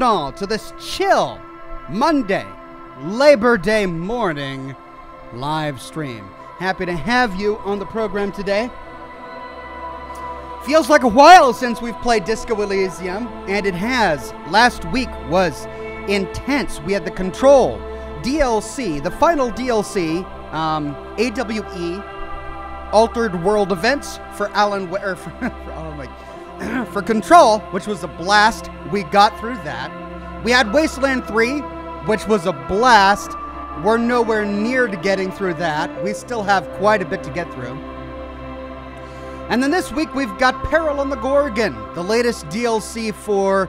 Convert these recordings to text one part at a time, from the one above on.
All to this chill Monday, Labor Day morning live stream. Happy to have you on the program today. Feels like a while since we've played Disco Elysium, and it has. Last week was intense. We had the Control DLC, the final DLC, AWE, Altered World Events for for Control, which was a blast. We got through that. We had Wasteland 3, which was a blast. We're nowhere near to getting through that. We still have quite a bit to get through. And then this week we've got Peril on the Gorgon, the latest DLC for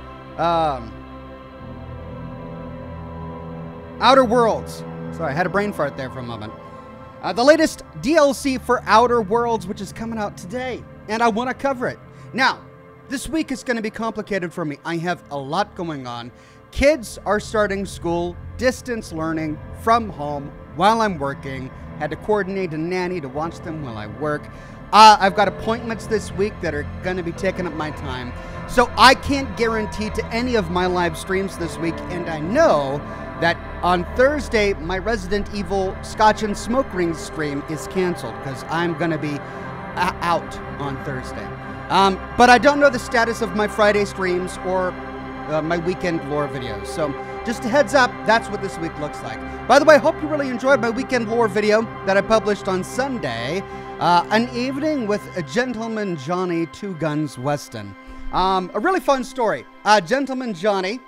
Outer Worlds. Sorry, I had a brain fart there for a moment. The latest DLC for Outer Worlds, which is coming out today, and I want to cover it. Now, this week is going to be complicated for me. I have a lot going on. Kids are starting school, distance learning from home while I'm working. Had to coordinate a nanny to watch them while I work. I've got appointments this week that are going to be taking up my time. So I can't guarantee to any of my live streams this week, and I know that on Thursday, my Resident Evil Scotch and Smoke Rings stream is canceled because I'm going to be out on Thursday. But I don't know the status of my Friday streams or my weekend lore videos. So just a heads up, that's what this week looks like. By the way, I hope you really enjoyed my weekend lore video that I published on Sunday. An evening with Gentleman Johnny Two Guns Weston. A really fun story. Gentleman Johnny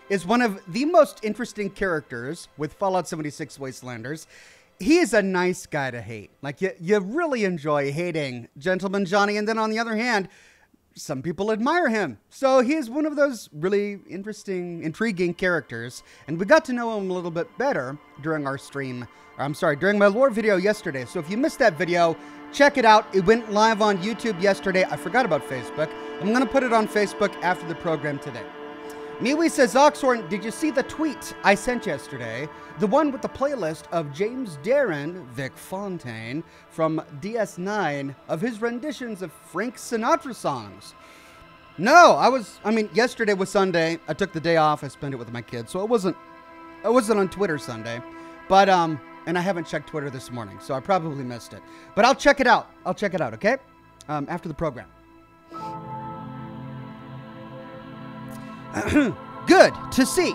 is one of the most interesting characters with Fallout 76 Wastelanders. He is a nice guy to hate. Like, you really enjoy hating Gentleman Johnny, and then on the other hand, some people admire him. So he is one of those really interesting, intriguing characters, and we got to know him a little bit better during our stream. During my lore video yesterday. So if you missed that video, check it out. It went live on YouTube yesterday. I forgot about Facebook. I'm going to put it on Facebook after the program today. Miwi says, Oxhorn, did you see the tweet I sent yesterday? The one with the playlist of James Darren, Vic Fontaine, from DS9, of his renditions of Frank Sinatra songs. No, yesterday was Sunday. I took the day off. I spent it with my kids, so I wasn't on Twitter Sunday. But, and I haven't checked Twitter this morning, so I probably missed it. But I'll check it out. Okay? After the program. Good to see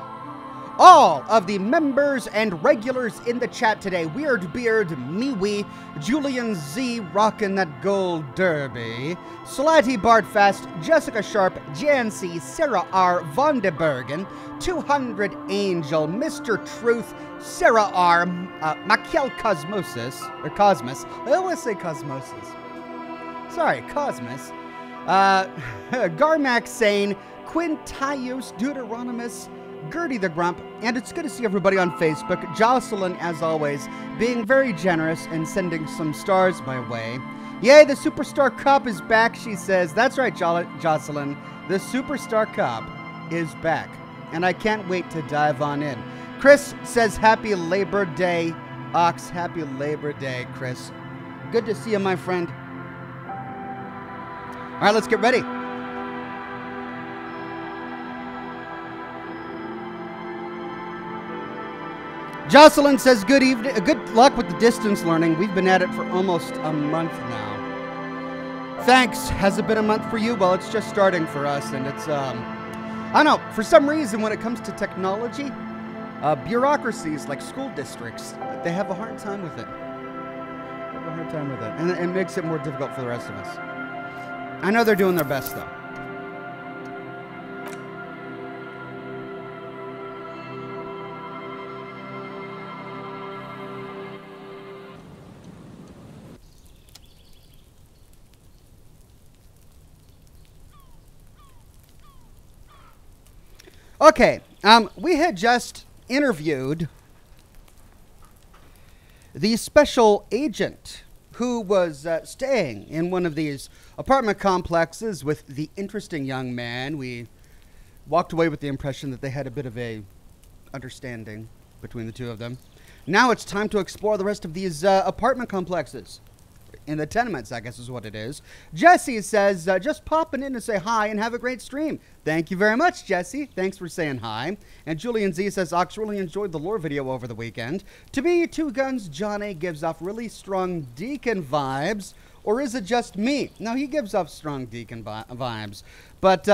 all of the members and regulars in the chat today. Weird Beard, Miwi, Julian Z, rockin' that gold derby, Slatty Bardfast, Jessica Sharp, Jancy, Sarah R, Von de Bergen, 200 Angel, Mr. Truth, Sarah R, Makel Cosmosis, or Cosmos. I always say Cosmosis. Sorry, Cosmos. Garmac Sane, Quintius Deuteronomus, Gertie the Grump, and it's good to see everybody on Facebook. Jocelyn, as always, being very generous and sending some stars my way. Yay, the Superstar Cup is back, she says. That's right, Jocelyn. The Superstar Cup is back, and I can't wait to dive on in. Chris says, Happy Labor Day, Ox. Happy Labor Day, Chris. Good to see you, my friend. All right, let's get ready. Jocelyn says, good evening, good luck with the distance learning. We've been at it for almost a month now. Thanks. Has it been a month for you? Well, it's just starting for us, and it's, I don't know, for some reason when it comes to technology, bureaucracies like school districts, they have a hard time with it. And it makes it more difficult for the rest of us. I know they're doing their best, though. Okay, we had just interviewed the special agent who was staying in one of these apartment complexes with the interesting young man. We walked away with the impression that they had a bit of a understanding between the two of them. Now it's time to explore the rest of these apartment complexes. in the tenements, I guess is what it is. Jesse says, just popping in to say hi and have a great stream. Thank you very much, Jesse. Thanks for saying hi. And Julian Z says, Ox really enjoyed the lore video over the weekend. To me, Two Guns Johnny gives off really strong Deacon vibes. Or is it just me? No, he gives off strong Deacon vibes. But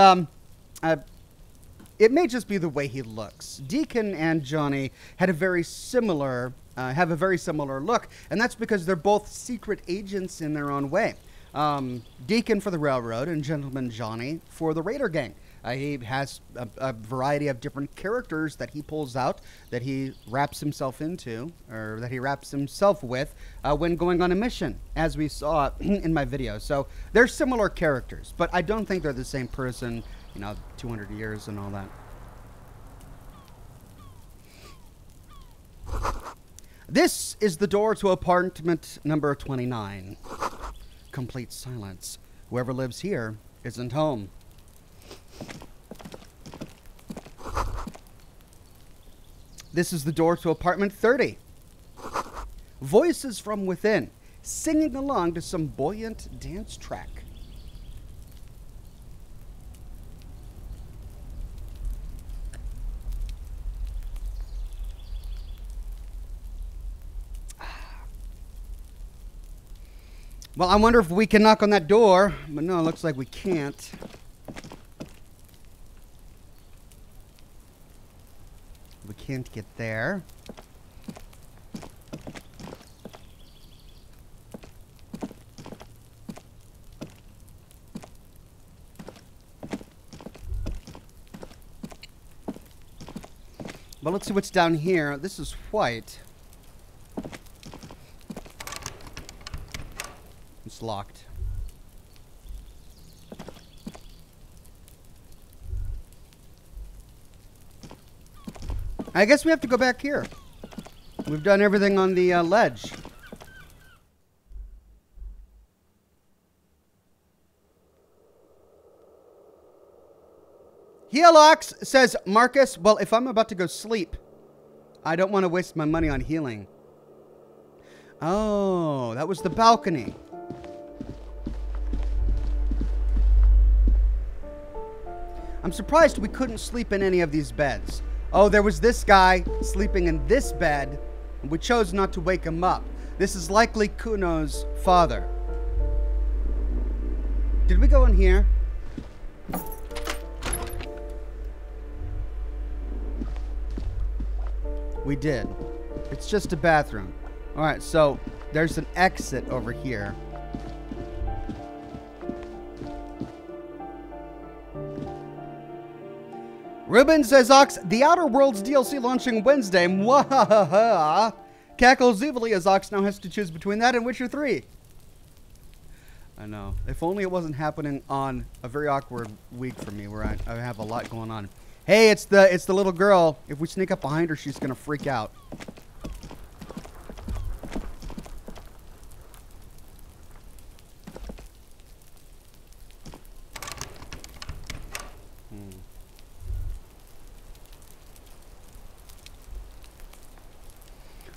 it may just be the way he looks. Deacon and Johnny had a very similar, have a very similar look, and that's because they're both secret agents in their own way. Deacon for the Railroad and Gentleman Johnny for the Raider Gang. He has a variety of different characters that he pulls out, that he wraps himself into, or that he wraps himself with when going on a mission, as we saw in my video. So they're similar characters, but I don't think they're the same person, you know, 200 years and all that. This is the door to apartment number 29. Complete silence. Whoever lives here isn't home. This is the door to apartment 30. Voices from within, singing along to some buoyant dance track. Well, I wonder if we can knock on that door, but no, it looks like we can't. We can't get there. Well, let's see what's down here. This is white. It's locked. I guess we have to go back here. We've done everything on the ledge. Healox says, Marcus, well, if I'm about to go sleep, I don't want to waste my money on healing. Oh, that was the balcony. I'm surprised we couldn't sleep in any of these beds. Oh, there was this guy sleeping in this bed, and we chose not to wake him up. This is likely Kuno's father. Did we go in here? We did. It's just a bathroom. Alright, so there's an exit over here. Ruben says, Ox, the Outer Worlds DLC launching Wednesday. Mwahaha. Cackles evilly as Ox now has to choose between that and Witcher 3. I know. If only it wasn't happening on a very awkward week for me where I have a lot going on. Hey, it's the little girl. If we sneak up behind her, she's going to freak out.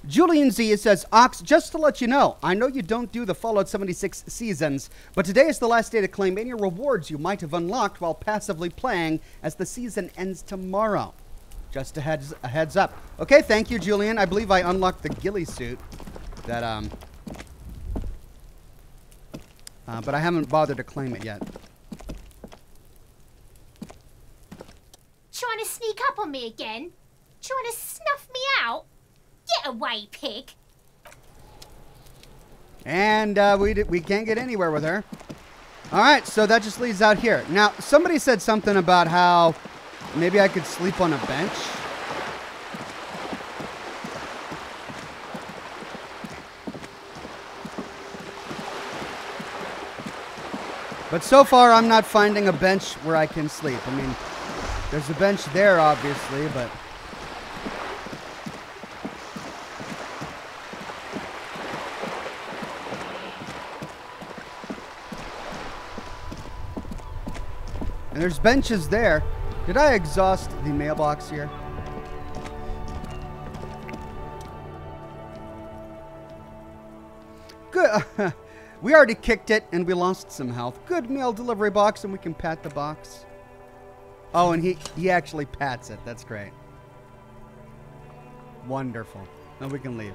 Julian Z says, Ox, just to let you know, I know you don't do the Fallout 76 seasons, but today is the last day to claim any rewards you might have unlocked while passively playing, as the season ends tomorrow. Just a heads up. Okay, thank you, Julian. I believe I unlocked the ghillie suit that, but I haven't bothered to claim it yet. Trying to sneak up on me again? Trying to snuff me out? Get away, pig! And we can't get anywhere with her. All right, so that just leads out here. Now, somebody said something about how maybe I could sleep on a bench. But so far, I'm not finding a bench where I can sleep. I mean, there's a bench there, obviously, but... And there's benches there. Did I exhaust the mailbox here? Good. We already kicked it, and we lost some health. Good mail delivery box, and we can pat the box. Oh, and he actually pats it. That's great. Wonderful. Now we can leave.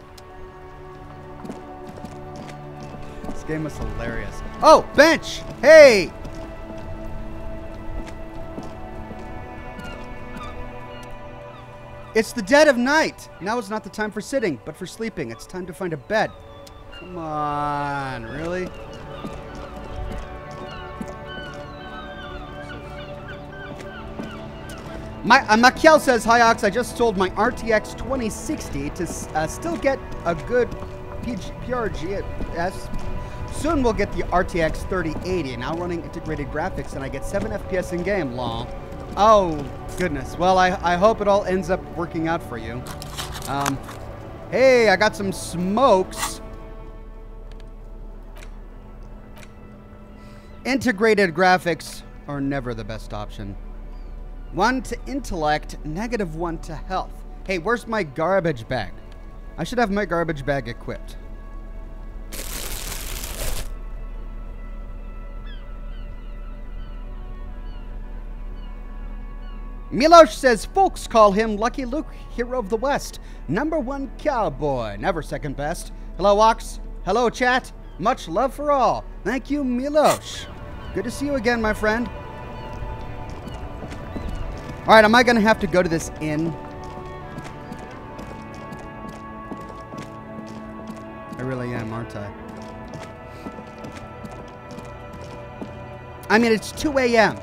This game was hilarious. Oh, bench! Hey! It's the dead of night. Now is not the time for sitting, but for sleeping. It's time to find a bed. Come on, really? Makiel says, hi Ox, I just sold my RTX 2060 to still get a good PRG. Soon we'll get the RTX 3080, now running integrated graphics, and I get 7 FPS in game, lol. Oh, goodness. Well, I hope it all ends up working out for you. Hey, I got some smokes. Integrated graphics are never the best option. 1 to intellect, -1 to health. Hey, where's my garbage bag? I should have my garbage bag equipped. Milosh says, folks call him Lucky Luke, hero of the West. #1 cowboy, never second best. Hello, Ox. Hello, chat. Much love for all. Thank you, Milosh. Good to see you again, my friend. All right, am I going to have to go to this inn? I really am, aren't I? I mean, it's 2 a.m.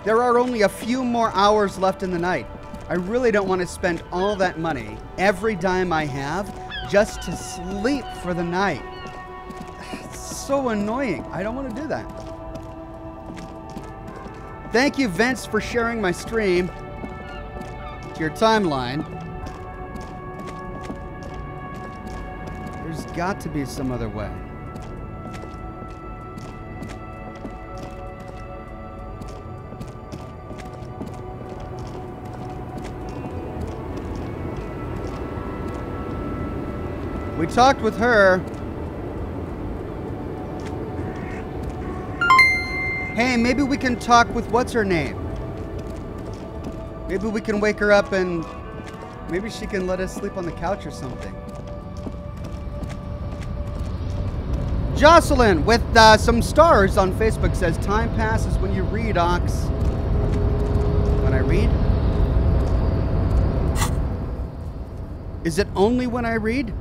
There are only a few more hours left in the night. I really don't want to spend all that money, every dime I have, just to sleep for the night. It's so annoying. I don't want to do that. Thank you, Vince, for sharing my stream to your timeline. There's got to be some other way. We talked with her. Hey, maybe we can talk with what's her name? Maybe we can wake her up and maybe she can let us sleep on the couch or something. Jocelyn with some stars on Facebook says, time passes when you read, Ox. When I read? Is it only when I read?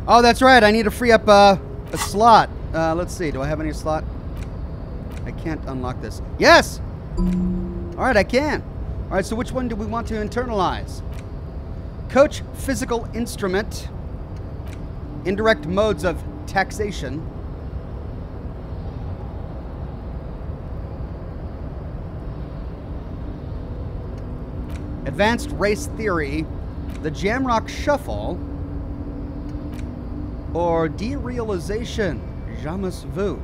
Oh, that's right. I need to free up a slot. Let's see. Do I have any slot? I can't unlock this. Yes! All right, I can. All right, so which one do we want to internalize? Coach physical instrument. Indirect modes of taxation. Advanced race theory. The Jamrock Shuffle. Or derealization, Jamus Vu.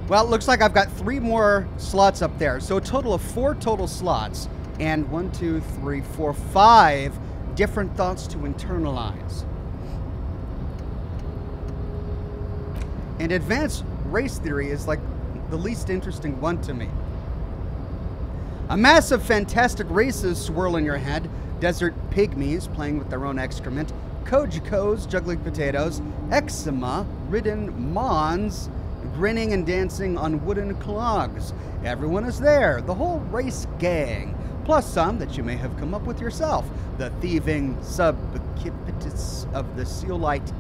Well, it looks like I've got 3 more slots up there. So a total of 4 total slots. And 1, 2, 3, 4, 5 different thoughts to internalize. And advanced race theory is like the least interesting one to me. A mass of fantastic races swirl in your head. Desert pygmies playing with their own excrement. Kojikos juggling potatoes. Eczema-ridden Mons grinning and dancing on wooden clogs. Everyone is there. The whole race gang. Plus some that you may have come up with yourself. The thieving subcipitous of the Seolite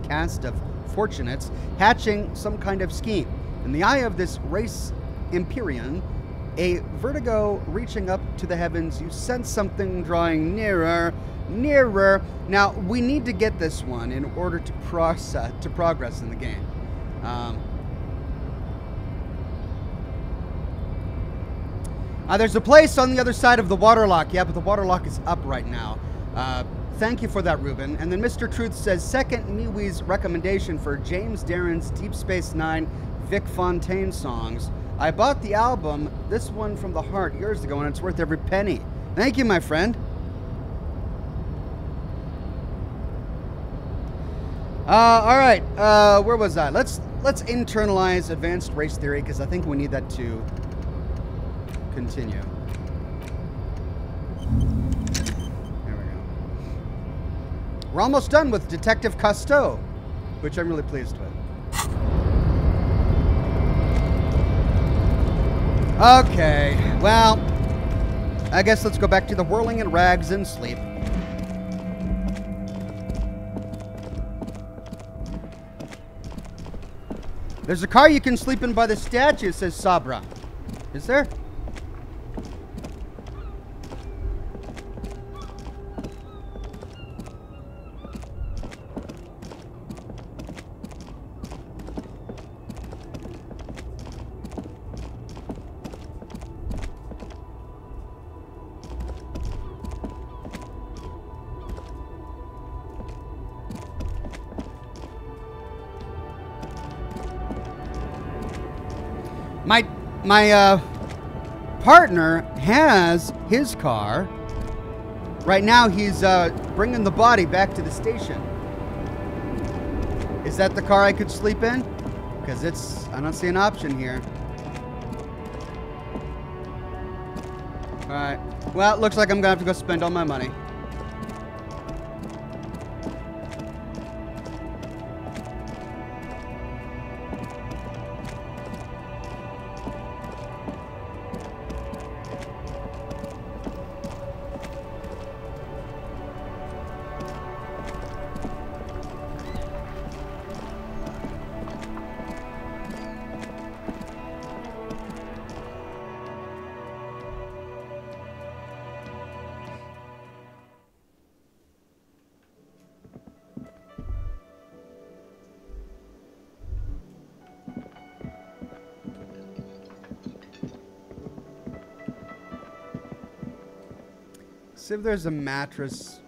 cast of fortunates hatching some kind of scheme. In the eye of this race Empyrean, a vertigo reaching up to the heavens, you sense something drawing nearer, nearer. Now, we need to get this one in order to progress in the game. There's a place on the other side of the waterlock. Yeah, but the waterlock is up right now. Thank you for that, Ruben. And then Mr. Truth says, second MeWe's recommendation for James Darren's Deep Space Nine Vic Fontaine songs. I bought the album, this one from the heart, years ago, and it's worth every penny. Thank you, my friend. All right. Where was I? Let's internalize advanced race theory, because I think we need that to continue. There we go. We're almost done with Detective Cousteau, which I'm really pleased with. Okay, well, I guess let's go back to the whirling in rags and sleep. There's a car you can sleep in by the statue, says Sabra. Is there? My partner has his car. Right now he's bringing the body back to the station. Is that the car I could sleep in? Because I don't see an option here. Alright. Well, it looks like I'm going to have to go spend all my money. See if there's a mattress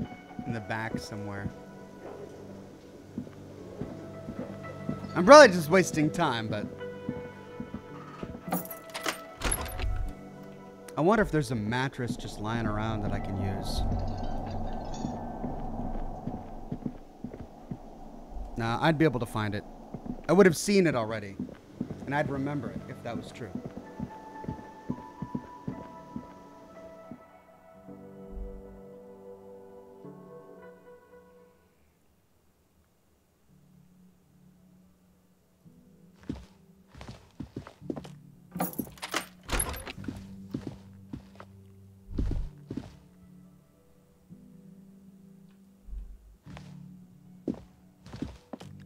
in the back somewhere. I'm probably just wasting time, but I wonder if there's a mattress just lying around that I can use. Nah, I'd be able to find it. I would have seen it already, and I'd remember it if that was true.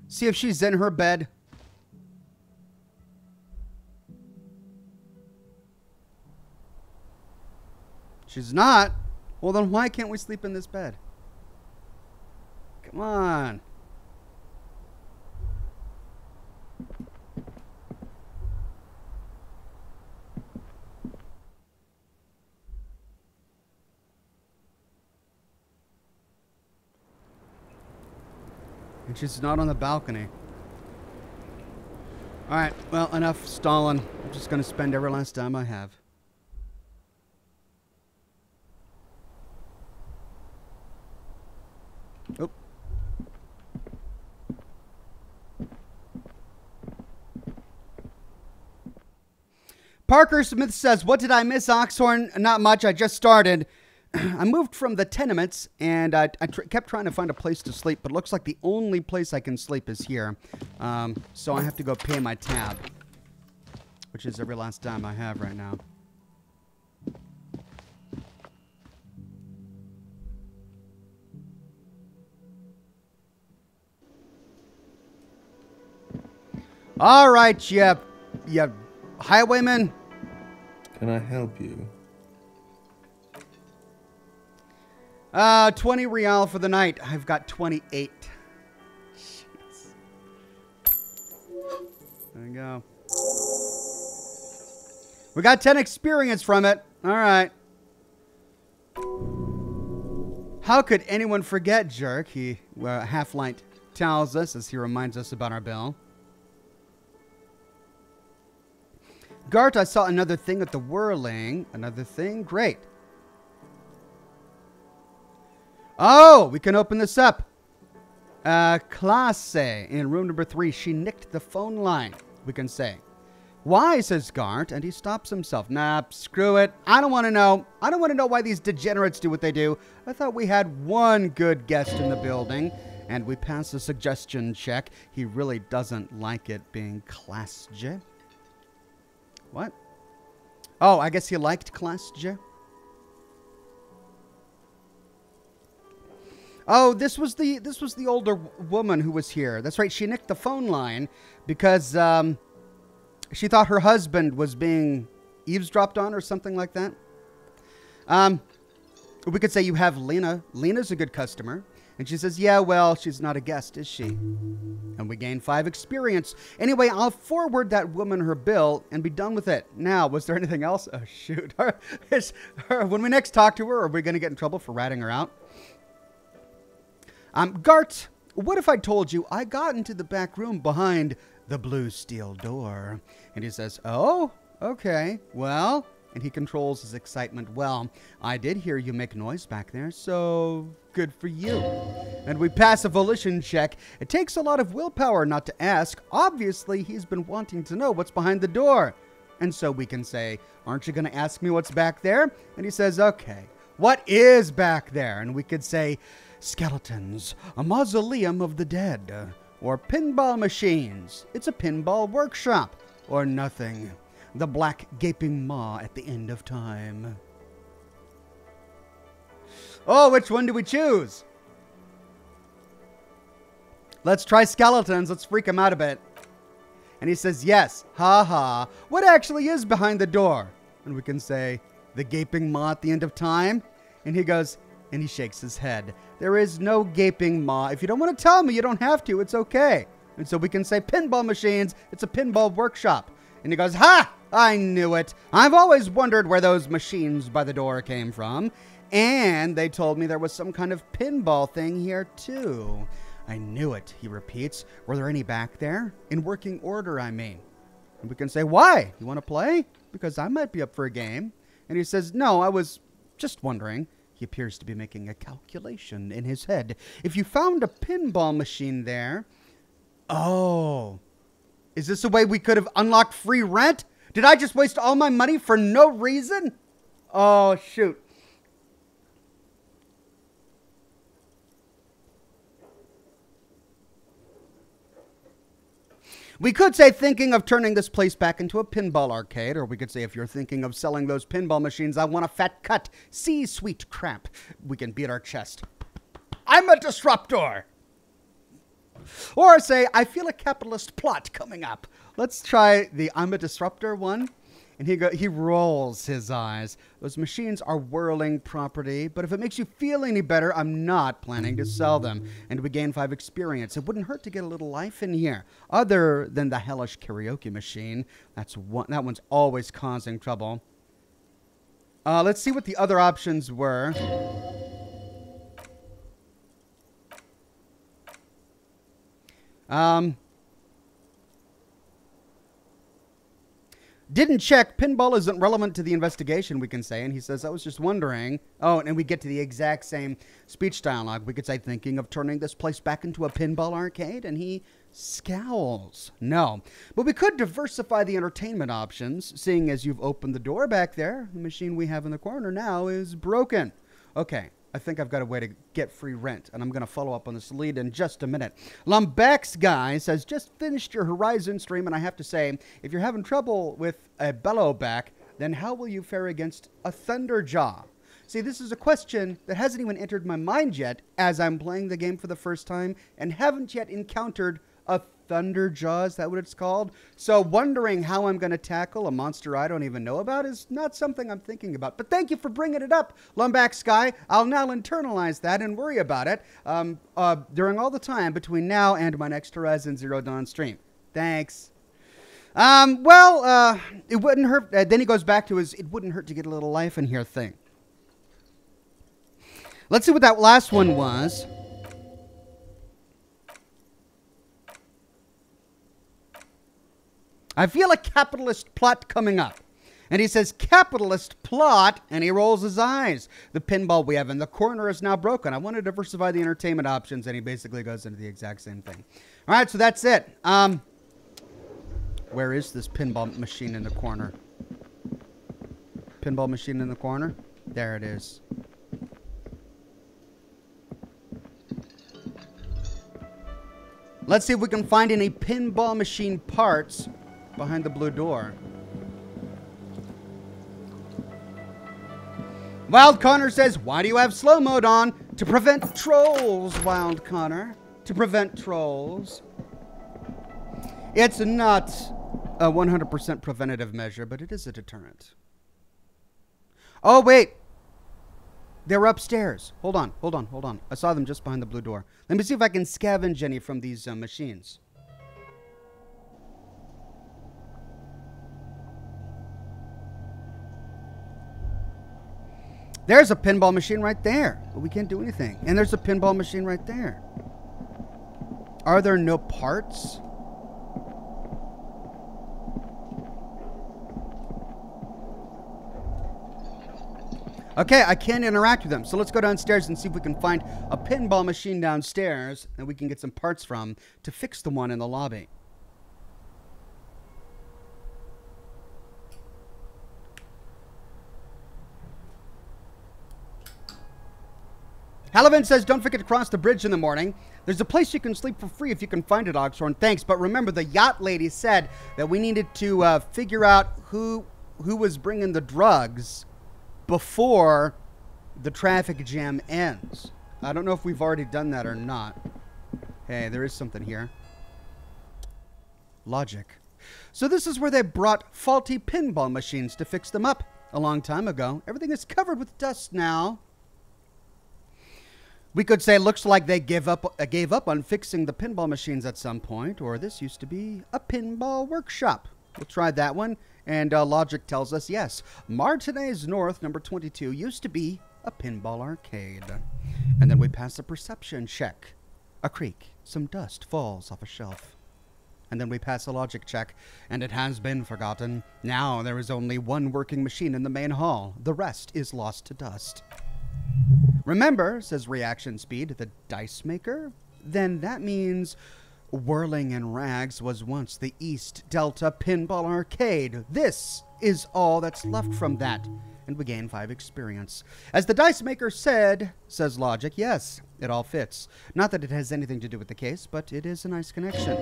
See if she's in her bed. She's not. Well, then why can't we sleep in this bed? Come on. And she's not on the balcony. Alright, well, enough stalling. I'm just going to spend every last dime I have. Oh. Parker Smith says, what did I miss, Oxhorn? Not much. I just started. I moved from the tenements, and I kept trying to find a place to sleep, but it looks like the only place I can sleep is here. So I have to go pay my tab, which is every last dime I have right now. All right, you highwayman. Can I help you? 20 real for the night. I've got 28. Jeez. There we go. We got 10 experience from it. All right. How could anyone forget, jerk? Half-Light tells us as he reminds us about our bill. Gart, I saw another thing at the whirling. Another thing? Great. Oh, we can open this up. Classe in room number 3. She nicked the phone line, we can say. Why, says Gart, and he stops himself. Nah, screw it. I don't want to know. I don't want to know why these degenerates do what they do. I thought we had one good guest in the building, and we passed the suggestion check. He really doesn't like it being Class J. What? Oh, I guess he liked Class J. Oh, this was the older woman who was here. That's right. She nicked the phone line because she thought her husband was being eavesdropped on or something like that. We could say you have Lena. Lena's a good customer. And she says, yeah, well, she's not a guest, is she? And we gain 5 experience. Anyway, I'll forward that woman her bill and be done with it. Now, was there anything else? Oh, shoot. When we next talk to her, are we going to get in trouble for ratting her out? Gart, what if I told you I got into the back room behind the blue steel door? And he says, oh, okay, well, and he controls his excitement. Well, I did hear you make noise back there, so good for you. And we pass a volition check. It takes a lot of willpower not to ask. Obviously, he's been wanting to know what's behind the door. And so we can say, aren't you going to ask me what's back there? And he says, okay, what is back there? And we could say, skeletons, a mausoleum of the dead, or pinball machines. It's a pinball workshop, or nothing. The black gaping maw at the end of time. Oh, which one do we choose? Let's try skeletons. Let's freak him out a bit. And he says, yes, ha ha. What actually is behind the door? And we can say, the gaping maw at the end of time. And he goes, and he shakes his head. There is no gaping maw. If you don't want to tell me, you don't have to. It's okay. And so we can say pinball machines. It's a pinball workshop. And he goes, ha! I knew it. I've always wondered where those machines by the door came from. And they told me there was some kind of pinball thing here, too. I knew it, he repeats. Were there any back there? In working order, I mean. And we can say, why? You want to play? Because I might be up for a game. And he says, no, I was just wondering. He appears to be making a calculation in his head. If you found a pinball machine there... Oh. Is this a way we could have unlocked free rent? Did I just waste all my money for no reason? Oh, shoot. We could say thinking of turning this place back into a pinball arcade, or we could say if you're thinking of selling those pinball machines, I want a fat cut. See, sweet crap. We can beat our chest. I'm a disruptor. Or say, I feel a capitalist plot coming up. Let's try the I'm a disruptor one. And he rolls his eyes. Those machines are whirling property, but if it makes you feel any better, I'm not planning to sell them. And we gain 5 experience. It wouldn't hurt to get a little life in here. Other than the hellish karaoke machine. That one's always causing trouble. Let's see what the other options were. Didn't check. Pinball isn't relevant to the investigation, we can say. And he says, I was just wondering. Oh, and we get to the exact same speech dialogue. We could say, thinking of turning this place back into a pinball arcade. And he scowls. No. But we could diversify the entertainment options, seeing as you've opened the door back there. The machine we have in the corner now is broken. Okay. I think I've got a way to get free rent, and I'm going to follow up on this lead in just a minute. Lumbeck's guy says, just finished your Horizon stream, and I have to say, if you're having trouble with a Bellowback, then how will you fare against a Thunderjaw? See, this is a question that hasn't even entered my mind yet, as I'm playing the game for the first time, and haven't yet encountered a Thunderjaw, is that what it's called? So wondering how I'm going to tackle a monster I don't even know about is not something I'm thinking about. But thank you for bringing it up, Lumbeck Sky. I'll now internalize that and worry about it during all the time between now and my next Horizon Zero Dawn stream. Thanks. It wouldn't hurt. Then he goes back to his it wouldn't hurt to get a little life in here thing. Let's see what that last one was. I feel a capitalist plot coming up. And he says, capitalist plot, and he rolls his eyes. The pinball we have in the corner is now broken. I want to diversify the entertainment options, and he basically goes into the exact same thing. All right, so that's it. Where is this pinball machine in the corner? Pinball machine in the corner? There it is. Let's see if we can find any pinball machine parts behind the blue door. Wild Connor says, why do you have slow mode on? To prevent trolls, Wild Connor. To prevent trolls. It's not a 100% preventative measure, but it is a deterrent. Oh, wait. They're upstairs. Hold on. I saw them just behind the blue door. Let me see if I can scavenge any from these machines. There's a pinball machine right there, but we can't do anything. And there's a pinball machine right there. Are there no parts? Okay, I can't interact with them. So let's go downstairs and see if we can find a pinball machine downstairs that we can get some parts from to fix the one in the lobby. Halivin says, don't forget to cross the bridge in the morning. There's a place you can sleep for free if you can find it, Oxhorn. Thanks. But remember, the yacht lady said that we needed to figure out who was bringing the drugs before the traffic jam ends. I don't know if we've already done that or not. Hey, there is something here. Logic. So this is where they brought faulty pinball machines to fix them up a long time ago. Everything is covered with dust now. We could say, looks like they gave up on fixing the pinball machines at some point, or this used to be a pinball workshop. We'll try that one, and logic tells us, yes, Martinez North, number 22, used to be a pinball arcade. And then we pass a perception check. A creak, some dust falls off a shelf. And then we pass a logic check, and it has been forgotten. Now there is only one working machine in the main hall. The rest is lost to dust. Remember, says reaction speed, the dice maker? Then that means Whirling in Rags was once the East Delta Pinball Arcade. This is all that's left from that. And we gain 5 experience. As the dice maker said, says logic, yes, it all fits. Not that it has anything to do with the case, but it is a nice connection.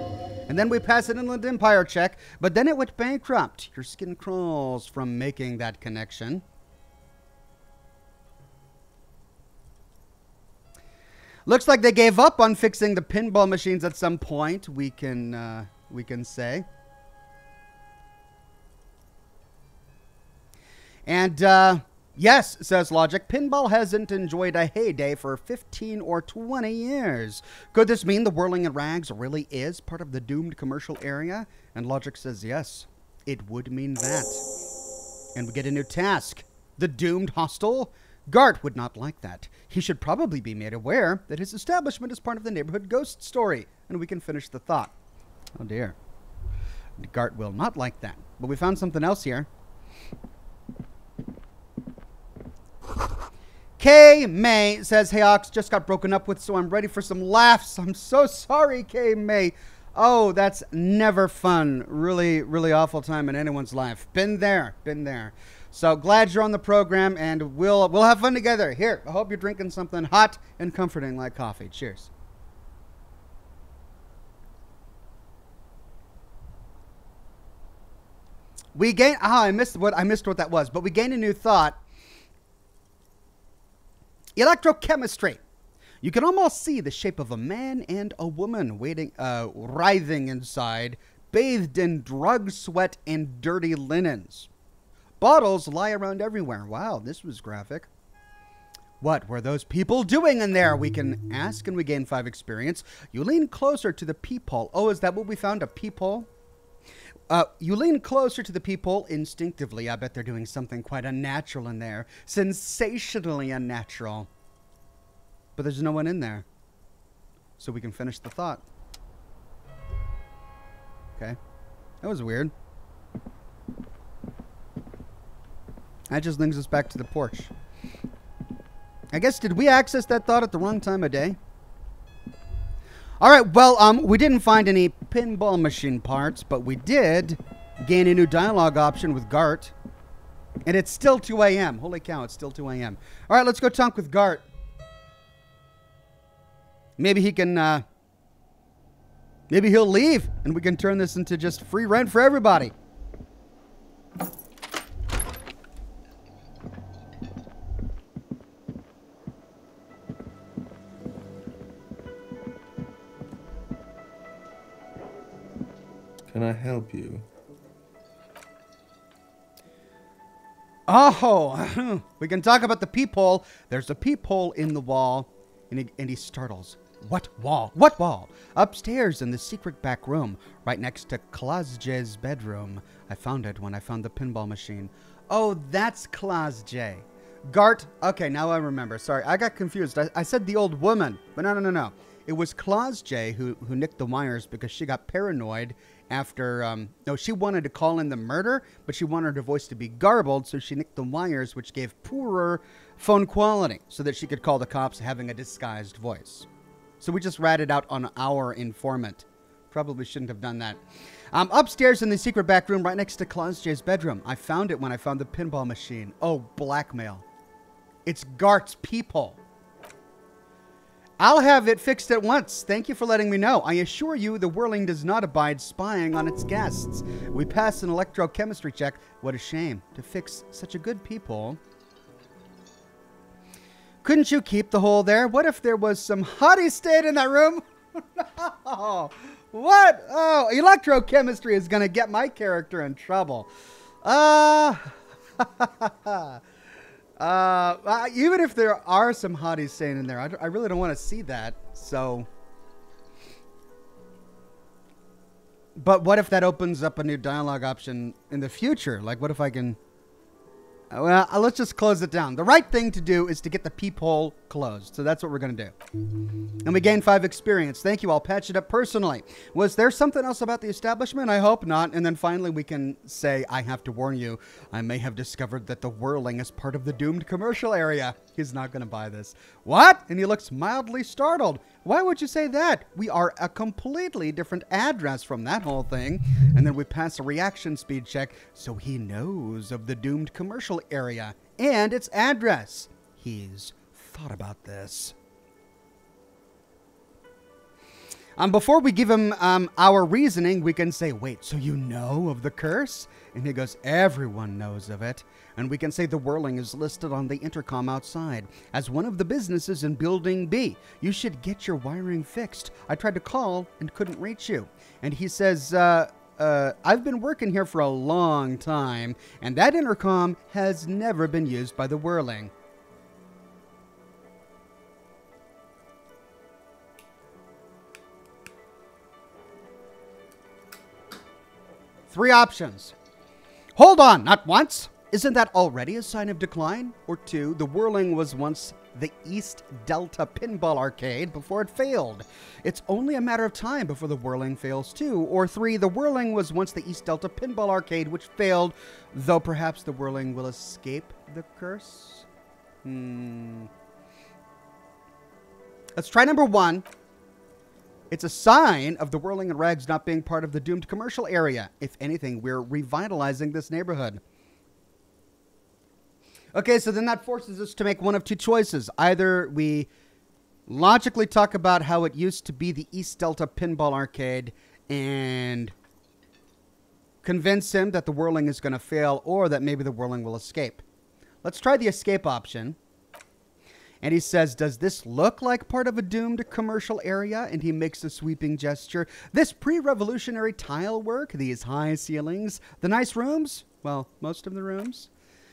And then we pass an Inland Empire check, but then it went bankrupt. Your skin crawls from making that connection. Looks like they gave up on fixing the pinball machines at some point, we can say. And, yes, says Logic, pinball hasn't enjoyed a heyday for 15 or 20 years. Could this mean the Whirling in Rags really is part of the doomed commercial area? And Logic says yes, it would mean that. And we get a new task. The doomed hostel? Gart would not like that. He should probably be made aware that his establishment is part of the neighborhood ghost story. And we can finish the thought. Oh dear. Gart will not like that. But we found something else here. K. May says, hey Ox, just got broken up with, so I'm ready for some laughs. I'm so sorry, K. May. Oh, that's never fun. Really, really awful time in anyone's life. Been there, been there. So glad you're on the program, and we'll have fun together. Here, I hope you're drinking something hot and comforting like coffee. Cheers. We gain. I missed what that was, but we gained a new thought. Electrochemistry. You can almost see the shape of a man and a woman writhing inside, bathed in drug sweat and dirty linens. Bottles lie around everywhere. Wow, this was graphic. What were those people doing in there? We can ask, and we gain 5 experience. You lean closer to the peephole. Oh, is that what we found? A peephole? You lean closer to the peephole instinctively. I bet they're doing something quite unnatural in there. Sensationally unnatural. But there's no one in there. So we can finish the thought. Okay. That was weird. That just brings us back to the porch. I guess, did we access that thought at the wrong time of day? All right, well, we didn't find any pinball machine parts, but we did gain a new dialogue option with Gart. And it's still 2 a.m. Holy cow, it's still 2 a.m. All right, let's go talk with Gart. Maybe he can, maybe he'll leave, and we can turn this into just free rent for everybody. Can I help you? Oh, we can talk about the peephole. There's a peephole in the wall, and he startles. What wall? What wall? Upstairs in the secret back room, right next to Klazje's bedroom. I found it when I found the pinball machine. Oh, that's Klazje. Gart. Okay, now I remember. Sorry, I got confused. I said the old woman, but no. It was Klazje who nicked the wires because she got paranoid after, no, she wanted to call in the murder, but she wanted her voice to be garbled, so she nicked the wires, which gave poorer phone quality, so that she could call the cops having a disguised voice. So we just ratted out on our informant. Probably shouldn't have done that. Upstairs in the secret back room, right next to Klazje's bedroom. I found it when I found the pinball machine. Oh, blackmail. It's Gart's peephole. I'll have it fixed at once. Thank you for letting me know. I assure you the whirling does not abide spying on its guests. We passed an electrochemistry check. What a shame to fix such a good peephole. Couldn't you keep the hole there? What if there was some hottie stayed in that room? No. What? Oh, electrochemistry is going to get my character in trouble. Even if there are some hotties staying in there, I really don't want to see that. So, but what if that opens up a new dialogue option in the future? Like, what if I can? Well, let's just close it down. The right thing to do is to get the peephole closed. So that's what we're going to do. And we gain 5 experience. Thank you. I'll patch it up personally. Was there something else about the establishment? I hope not. And then finally we can say, I have to warn you, I may have discovered that the whirling is part of the doomed commercial area. He's not going to buy this. What? And he looks mildly startled. Why would you say that? We are a completely different address from that whole thing. And then we pass a reaction speed check, so he knows of the doomed commercial area and its address. He's thought about this. Before we give him our reasoning, we can say, wait, so you know of the curse? And he goes, everyone knows of it. And we can say the whirling is listed on the intercom outside as one of the businesses in Building B. You should get your wiring fixed. I tried to call and couldn't reach you. And he says, I've been working here for a long time, and that intercom has never been used by the whirling. Three options. Hold on, not once. Isn't that already a sign of decline? Or 2, the whirling was once the East Delta Pinball Arcade before it failed. It's only a matter of time before the whirling fails too. Or 3, the whirling was once the East Delta Pinball Arcade which failed, though perhaps the whirling will escape the curse. Let's try number 1. It's a sign of the whirling and rags not being part of the doomed commercial area. If anything, we're revitalizing this neighborhood. Okay, so then that forces us to make one of 2 choices. Either we logically talk about how it used to be the East Delta Pinball Arcade and convince him that the whirling is going to fail, or that maybe the whirling will escape. Let's try the escape option. And he says, does this look like part of a doomed commercial area? And he makes a sweeping gesture. This pre-revolutionary tile work, these high ceilings, the nice rooms, well, most of the rooms.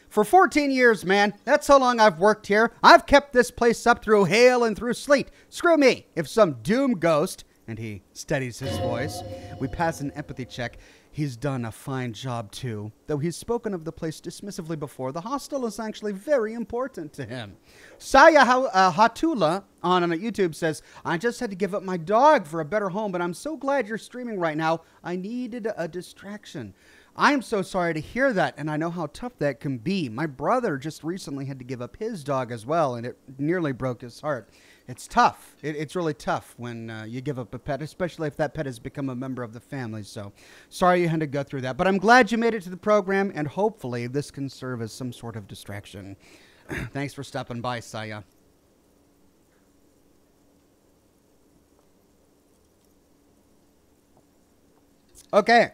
For 14 years, man, that's how long I've worked here. I've kept this place up through hail and through sleet. Screw me if some doom ghost And he steadies his voice. We pass an empathy check. He's done a fine job, too. Though he's spoken of the place dismissively before, the hostel is actually very important to him. Saya Hatula on YouTube says, I just had to give up my dog for a better home, but I'm so glad you're streaming right now. I needed a distraction. I am so sorry to hear that, and I know how tough that can be. My brother just recently had to give up his dog as well, and it nearly broke his heart. It's tough. It's really tough when you give up a pet, especially if that pet has become a member of the family. So sorry you had to go through that. But I'm glad you made it to the program, and hopefully this can serve as some sort of distraction. Thanks for stopping by, Saya. Okay.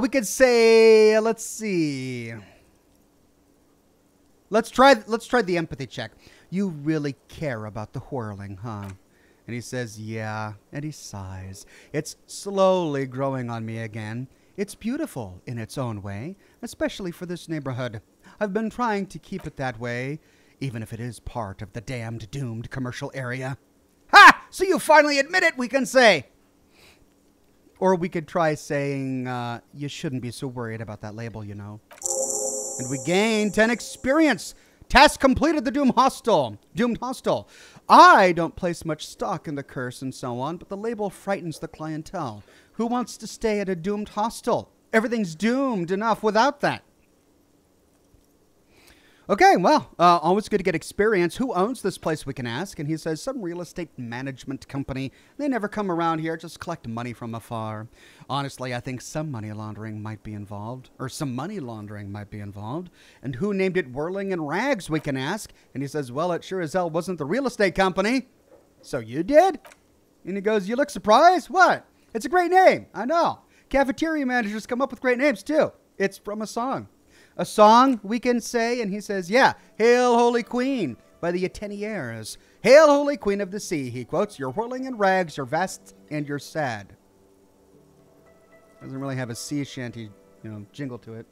We could say, let's see. Let's try the empathy check. You really care about the whirling, huh? And he says, yeah, and he sighs. It's slowly growing on me again. It's beautiful in its own way, especially for this neighborhood. I've been trying to keep it that way, even if it is part of the damned doomed commercial area. Ha! So you finally admit it, we can say. Or we could try saying, you shouldn't be so worried about that label, you know. And we gain 10 experience. Task completed the Doomed Hostel. I don't place much stock in the curse and so on, but the label frightens the clientele. Who wants to stay at a doomed hostel? Everything's doomed enough without that. Okay, well, always good to get experience. Who owns this place, we can ask? And he says, some real estate management company. They never come around here, just collect money from afar. Honestly, I think some money laundering might be involved. Or some money laundering might be involved. And who named it Whirling in Rags, we can ask? And he says, well, it sure as hell wasn't the real estate company. So you did? And he goes, you look surprised? What? It's a great name. I know. Cafeteria managers come up with great names, too. It's from a song. A song, we can say, and he says, yeah, Hail, Holy Queen, by the Ateniers. Hail, Holy Queen of the Sea, he quotes, you're whirling in rags, you're vast, and you're sad. Doesn't really have a sea shanty, jingle to it.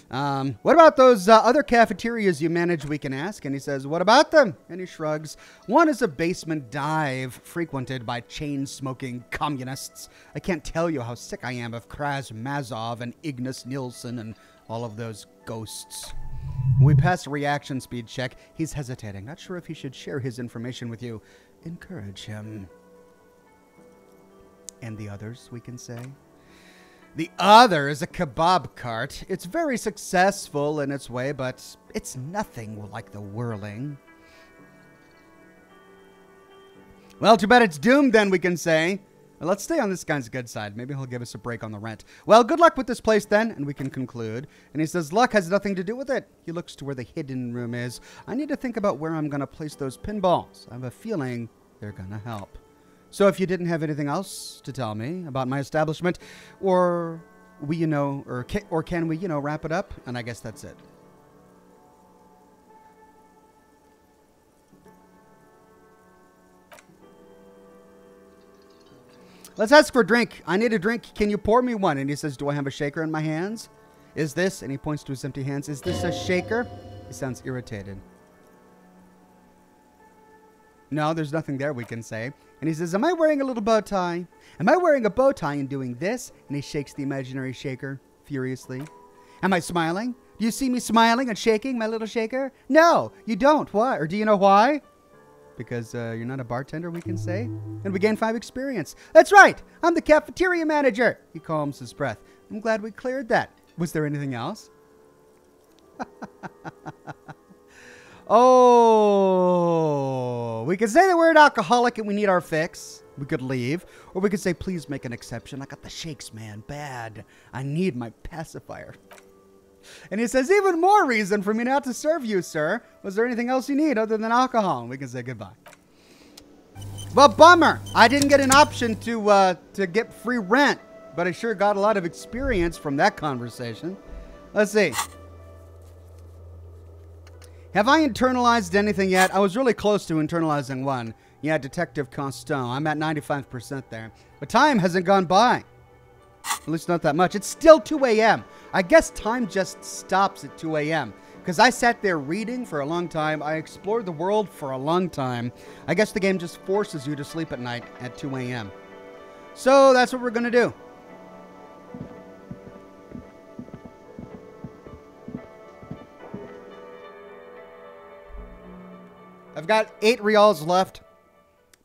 What about those other cafeterias you manage, we can ask? And he says, what about them? And he shrugs. One is a basement dive frequented by chain-smoking communists. I can't tell you how sick I am of Kraz Mazov and Ignas Nilsson and all of those ghosts. When we pass a reaction speed check, he's hesitating. Not sure if he should share his information with you. Encourage him. And the others, we can say. The other is a kebab cart. It's very successful in its way, but it's nothing like the whirling. Well, too bad it's doomed then, we can say. Well, let's stay on this guy's good side. Maybe he'll give us a break on the rent. Well, good luck with this place then, and we can conclude. And he says, luck has nothing to do with it. He looks to where the hidden room is. I need to think about where I'm going to place those pinballs. I have a feeling they're going to help. So if you didn't have anything else to tell me about my establishment, or can we, wrap it up? And I guess that's it. Let's ask for a drink. I need a drink. Can you pour me one? And he says, do I have a shaker in my hands? Is this, and he points to his empty hands, is this a shaker? He sounds irritated. No, there's nothing there, we can say. And he says, am I wearing a little bow tie? Am I wearing a bow tie and doing this? And he shakes the imaginary shaker furiously. Am I smiling? Do you see me smiling and shaking my little shaker? No, you don't. Why? Or do you know why? Because you're not a bartender, we can say. And we gain 5 experience. That's right. I'm the cafeteria manager. He calms his breath. I'm glad we cleared that. Was there anything else? Oh, we could say that we're an alcoholic and we need our fix. We could leave. Or we could say, please make an exception. I got the shakes, man. Bad. I need my pacifier. And he says, even more reason for me not to serve you, sir. Was there anything else you need other than alcohol? And we can say goodbye. Well, bummer. I didn't get an option to get free rent, but I sure got a lot of experience from that conversation. Let's see. Have I internalized anything yet? I was really close to internalizing one. Yeah, Detective Constant. I'm at 95% there. But time hasn't gone by. At least not that much. It's still 2 a.m. I guess time just stops at 2 a.m. Because I sat there reading for a long time. I explored the world for a long time. I guess the game just forces you to sleep at night at 2 a.m. So that's what we're going to do. I've got 8 reals left.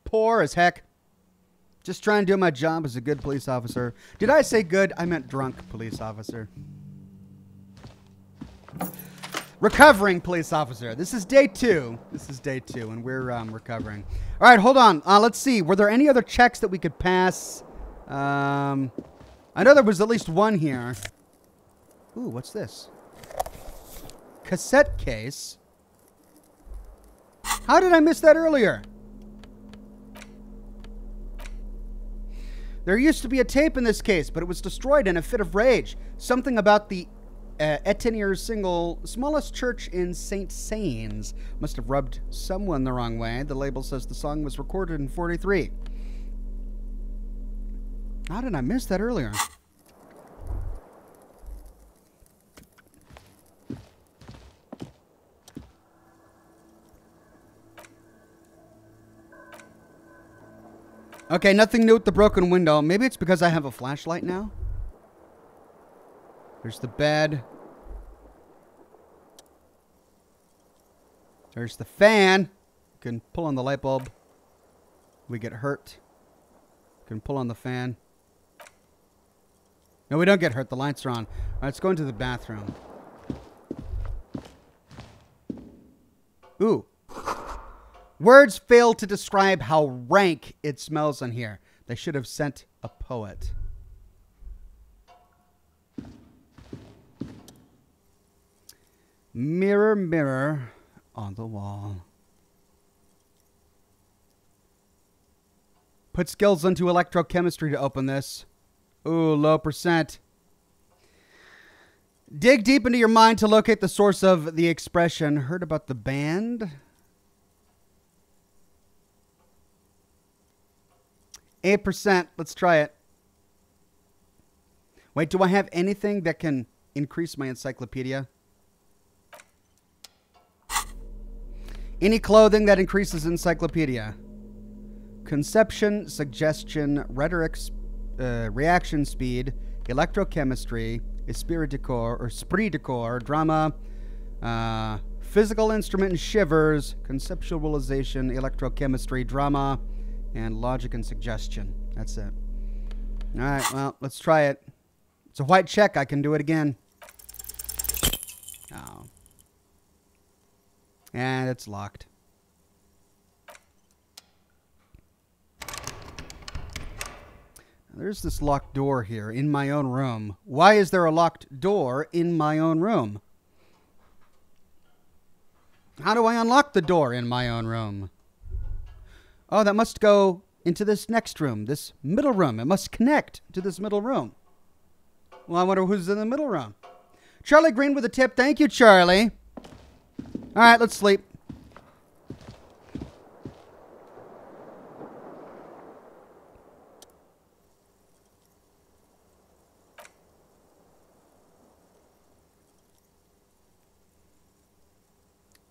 Poor as heck. Just trying to do my job as a good police officer. Did I say good? I meant drunk police officer. Recovering police officer. This is day 2. This is day 2, and we're recovering. All right, hold on. Let's see. Were there any other checks that we could pass? I know there was at least one here. Ooh, what's this? Cassette case. How did I miss that earlier? There used to be a tape in this case, but it was destroyed in a fit of rage. Something about the Etienne's single smallest church in St. Sains must have rubbed someone the wrong way. The label says the song was recorded in 43. How did I miss that earlier? Okay, nothing new with the broken window. Maybe it's because I have a flashlight now. There's the bed. There's the fan. You can pull on the light bulb. We get hurt. You can pull on the fan. No, we don't get hurt. The lights are on. All right, let's go into the bathroom. Ooh. Words fail to describe how rank it smells in here. They should have sent a poet. Mirror, mirror on the wall. Put skills into electrochemistry to open this. Ooh, low percent. Dig deep into your mind to locate the source of the expression. Heard about the band? 8%. Let's try it. Wait, do I have anything that can increase my encyclopedia? Any clothing that increases encyclopedia. Conception, suggestion, rhetoric, reaction speed, electrochemistry, esprit de corps, drama, physical instrument and shivers, conceptualization, electrochemistry, drama, and logic and suggestion. That's it. All right, well, let's try it. It's a white check. I can do it again. Oh. And it's locked. There's this locked door here in my own room. Why is there a locked door in my own room? How do I unlock the door in my own room? Oh, that must go into this next room, this middle room. It must connect to this middle room. Well, I wonder who's in the middle room. Charlie Green with a tip. Thank you, Charlie. All right, let's sleep.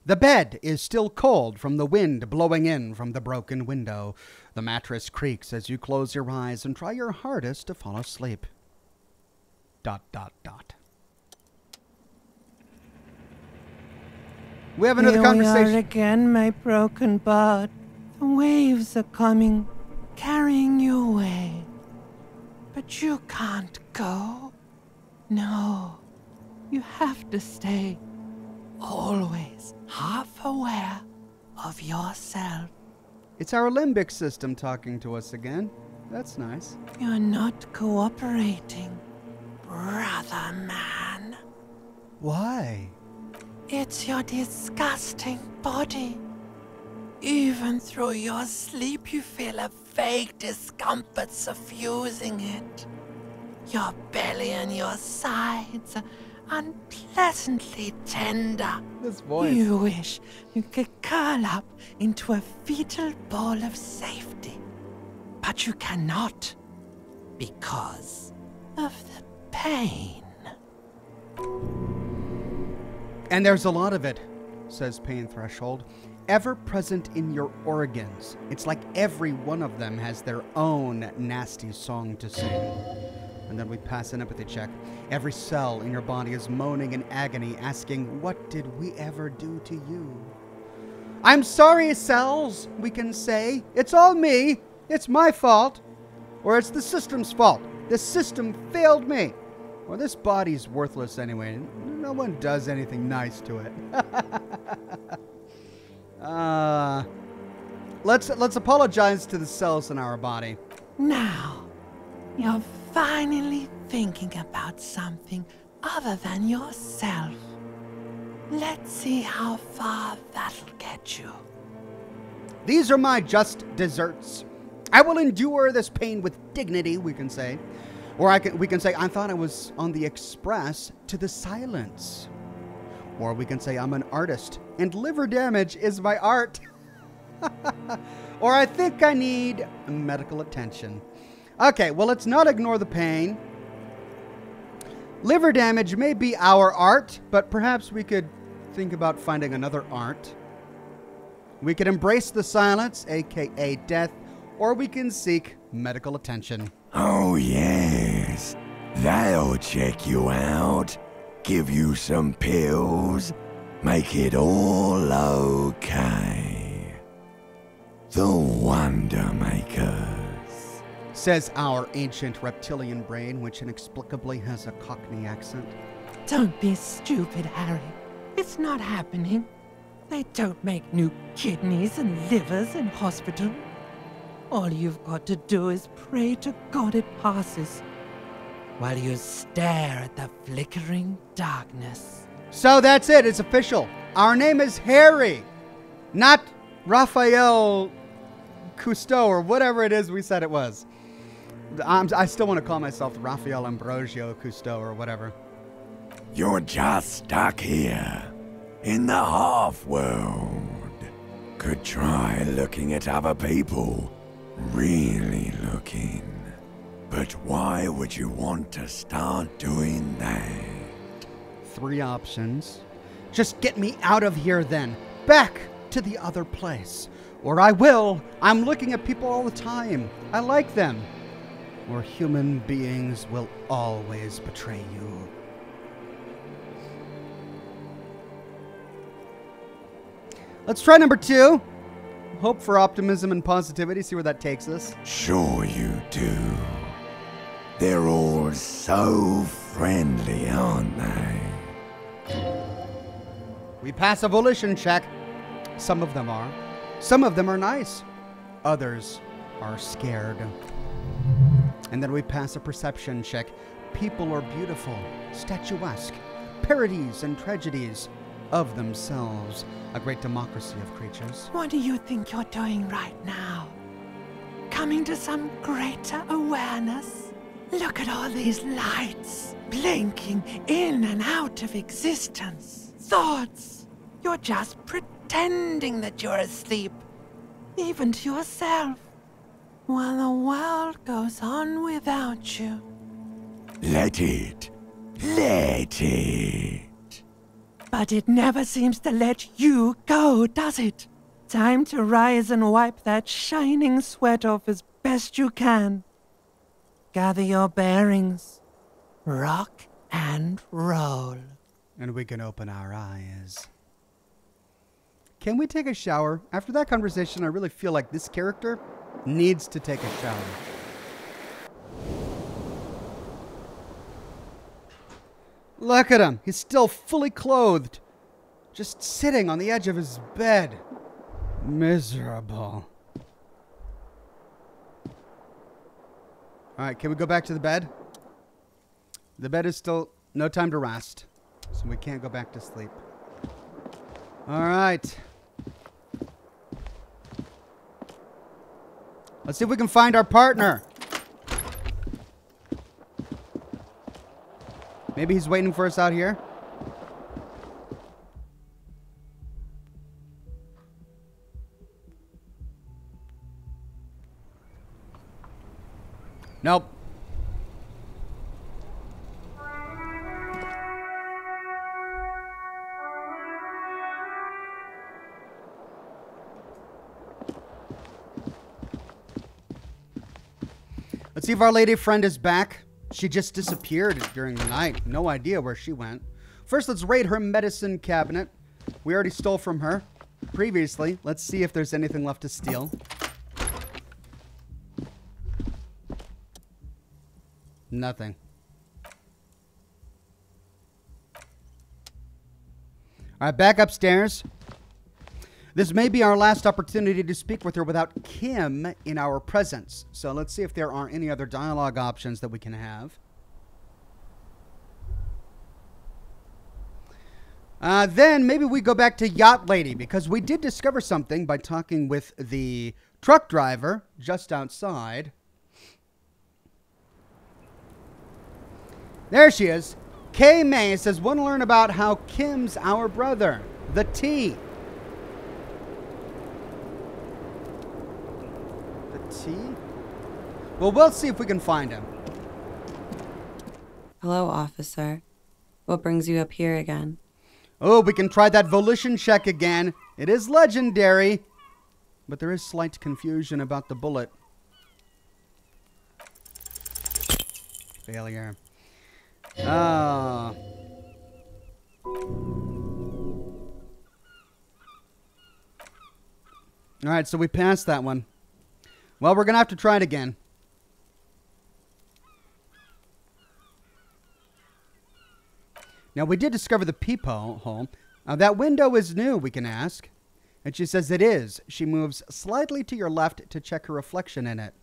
The bed is still cold from the wind blowing in from the broken window. The mattress creaks as you close your eyes and try your hardest to fall asleep. ... We have another conversation. Here we are again, my broken bud. The waves are coming, carrying you away. But you can't go. No, you have to stay. Always half aware of yourself. It's our limbic system talking to us again. That's nice. You're not cooperating, brother man. Why? It's your disgusting body. Even through your sleep, you feel a vague discomfort suffusing it. Your belly and your sides are unpleasantly tender. This voice. You wish you could curl up into a fetal ball of safety. But you cannot, because of the pain. And there's a lot of it, says Pain Threshold, ever present in your organs. It's like every one of them has their own nasty song to sing. And then we pass an empathy check. Every cell in your body is moaning in agony, asking, what did we ever do to you? I'm sorry, cells, we can say. It's all me. It's my fault. Or it's the system's fault. The system failed me. Or this body's worthless anyway. No one does anything nice to it. Let's apologize to the cells in our body. Now, you're finally thinking about something other than yourself. Let's see how far that'll get you. These are my just desserts. I will endure this pain with dignity, we can say. Or we can say, I thought I was on the express to the silence. Or we can say, I'm an artist, and liver damage is my art. Or I think I need medical attention. Okay, well, let's not ignore the pain. Liver damage may be our art, but perhaps we could think about finding another art. We could embrace the silence, aka death, or we can seek medical attention. Oh, yes. That'll check you out. Give you some pills. Make it all okay. The Wonder Makers, says our ancient reptilian brain, which inexplicably has a Cockney accent. Don't be stupid, Harry. It's not happening. They don't make new kidneys and livers in hospital. All you've got to do is pray to God it passes, while you stare at the flickering darkness. So that's it. It's official. Our name is Harry, not Raphael Cousteau or whatever it is we said it was. I still want to call myself Raphael Ambrosio Cousteau or whatever. you're just stuck here, in the half-world. Could try looking at other people. Really looking. But why would you want to start doing that? 3 options. Just get me out of here then. Back to the other place. Or I will. I'm looking at people all the time. I like them. Or human beings will always betray you. Let's try number 2. Hope for optimism and positivity. See where that takes us. Sure you do. They're all so friendly, aren't they? We pass a volition check. Some of them are. Some of them are nice. Others are scared. And then we pass a perception check. People are beautiful, statuesque, parodies and tragedies of themselves. A great democracy of creatures. What do you think you're doing right now? Coming to some greater awareness? Look at all these lights, blinking in and out of existence. Thoughts. You're just pretending that you're asleep, even to yourself, while the world goes on without you. Let it. Let it. But it never seems to let you go, does it? Time to rise and wipe that shining sweat off as best you can. Gather your bearings. Rock and roll. And we can open our eyes. Can we take a shower? After that conversation, I really feel like this character needs to take a shower. Look at him. He's still fully clothed. Just sitting on the edge of his bed. Miserable. Alright, can we go back to the bed? The bed is still no time to rest. So we can't go back to sleep. Alright. Let's see if we can find our partner. Maybe he's waiting for us out here. Nope. Let's see if our lady friend is back. She just disappeared during the night. No idea where she went. First, let's raid her medicine cabinet. We already stole from her previously. Let's see if there's anything left to steal. Nothing. All right, back upstairs. This may be our last opportunity to speak with her without Kim in our presence. So let's see if there are any other dialogue options that we can have. Then maybe we go back to Yacht Lady, because we did discover something by talking with the truck driver just outside. There she is. Kay May says, want to learn about how Kim's our brother. The T. The T? Well, we'll see if we can find him. Hello, officer. What brings you up here again? Oh, we can try that volition check again. It is legendary, but there is slight confusion about the bullet. Failure. Oh. Alright, so we passed that one. Well, we're going to have to try it again. Now, we did discover the peephole. That window is new, we can ask. And she says it is. She moves slightly to your left to check her reflection in it.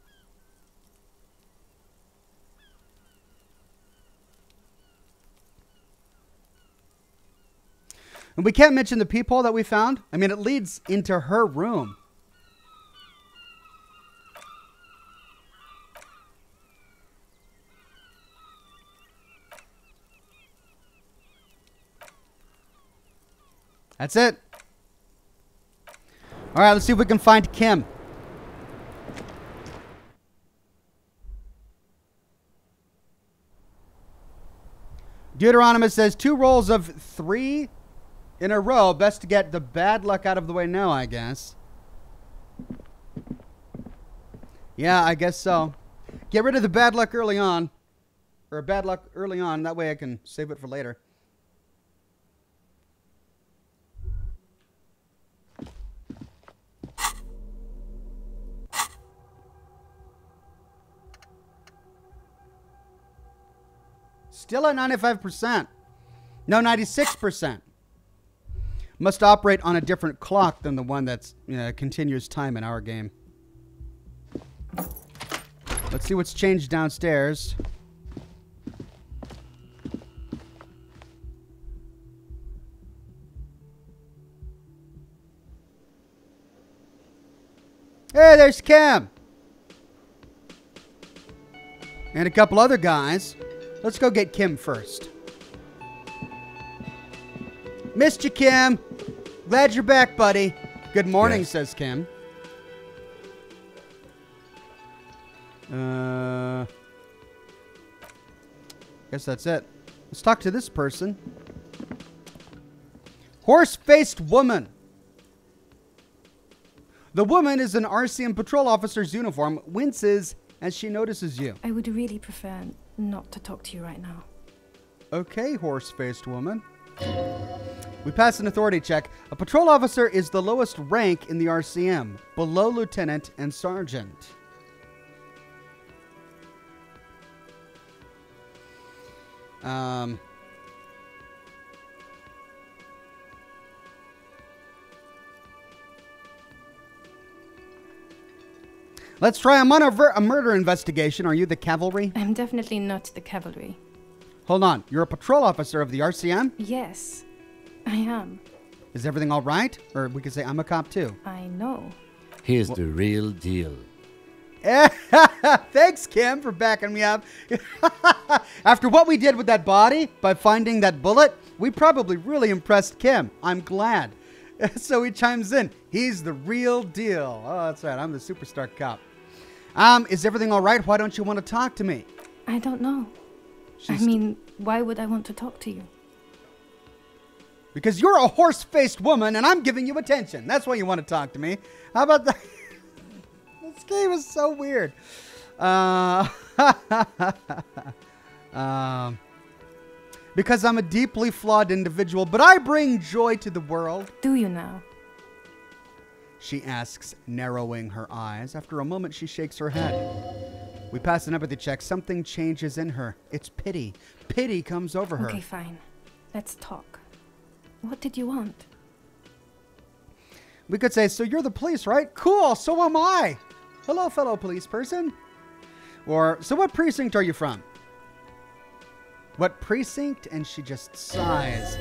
And we can't mention the peephole that we found. I mean, it leads into her room. That's it. All right, let's see if we can find Kim. Deuteronomus says 2 rolls of 3 in a row. Best to get the bad luck out of the way now, I guess. Yeah, I guess so. Get rid of the bad luck early on. Or bad luck early on. That way I can save it for later. Still at 95%. No, 96%. Must operate on a different clock than the one that's continuous time in our game. Let's see what's changed downstairs. Hey, there's Kim. And a couple other guys. Let's go get Kim first. Missed you, Kim. Glad you're back, buddy. Good morning, yes, says Kim. Guess that's it. Let's talk to this person. Horse-faced woman. The woman is an RCM patrol officer's uniform, winces as she notices you. I would really prefer not to talk to you right now. Okay, horse-faced woman. We passed an authority check. A patrol officer is the lowest rank in the RCM, below lieutenant and sergeant. Let's try a murder investigation. Are you the cavalry? I'm definitely not the cavalry. Hold on. You're a patrol officer of the RCM? Yes, I am. Is everything all right? Or we could say I'm a cop too. I know. Here's the real deal. Thanks, Kim, for backing me up. After what we did with that body, by finding that bullet, we probably really impressed Kim. I'm glad. So he chimes in. He's the real deal. Oh, that's right. I'm the superstar cop. Is everything all right? Why don't you want to talk to me? I don't know. I mean, why would I want to talk to you? Because you're a horse-faced woman and I'm giving you attention. That's why you want to talk to me. How about that? This game is so weird. Because I'm a deeply flawed individual, but I bring joy to the world. Do you now? She asks, narrowing her eyes. After a moment, she shakes her head. We pass an empathy check. Something changes in her. It's pity. Pity comes over her. Okay, fine. Let's talk. What did you want? We could say, so you're the police, right? Cool, so am I. Hello, fellow police person. Or, so what precinct are you from? What precinct? And she just sighs.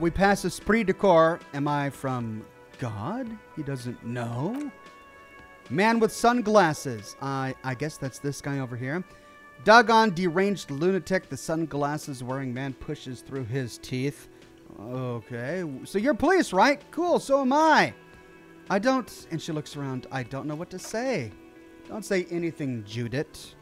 We pass Esprit de Corps. Am I from God? He doesn't know. Man with sunglasses. I guess that's this guy over here. Doggone deranged lunatic. The sunglasses wearing man pushes through his teeth. Okay. So you're police, right? Cool. So am I. I don't. And she looks around. I don't know what to say. Don't say anything, Judith.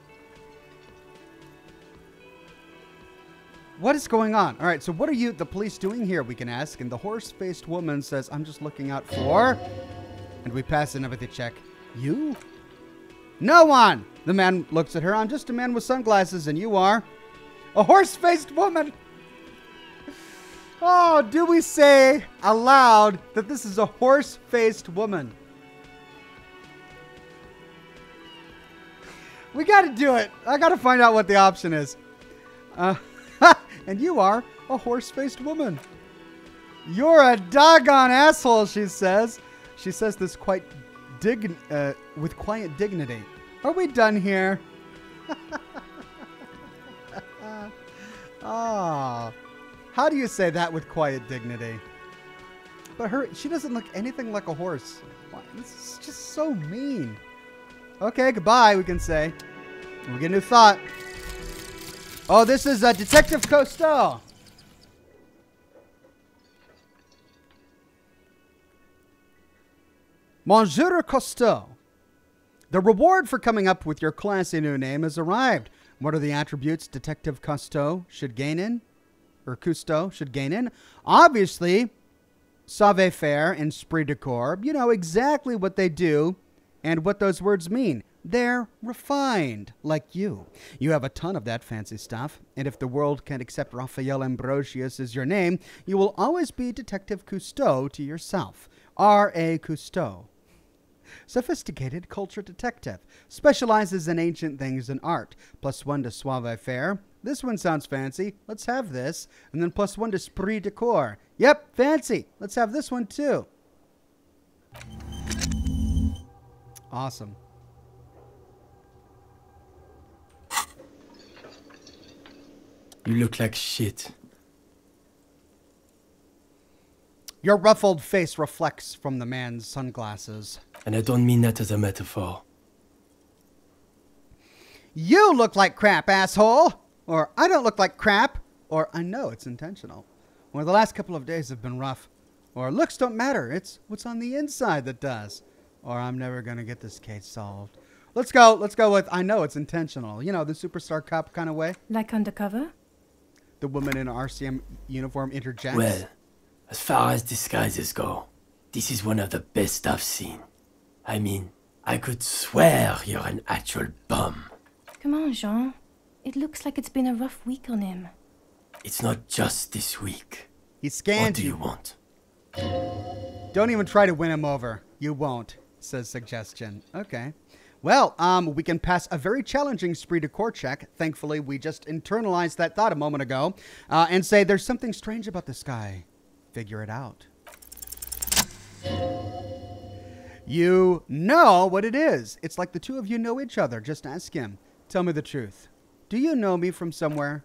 What is going on? All right. So what are you, the police, doing here? We can ask. And the horse-faced woman says, I'm just looking out for. And we pass an empathy check. You? No one. The man looks at her. I'm just a man with sunglasses, and you are a horse-faced woman. Oh, do we say aloud that this is a horse-faced woman? We got to do it. I got to find out what the option is. And you are a horse-faced woman. You're a doggone asshole, she says. She says this quite with quiet dignity. Are we done here? Oh. How do you say that with quiet dignity? But she doesn't look anything like a horse. This is just so mean. Okay, goodbye, we can say. We get a new thought. Oh, this is Detective Cousteau. Monsieur Cousteau. The reward for coming up with your classy new name has arrived. What are the attributes Detective Cousteau should gain in? Or Cousteau should gain in? Obviously, savoir-faire and esprit de corps. You know exactly what they do and what those words mean. They're refined, like you. You have a ton of that fancy stuff. And if the world can't accept Raphael Ambrosius as your name, you will always be Detective Cousteau to yourself. R.A. Cousteau. Sophisticated culture detective. Specializes in ancient things and art. +1 to savoir-faire. This one sounds fancy. Let's have this. And then +1 to esprit de corps. Yep, fancy. Let's have this one too. Awesome. You look like shit. Your ruffled face reflects from the man's sunglasses. And I don't mean that as a metaphor. You look like crap, asshole! Or I don't look like crap. Or I know it's intentional. Or the last couple of days have been rough. Or looks don't matter. It's what's on the inside that does. Or I'm never going to get this case solved. Let's go with I know it's intentional. You know, the superstar cop kind of way. Like undercover? The woman in an RCM uniform interjects. Well, as far as disguises go, this is one of the best I've seen. I mean, I could swear you're an actual bum. Come on, Jean. It looks like it's been a rough week on him. It's not just this week. He scanned you. What do you want? Don't even try to win him over. You won't, says suggestion. Okay. Well, we can pass a very challenging esprit de corps check. Thankfully, we just internalized that thought a moment ago. And say there's something strange about this guy. Figure it out. You know what it is. It's like the two of you know each other. Just ask him. Tell me the truth. Do you know me from somewhere?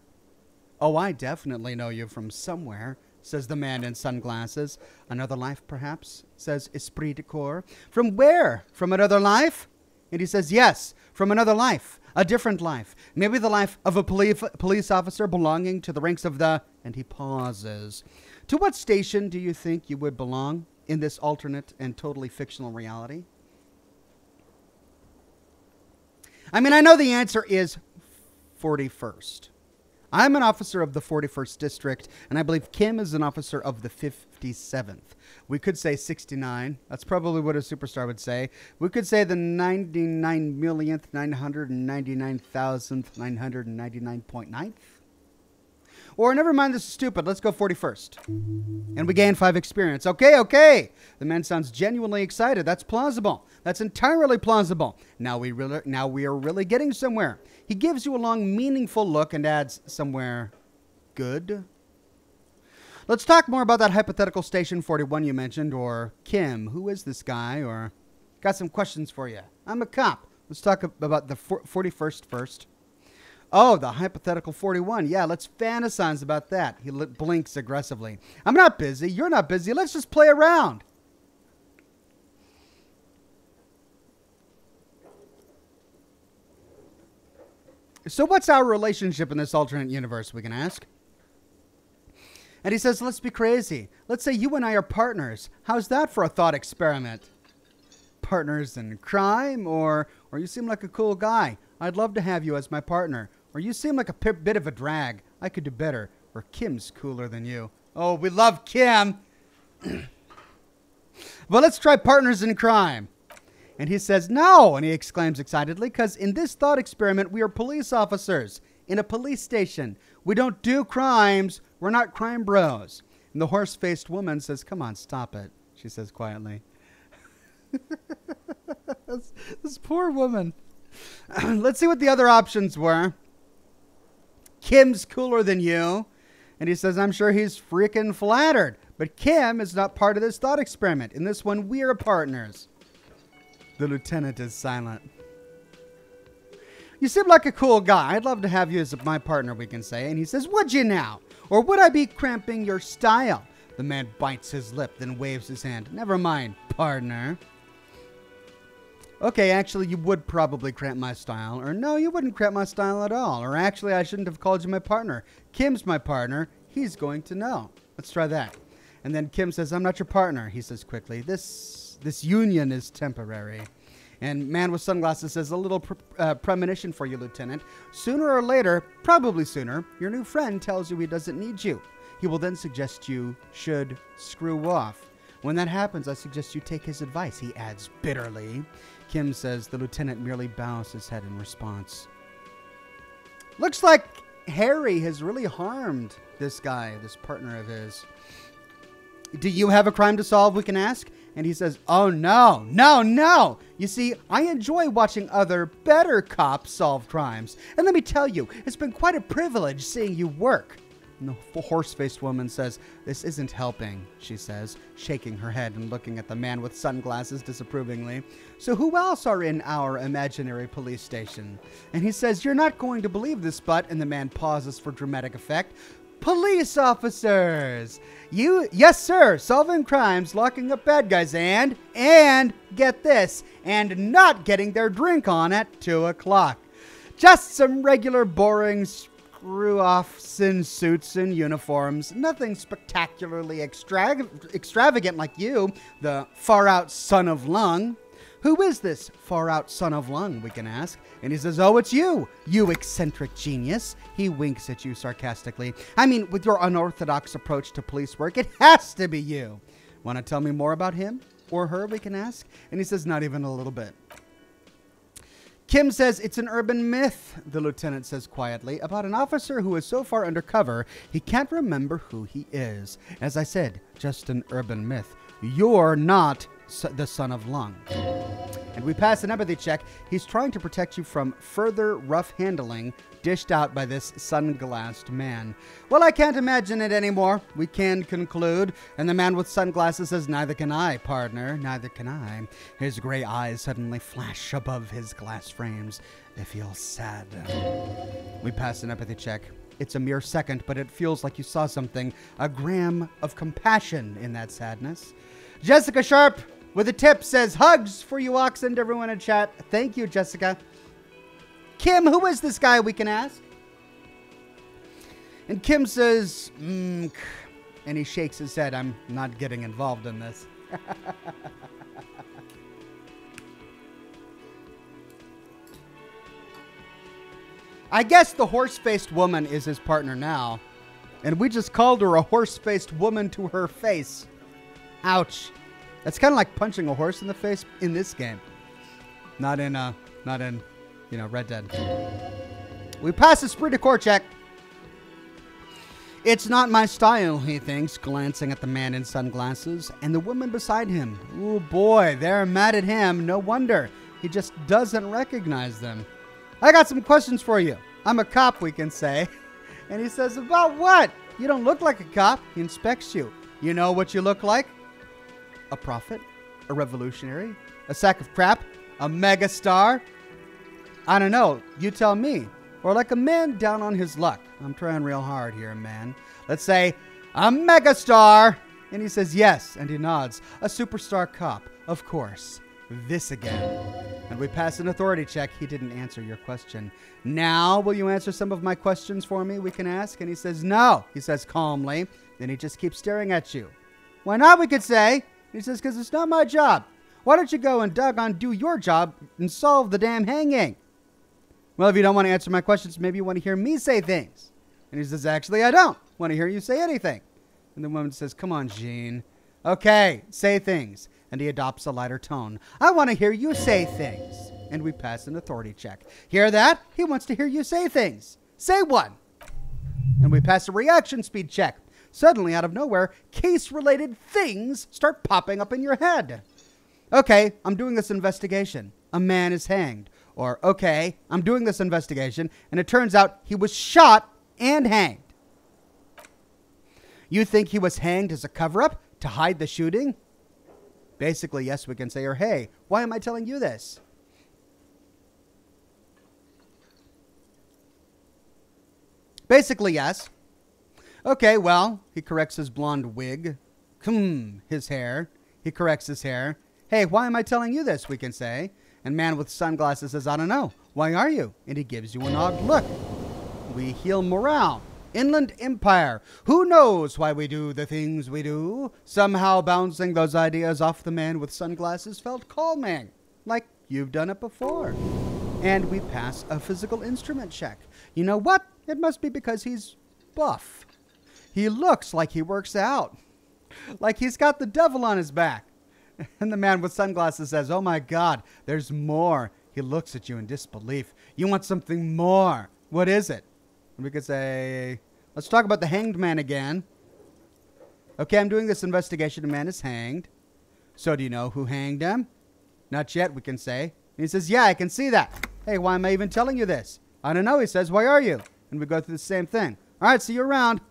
Oh, I definitely know you from somewhere, says the man in sunglasses. Another life, perhaps, says esprit de corps. From where? From another life? And he says, yes, from another life, a different life. Maybe the life of a police officer belonging to the ranks of the... And he pauses. To what station do you think you would belong in this alternate and totally fictional reality? I mean, I know the answer is 41st. I'm an officer of the 41st District, and I believe Kim is an officer of the 57th. We could say 69. That's probably what a superstar would say. We could say the 99,999,999.9th. Or never mind, this is stupid. Let's go 41st. And we gain 5 experience. Okay. The man sounds genuinely excited. That's plausible. That's entirely plausible. Now we are really getting somewhere. He gives you a long, meaningful look and adds somewhere good. Let's talk more about that hypothetical Station 41 you mentioned, or Kim. Who is this guy? Or got some questions for you. I'm a cop. Let's talk about the 41st first. Oh, the hypothetical 41. Yeah, let's fantasize about that. He blinks aggressively. I'm not busy. You're not busy. Let's just play around. So what's our relationship in this alternate universe, we can ask? And he says, let's be crazy. Let's say you and I are partners. How's that for a thought experiment? Partners in crime? Or you seem like a cool guy. I'd love to have you as my partner. Or you seem like a bit of a drag. I could do better. Or Kim's cooler than you. Oh, we love Kim. Well, let's try partners in crime. And he says, no, and he exclaims excitedly, because in this thought experiment, we are police officers in a police station. We don't do crimes. We're not crime bros. And the horse-faced woman says, come on, stop it, she says quietly. This poor woman. Let's see what the other options were. Kim's cooler than you. And he says, I'm sure he's freaking flattered. But Kim is not part of this thought experiment. In this one, we are partners. The lieutenant is silent. You seem like a cool guy. I'd love to have you as my partner, we can say. And he says, would you now? Or would I be cramping your style? The man bites his lip, then waves his hand. Never mind, partner. Okay, actually, you would probably cramp my style. Or no, you wouldn't cramp my style at all. Or actually, I shouldn't have called you my partner. Kim's my partner. He's going to know. Let's try that. And then Kim says, I'm not your partner, he says quickly. This union is temporary. And man with sunglasses says, a little premonition for you, Lieutenant. Sooner or later, probably sooner, your new friend tells you he doesn't need you. He will then suggest you should screw off. When that happens, I suggest you take his advice, he adds bitterly. Kim says the lieutenant merely bows his head in response. Looks like Harry has really harmed this guy, this partner of his. Do you have a crime to solve, we can ask? And he says, oh, no. You see, I enjoy watching other better cops solve crimes. And let me tell you, it's been quite a privilege seeing you work. And the horse-faced woman says, this isn't helping, she says, shaking her head and looking at the man with sunglasses disapprovingly. So who else are in our imaginary police station? And he says, you're not going to believe this, but, and the man pauses for dramatic effect, police officers! Yes, sir, solving crimes, locking up bad guys, and get this, and not getting their drink on at 2 o'clock. Just some regular boring screw-offs in suits and uniforms. Nothing spectacularly extravagant like you, the far-out son of Lung. Who is this far-out son of Lung, we can ask. And he says, oh, it's you, you eccentric genius. He winks at you sarcastically. I mean, with your unorthodox approach to police work, it has to be you. Want to tell me more about him or her, we can ask? And he says, not even a little bit. Kim says, it's an urban myth, the lieutenant says quietly, about an officer who is so far undercover, he can't remember who he is. As I said, just an urban myth. You're not the son of Lung. And we pass an empathy check. He's trying to protect you from further rough handling dished out by this sunglassed man. Well, I can't imagine it anymore, we can conclude. And the man with sunglasses says, neither can I, partner, neither can I. His gray eyes suddenly flash above his glass frames. They feel sad. We pass an empathy check. It's a mere second, but it feels like you saw something, a gram of compassion in that sadness. Jessica Sharp with a tip says, hugs for you, Ox, and everyone in chat. Thank you, Jessica. Kim, who is this guy, we can ask? And Kim says, and he shakes his head. I'm not getting involved in this. I guess the horse-faced woman is his partner now. And we just called her a horse-faced woman to her face. Ouch. That's kind of like punching a horse in the face in this game. Not in, Red Dead. We pass the esprit de corps check. It's not my style, he thinks, glancing at the man in sunglasses and the woman beside him. Oh boy, they're mad at him. No wonder. He just doesn't recognize them. I got some questions for you. I'm a cop, we can say. And he says, about what? You don't look like a cop. He inspects you. You know what you look like? A prophet? A revolutionary? A sack of crap? A megastar? I don't know. You tell me. Or like a man down on his luck. I'm trying real hard here, man. Let's say, a megastar. And he says, yes. And he nods. A superstar cop. Of course. This again. And we pass an authority check. He didn't answer your question. Now, will you answer some of my questions for me, we can ask? And he says, no. He says calmly. Then he just keeps staring at you. Why not, we could say? He says, because it's not my job. Why don't you go and doggone do your job and solve the damn hanging? Well, if you don't want to answer my questions, maybe you want to hear me say things. And he says, actually, I don't want to hear you say anything. And the woman says, come on, Jean. Okay, say things. And he adopts a lighter tone. I want to hear you say things. And we pass an authority check. Hear that? He wants to hear you say things. Say one. And we pass a reaction speed check. Suddenly, out of nowhere, case-related things start popping up in your head. Okay, I'm doing this investigation. A man is hanged. Or, okay, I'm doing this investigation, and it turns out he was shot and hanged. You think he was hanged as a cover-up to hide the shooting? Basically, yes, we can say, or hey, why am I telling you this? Basically, yes. Okay, well, he corrects his blonde wig. His hair. He corrects his hair. Hey, why am I telling you this, we can say. And man with sunglasses says, I don't know. Why are you? And he gives you an odd look. We heal morale. Inland Empire. Who knows why we do the things we do? Somehow bouncing those ideas off the man with sunglasses felt calming. Like you've done it before. And we pass a physical instrument check. You know what? It must be because he's buff. He looks like he works out. Like he's got the devil on his back. And the man with sunglasses says, oh my God, there's more. He looks at you in disbelief. You want something more. What is it? And we could say, let's talk about the hanged man again. Okay, I'm doing this investigation. A man is hanged. So do you know who hanged him? Not yet, we can say. And he says, yeah, I can see that. Hey, why am I even telling you this? I don't know, he says. Why are you? And we go through the same thing. All right, see you around.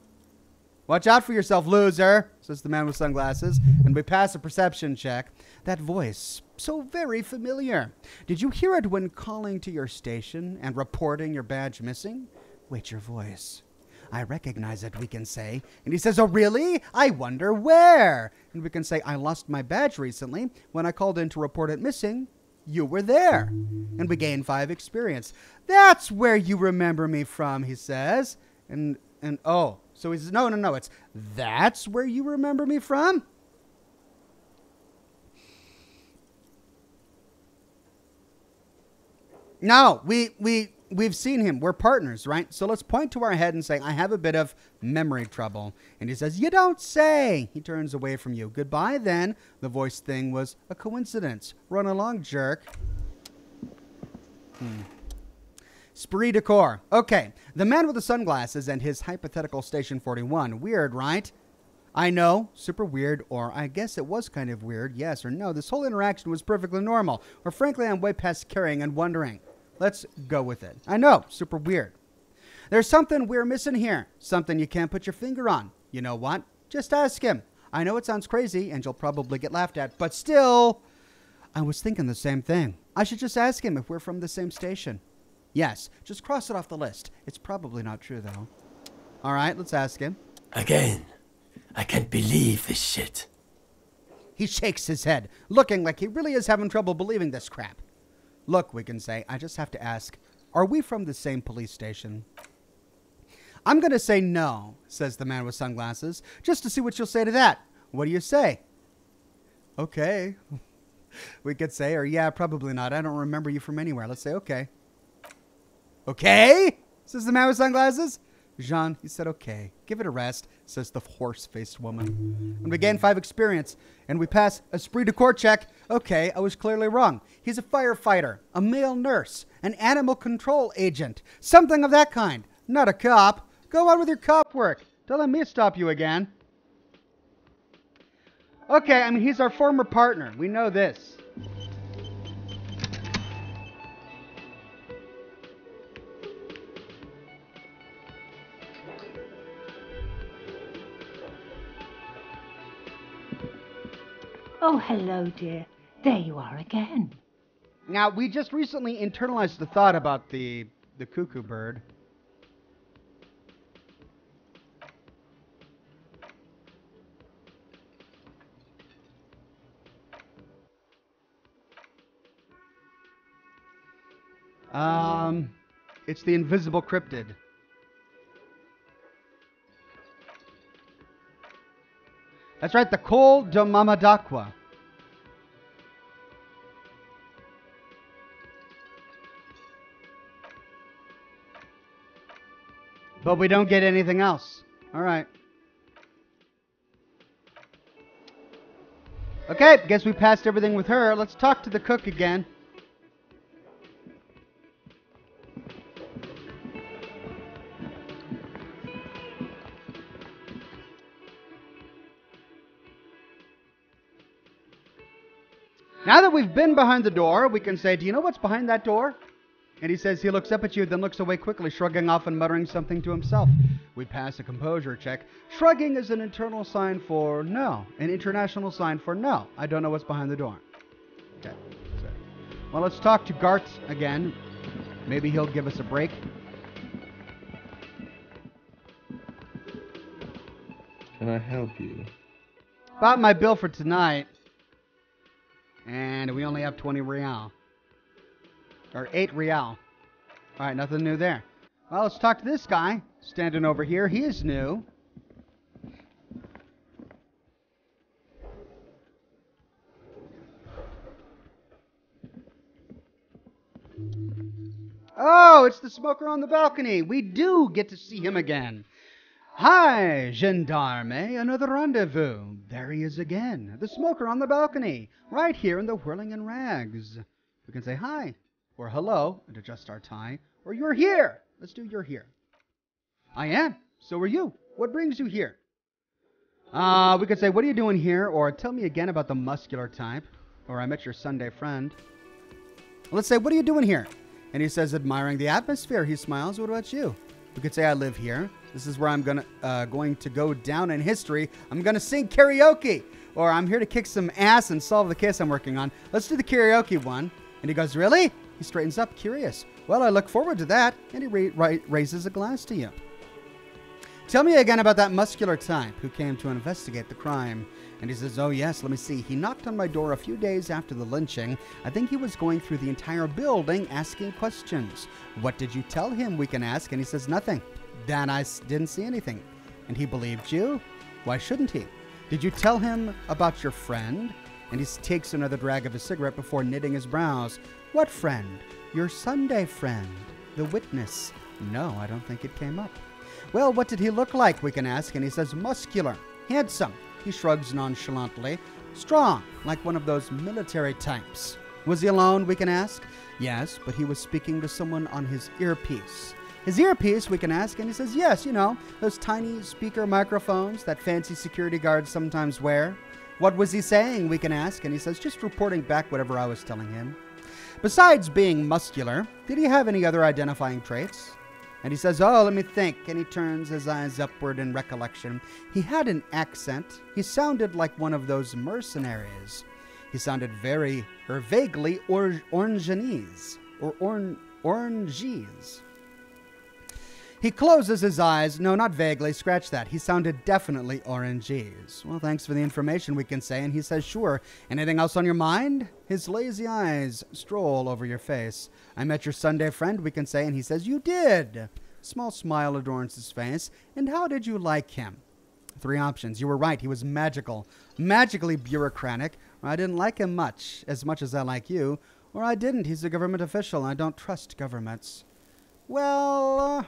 Watch out for yourself, loser, says the man with sunglasses. And we pass a perception check. That voice, so very familiar. Did you hear it when calling to your station and reporting your badge missing? Wait, your voice. I recognize it, we can say. And he says, oh, really? I wonder where. And we can say, I lost my badge recently. When I called in to report it missing, you were there. And we gain 5 experience. That's where you remember me from, he says. And oh, so he says, no, it's that's where you remember me from? No, we've seen him. We're partners, right? So let's point to our head and say, I have a bit of memory trouble. And he says, you don't say. He turns away from you. Goodbye, then. The voice thing was a coincidence. Run along, jerk. Esprit de corps. Okay, the man with the sunglasses and his hypothetical Station 41. Weird, right? I know, super weird, or I guess it was kind of weird, yes or no. This whole interaction was perfectly normal. Or frankly, I'm way past caring and wondering. Let's go with it. I know, super weird. There's something we're missing here. Something you can't put your finger on. You know what? Just ask him. I know it sounds crazy, and you'll probably get laughed at, but still, I was thinking the same thing. I should just ask him if we're from the same station. Yes, just cross it off the list. It's probably not true, though. All right, let's ask him. Again, I can't believe this shit. He shakes his head, looking like he really is having trouble believing this crap. Look, we can say, I just have to ask, are we from the same police station? I'm going to say no, says the man with sunglasses, just to see what you'll say to that. What do you say? Okay. We could say, or yeah, probably not. I don't remember you from anywhere. Let's say, okay. Okay, says the man with sunglasses. Jean, he said, okay, give it a rest, says the horse-faced woman. And we gain 5 experience, and we pass esprit de corps check. Okay, I was clearly wrong. He's a firefighter, a male nurse, an animal control agent, something of that kind. Not a cop. Go on with your cop work. Don't let me stop you again. Okay, I mean, he's our former partner. We know this. Oh, hello, dear. There you are again. Now, we just recently internalized the thought about the cuckoo bird. It's the invisible cryptid. That's right, the Col de Mamadaqua. But we don't get anything else. All right. Okay, guess we passed everything with her. Let's talk to the cook again. Now that we've been behind the door, we can say, do you know what's behind that door? And he says he looks up at you, then looks away quickly, shrugging off and muttering something to himself. We pass a composure check. Shrugging is an internal sign for no. An international sign for no. I don't know what's behind the door. Okay. Well, let's talk to Gart again. Maybe he'll give us a break. Can I help you? About my bill for tonight. And we only have 20 real. Or 8 real. Alright, nothing new there. Well, let's talk to this guy. Standing over here. He is new. Oh, it's the smoker on the balcony. We do get to see him again. Hi, gendarme, another rendezvous. There he is again, the smoker on the balcony, right here in the whirling in rags. We can say hi, or hello, and adjust our tie, or you're here. Let's do you're here. I am. So are you. What brings you here? We could say, what are you doing here? Or tell me again about the muscular type. Or I met your Sunday friend. Let's say, what are you doing here? And he says, admiring the atmosphere. He smiles. What about you? We could say, I live here. This is where I'm going to go down in history. I'm going to sing karaoke. Or I'm here to kick some ass and solve the case I'm working on. Let's do the karaoke one. And he goes, really? He straightens up, curious. Well, I look forward to that. And he raises a glass to you. Tell me again about that muscular type who came to investigate the crime. And he says, oh yes, let me see. He knocked on my door a few days after the lynching. I think he was going through the entire building asking questions. What did you tell him, we can ask? And he says, nothing. Then I didn't see anything. And he believed you? Why shouldn't he? Did you tell him about your friend? And he takes another drag of his cigarette before knitting his brows. What friend? Your Sunday friend. The witness. No, I don't think it came up. Well, what did he look like, we can ask? And he says, muscular, handsome. He shrugs nonchalantly. Strong, like one of those military types. Was he alone, we can ask? Yes, but he was speaking to someone on his earpiece. His earpiece, we can ask, and he says, yes, you know, those tiny speaker microphones that fancy security guards sometimes wear. What was he saying, we can ask? And he says, just reporting back whatever I was telling him. Besides being muscular, did he have any other identifying traits? And he says, oh, let me think. And he turns his eyes upward in recollection. He had an accent. He sounded like one of those mercenaries. He sounded vaguely Orangeese. Or Orangese. He closes his eyes. No, not vaguely. Scratch that. He sounded definitely Orangese. Well, thanks for the information, we can say. And he says, sure. Anything else on your mind? His lazy eyes stroll over your face. I met your Sunday friend, we can say. And he says, you did. Small smile adorns his face. And how did you like him? 3 options. You were right. He was magical. Magically bureaucratic. Or I didn't like him much as I like you. Or I didn't. He's a government official. And I don't trust governments. Well,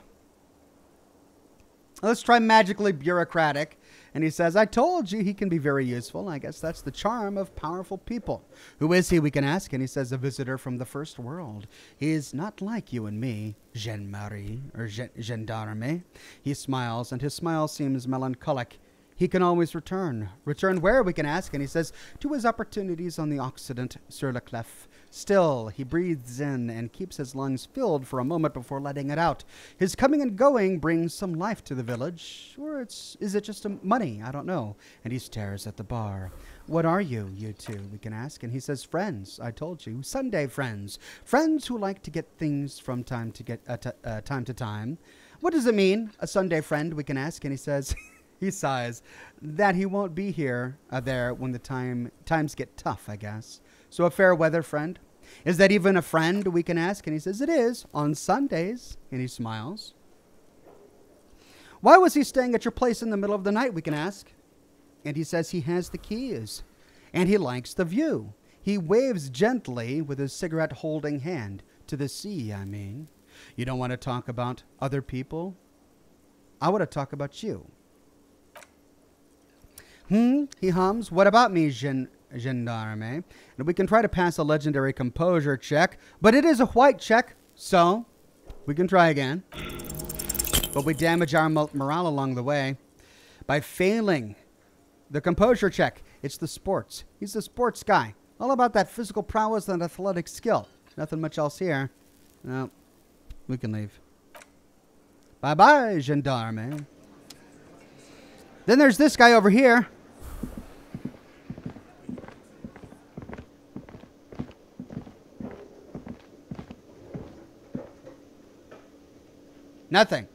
Let's try magically bureaucratic. And he says, I told you he can be very useful. I guess that's the charm of powerful people. Who is he, we can ask? And he says, a visitor from the first world. He is not like you and me, Jean-Marie, or Gendarme. He smiles, and his smile seems melancholic. He can always return. Return where, we can ask? And he says, to his opportunities on the Occident, sur le clef. Still, he breathes in and keeps his lungs filled for a moment before letting it out. His coming and going brings some life to the village. Or is it just money? I don't know. And he stares at the bar. What are you two, we can ask? And he says, friends, I told you. Sunday friends. Friends who like to get things from time to time. What does it mean, a Sunday friend, we can ask? And he says... He sighs that he won't be there when the times get tough, I guess. So a fair weather friend? Is that even a friend, we can ask? And he says, it is, on Sundays. And he smiles. Why was he staying at your place in the middle of the night, we can ask? And he says he has the keys. And he likes the view. He waves gently with his cigarette-holding hand. To the sea, I mean. You don't want to talk about other people? I want to talk about you. He hums. What about me, Gendarme? And we can try to pass a legendary composure check, but it is a white check, so we can try again. But we damage our morale along the way by failing the composure check. It's the sports. He's the sports guy. All about that physical prowess and athletic skill. Nothing much else here. No, we can leave. Bye-bye, Gendarme. Then there's this guy over here. Nothing.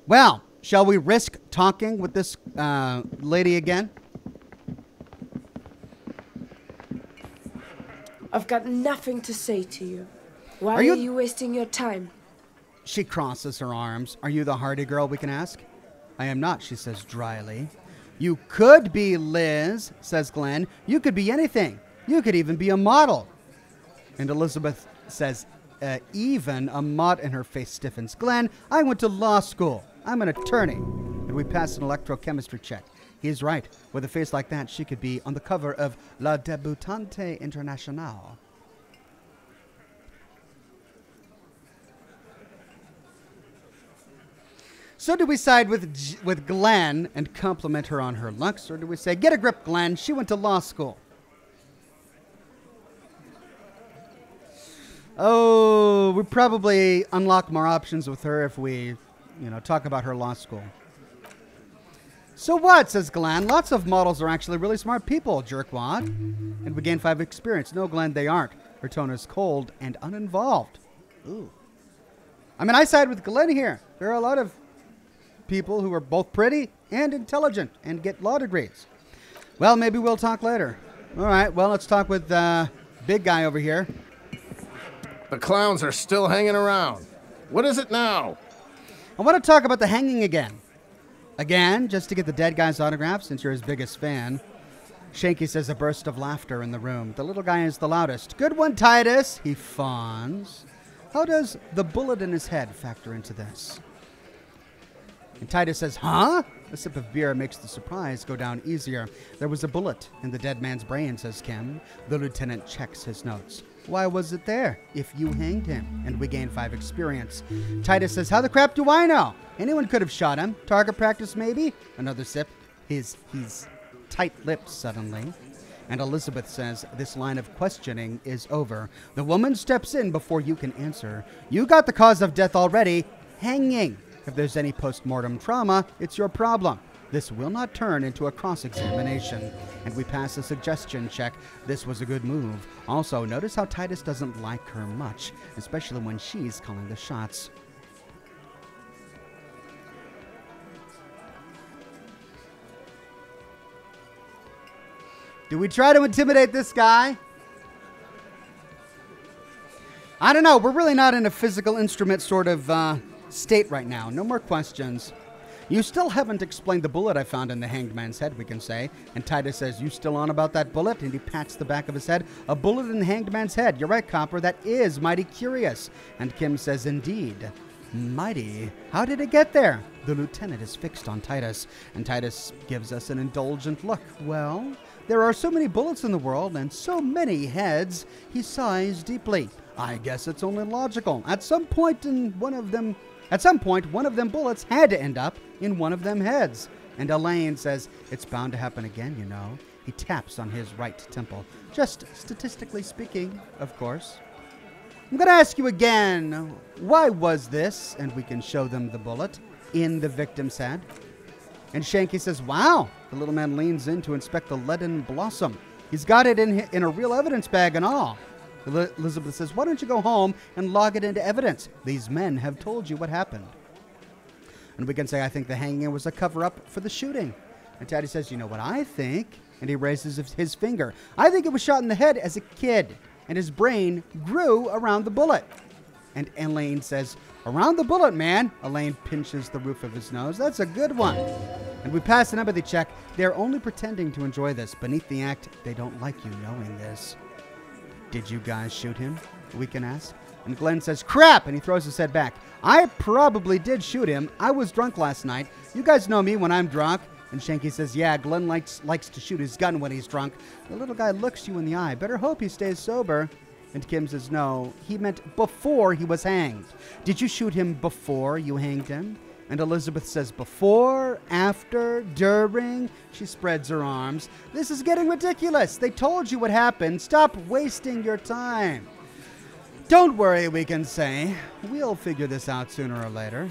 Well, shall we risk talking with this lady again? I've got nothing to say to you. Why are you wasting your time? She crosses her arms. Are you the hardy girl, we can ask? I am not, she says dryly. You could be Liz, says Glenn. You could be anything. You could even be a model. And Elizabeth says, even a mod, and her face stiffens. Glenn, I went to law school. I'm an attorney. And we pass an electrochemistry check. He's right. With a face like that, she could be on the cover of La Debutante Internationale. So do we side with Glenn and compliment her on her looks, or do we say, get a grip, Glenn, she went to law school? Oh, we probably unlock more options with her if we, talk about her law school. So what, says Glenn. Lots of models are actually really smart people, jerkwad. And we gain 5 experience. No, Glenn, they aren't. Her tone is cold and uninvolved. Ooh. I mean, I side with Glenn here. There are a lot of people who are both pretty and intelligent and get law degrees. Well, maybe we'll talk later. All right, well, let's talk with big guy over here. The clowns are still hanging around. What is it now? I want to talk about the hanging again. Again, just to get the dead guy's autograph, since you're his biggest fan. Shanky says a burst of laughter in the room. The little guy is the loudest. Good one, Titus. He fawns. How does the bullet in his head factor into this? And Titus says, huh? A sip of beer makes the surprise go down easier. There was a bullet in the dead man's brain, says Kim. The lieutenant checks his notes. Why was it there if you hanged him? And we gain 5 experience. Titus says, how the crap do I know? Anyone could have shot him. Target practice, maybe? Another sip. He's tight-lipped suddenly. And Elizabeth says, this line of questioning is over. The woman steps in before you can answer. You got the cause of death already. Hanging. If there's any post-mortem trauma, it's your problem. This will not turn into a cross-examination. And we pass a suggestion check. This was a good move. Also, notice how Titus doesn't like her much, especially when she's calling the shots. Do we try to intimidate this guy? I don't know. We're really not in a physical instrument sort of state right now. No more questions. You still haven't explained the bullet I found in the hanged man's head, we can say. And Titus says, you still on about that bullet? And he pats the back of his head. A bullet in the hanged man's head. You're right, Copper. That is mighty curious. And Kim says, indeed. Mighty. How did it get there? The lieutenant is fixed on Titus, and Titus gives us an indulgent look. Well, there are so many bullets in the world and so many heads, he sighs deeply. I guess it's only logical. At some point, one of them bullets had to end up in one of them heads. And Elaine says, it's bound to happen again, you know. He taps on his right temple. Just statistically speaking, of course. I'm going to ask you again, why was this, and we can show them the bullet, in the victim's head? And Shanky says, wow. The little man leans in to inspect the leaden blossom. He's got it in a real evidence bag and all. Elizabeth says, why don't you go home and log it into evidence? These men have told you what happened. And we can say, I think the hanging was a cover-up for the shooting. And Taddy says, you know what I think? And he raises his finger. I think it was shot in the head as a kid, and his brain grew around the bullet. And Elaine says, around the bullet, man. Elaine pinches the roof of his nose. That's a good one. And we pass an empathy check. They're only pretending to enjoy this. Beneath the act, they don't like you knowing this. Did you guys shoot him? We can ask. And Glenn says, crap, and he throws his head back. I probably did shoot him. I was drunk last night. You guys know me when I'm drunk. And Shanky says, yeah, Glenn likes to shoot his gun when he's drunk. The little guy looks you in the eye. Better hope he stays sober. And Kim says, no, he meant before he was hanged. Did you shoot him before you hanged him? And Elizabeth says, before, after, during. She spreads her arms. This is getting ridiculous. They told you what happened. Stop wasting your time. Don't worry, we can say. We'll figure this out sooner or later.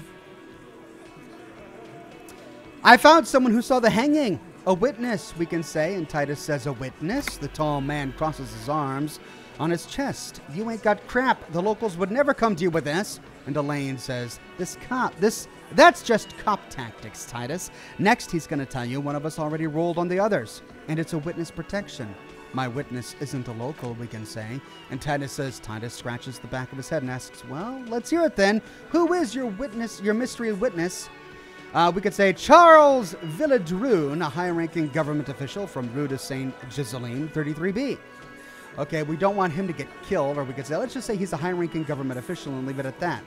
I found someone who saw the hanging. A witness, we can say. And Titus says, a witness? The tall man crosses his arms on his chest. You ain't got crap. The locals would never come to you with this. And Elaine says, that's just cop tactics, Titus. Next, he's going to tell you one of us already rolled on the others. And it's a witness protection. My witness isn't a local, we can say. And Titus scratches the back of his head and asks, well, let's hear it then. Who is your witness, your mystery witness? We could say Charles Villadroon, a high-ranking government official from Rue de Saint-Ghislaine, 33B. Okay, we don't want him to get killed, or we could say, let's just say he's a high-ranking government official and leave it at that.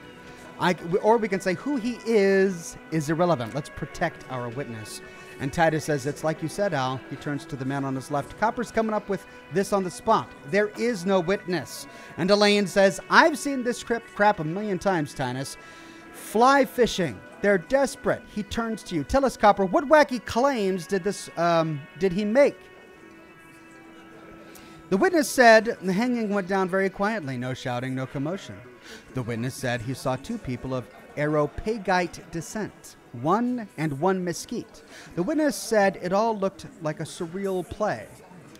Or we can say who he is irrelevant. Let's protect our witness. And Titus says, it's like you said, Al. He turns to the man on his left. Copper's coming up with this on the spot. There is no witness. And Elaine says, I've seen this crap a million times, Titus. Fly fishing. They're desperate. He turns to you. Tell us, Copper, what wacky claims did he make? The witness said the hanging went down very quietly. No shouting, no commotion. The witness said he saw two people of Aeropagite descent. One mesquite. The witness said it all looked like a surreal play.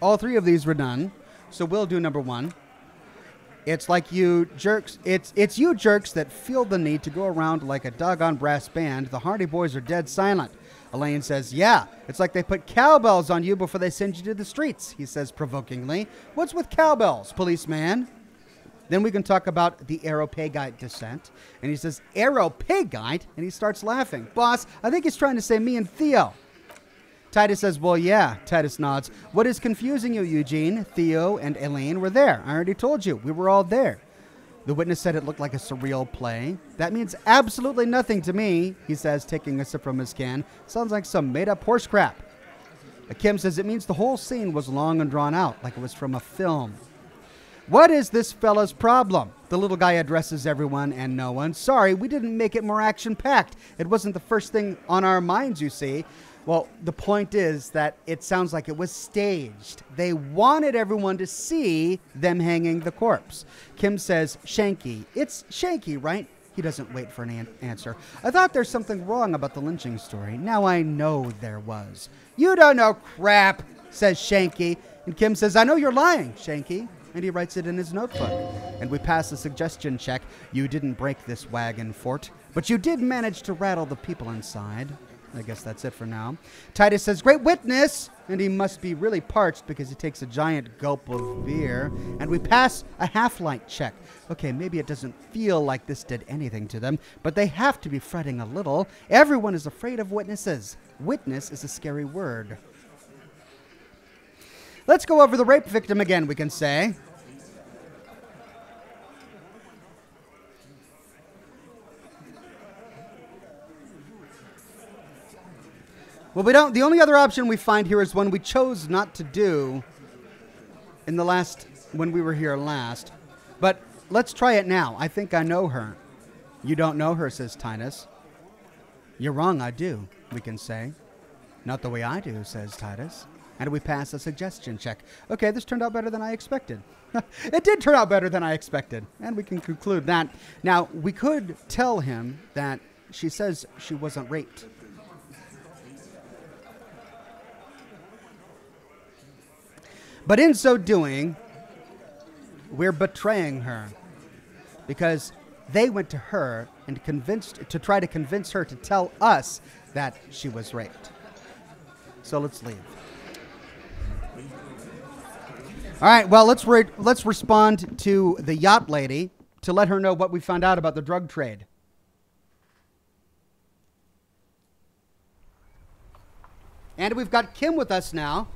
All three of these were done, so we'll do number one. It's like you jerks. It's you jerks that feel the need to go around like a doggone brass band. The Hardy Boys are dead silent. Elaine says, yeah, it's like they put cowbells on you before they send you to the streets, he says provokingly. What's with cowbells, policeman? Then we can talk about the Aeropagite descent. And he says, Aeropagite? And he starts laughing. Boss, I think he's trying to say me and Theo. Titus says, well, yeah. Titus nods. What is confusing you, Eugene? Theo and Elaine were there. I already told you. We were all there. The witness said it looked like a surreal play. That means absolutely nothing to me, he says, taking a sip from his can. Sounds like some made-up horse crap. Kim says it means the whole scene was long and drawn out, like it was from a film. What is this fella's problem? The little guy addresses everyone and no one. Sorry, we didn't make it more action-packed. It wasn't the first thing on our minds, you see. Well, the point is that it sounds like it was staged. They wanted everyone to see them hanging the corpse. Kim says, Shanky. It's Shanky, right? He doesn't wait for an answer. I thought there's something wrong about the lynching story. Now I know there was. You don't know crap, says Shanky. And Kim says, I know you're lying, Shanky. And he writes it in his notebook. And we pass a suggestion check. You didn't break this wagon fort, but you did manage to rattle the people inside. I guess that's it for now. Titus says, great witness! And he must be really parched because he takes a giant gulp of beer. And we pass a half-light check. Okay, maybe it doesn't feel like this did anything to them, but they have to be fretting a little. Everyone is afraid of witnesses. Witness is a scary word. Let's go over the rape victim again, we can say. Well, we don't. The only other option we find here is one we chose not to do in the last, when we were here last. But let's try it now. I think I know her. You don't know her, says Titus. You're wrong, I do, we can say. Not the way I do, says Titus. And we pass a suggestion check. Okay, this turned out better than I expected. It did turn out better than I expected. And we can conclude that. Now, we could tell him that she says she wasn't raped. But in so doing, we're betraying her. Because they went to her and tried to convince her to tell us that she was raped. So let's leave. All right, well, let's respond to the yacht lady to let her know what we found out about the drug trade. And we've got Kim with us now.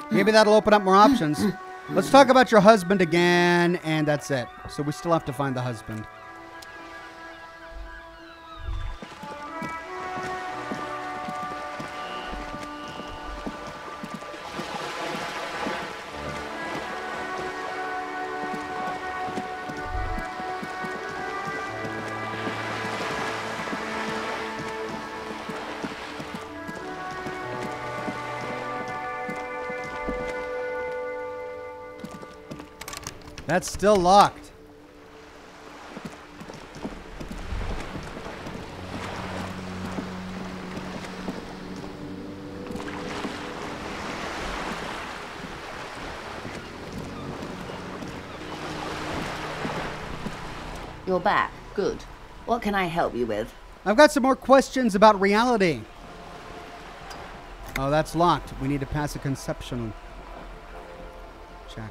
Maybe that'll open up more options. Let's talk about your husband again, and that's it. So we still have to find the husband. That's still locked. You're back. Good. What can I help you with? I've got some more questions about reality. Oh, that's locked. We need to pass a conception check.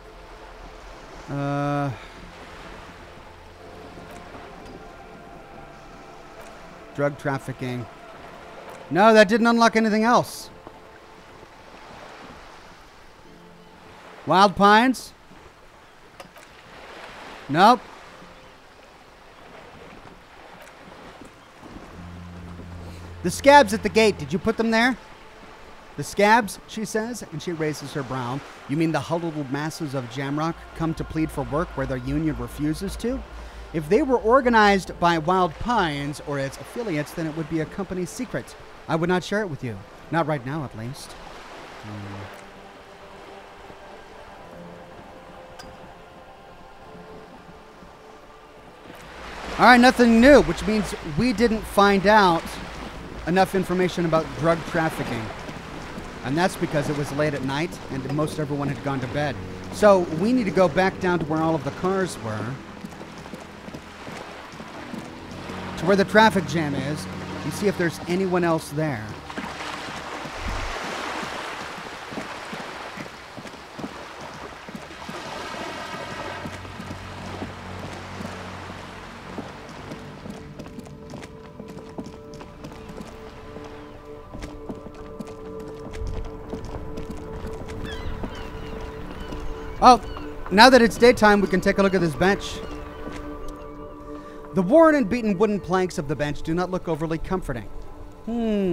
Drug trafficking. No, that didn't unlock anything else. Wild Pines? Nope. The scabs at the gate, did you put them there? The scabs, she says, and she raises her brow. You mean the huddled masses of Jamrock come to plead for work where their union refuses to? If they were organized by Wild Pines or its affiliates, then it would be a company secret. I would not share it with you. Not right now, at least. All right, nothing new, which means we didn't find out enough information about drug trafficking. And that's because it was late at night and most everyone had gone to bed. So we need to go back down to where all of the cars were. To where the traffic jam is and see if there's anyone else there. Oh, now that it's daytime, we can take a look at this bench. The worn and beaten wooden planks of the bench do not look overly comforting.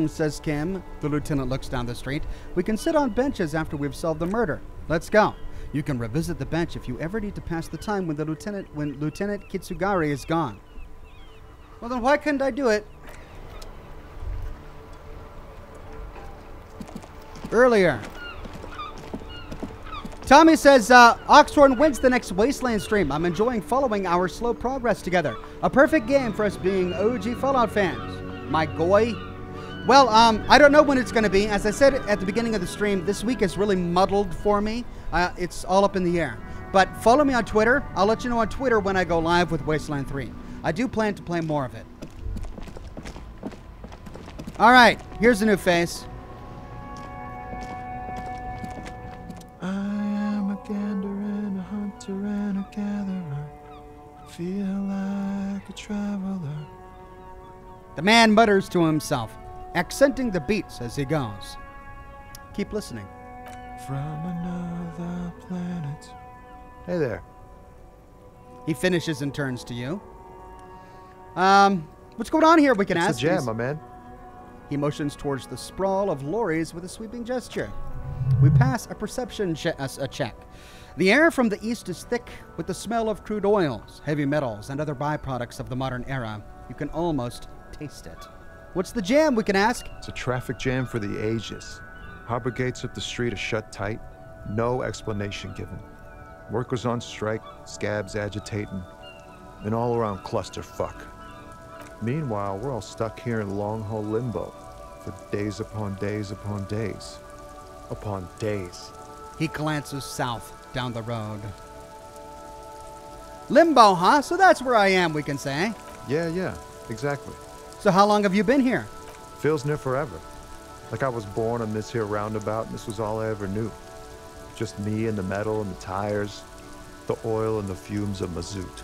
Says Kim. The lieutenant looks down the street. We can sit on benches after we've solved the murder. Let's go. You can revisit the bench if you ever need to pass the time when Lieutenant Kitsugari is gone. Well, then why couldn't I do it earlier? Tommy says, Oxhorn wins the next Wasteland stream. I'm enjoying following our slow progress together. A perfect game for us being OG Fallout fans. My goy. Well, I don't know when it's going to be. As I said at the beginning of the stream, this week is really muddled for me. It's all up in the air. But follow me on Twitter. I'll let you know on Twitter when I go live with Wasteland 3. I do plan to play more of it. All right, here's a new face. I am a gander and a hunter and a gatherer. I feel like a traveler. The man mutters to himself, accenting the beats as he goes. Keep listening. From another planet. Hey there. He finishes and turns to you. What's going on here, we can ask? What's the jam, my man? He motions towards the sprawl of lorries with a sweeping gesture. We pass a perception check. The air from the east is thick with the smell of crude oils, heavy metals, and other byproducts of the modern era. You can almost taste it. What's the jam, we can ask? It's a traffic jam for the ages. Harbor gates up the street are shut tight. No explanation given. Workers on strike, scabs agitating, an all-around clusterfuck. Meanwhile, we're all stuck here in long-haul limbo for days upon days upon days upon days. He glances south down the road. Limbo, huh? So that's where I am, we can say. Yeah, exactly. So how long have you been here? Feels near forever. Like I was born on this here roundabout and this was all I ever knew. Just me and the metal and the tires, the oil and the fumes of mazout.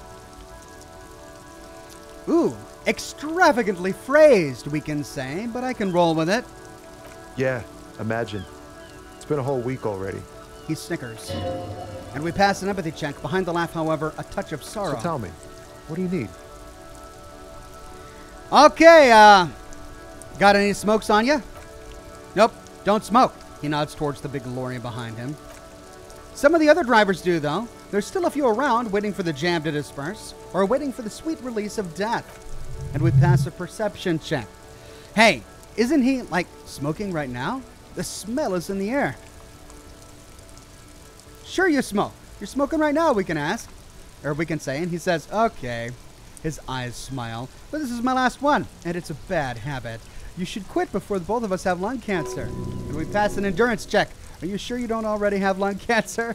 Ooh, extravagantly phrased, we can say, but I can roll with it. Yeah, imagine. It's been a whole week already. He snickers. And we pass an empathy check. Behind the laugh, however, a touch of sorrow. So tell me, what do you need? Okay, got any smokes on you? Nope, don't smoke. He nods towards the big lorry behind him. Some of the other drivers do, though. There's still a few around waiting for the jam to disperse or waiting for the sweet release of death. And we pass a perception check. Hey, isn't he, like, smoking right now? The smell is in the air. Sure you smoke. You're smoking right now, we can ask. Or we can say, and he says, okay. His eyes smile. But this is my last one, and it's a bad habit. You should quit before both of us have lung cancer. And we pass an endurance check. Are you sure you don't already have lung cancer?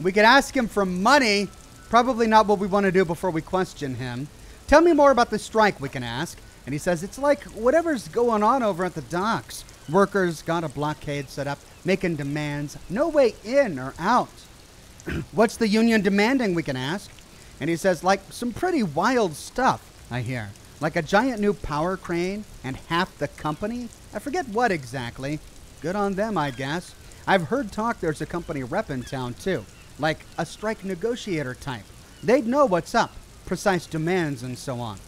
We could ask him for money. Probably not what we want to do before we question him. Tell me more about the strike, we can ask. And he says, it's like whatever's going on over at the docks. Workers got a blockade set up, making demands. No way in or out. What's the union demanding, we can ask. And he says, like some pretty wild stuff, I hear. Like a giant new power crane and half the company. I forget what exactly. Good on them, I guess. I've heard talk there's a company rep in town, too. Like a strike negotiator type. They'd know what's up, precise demands and so on.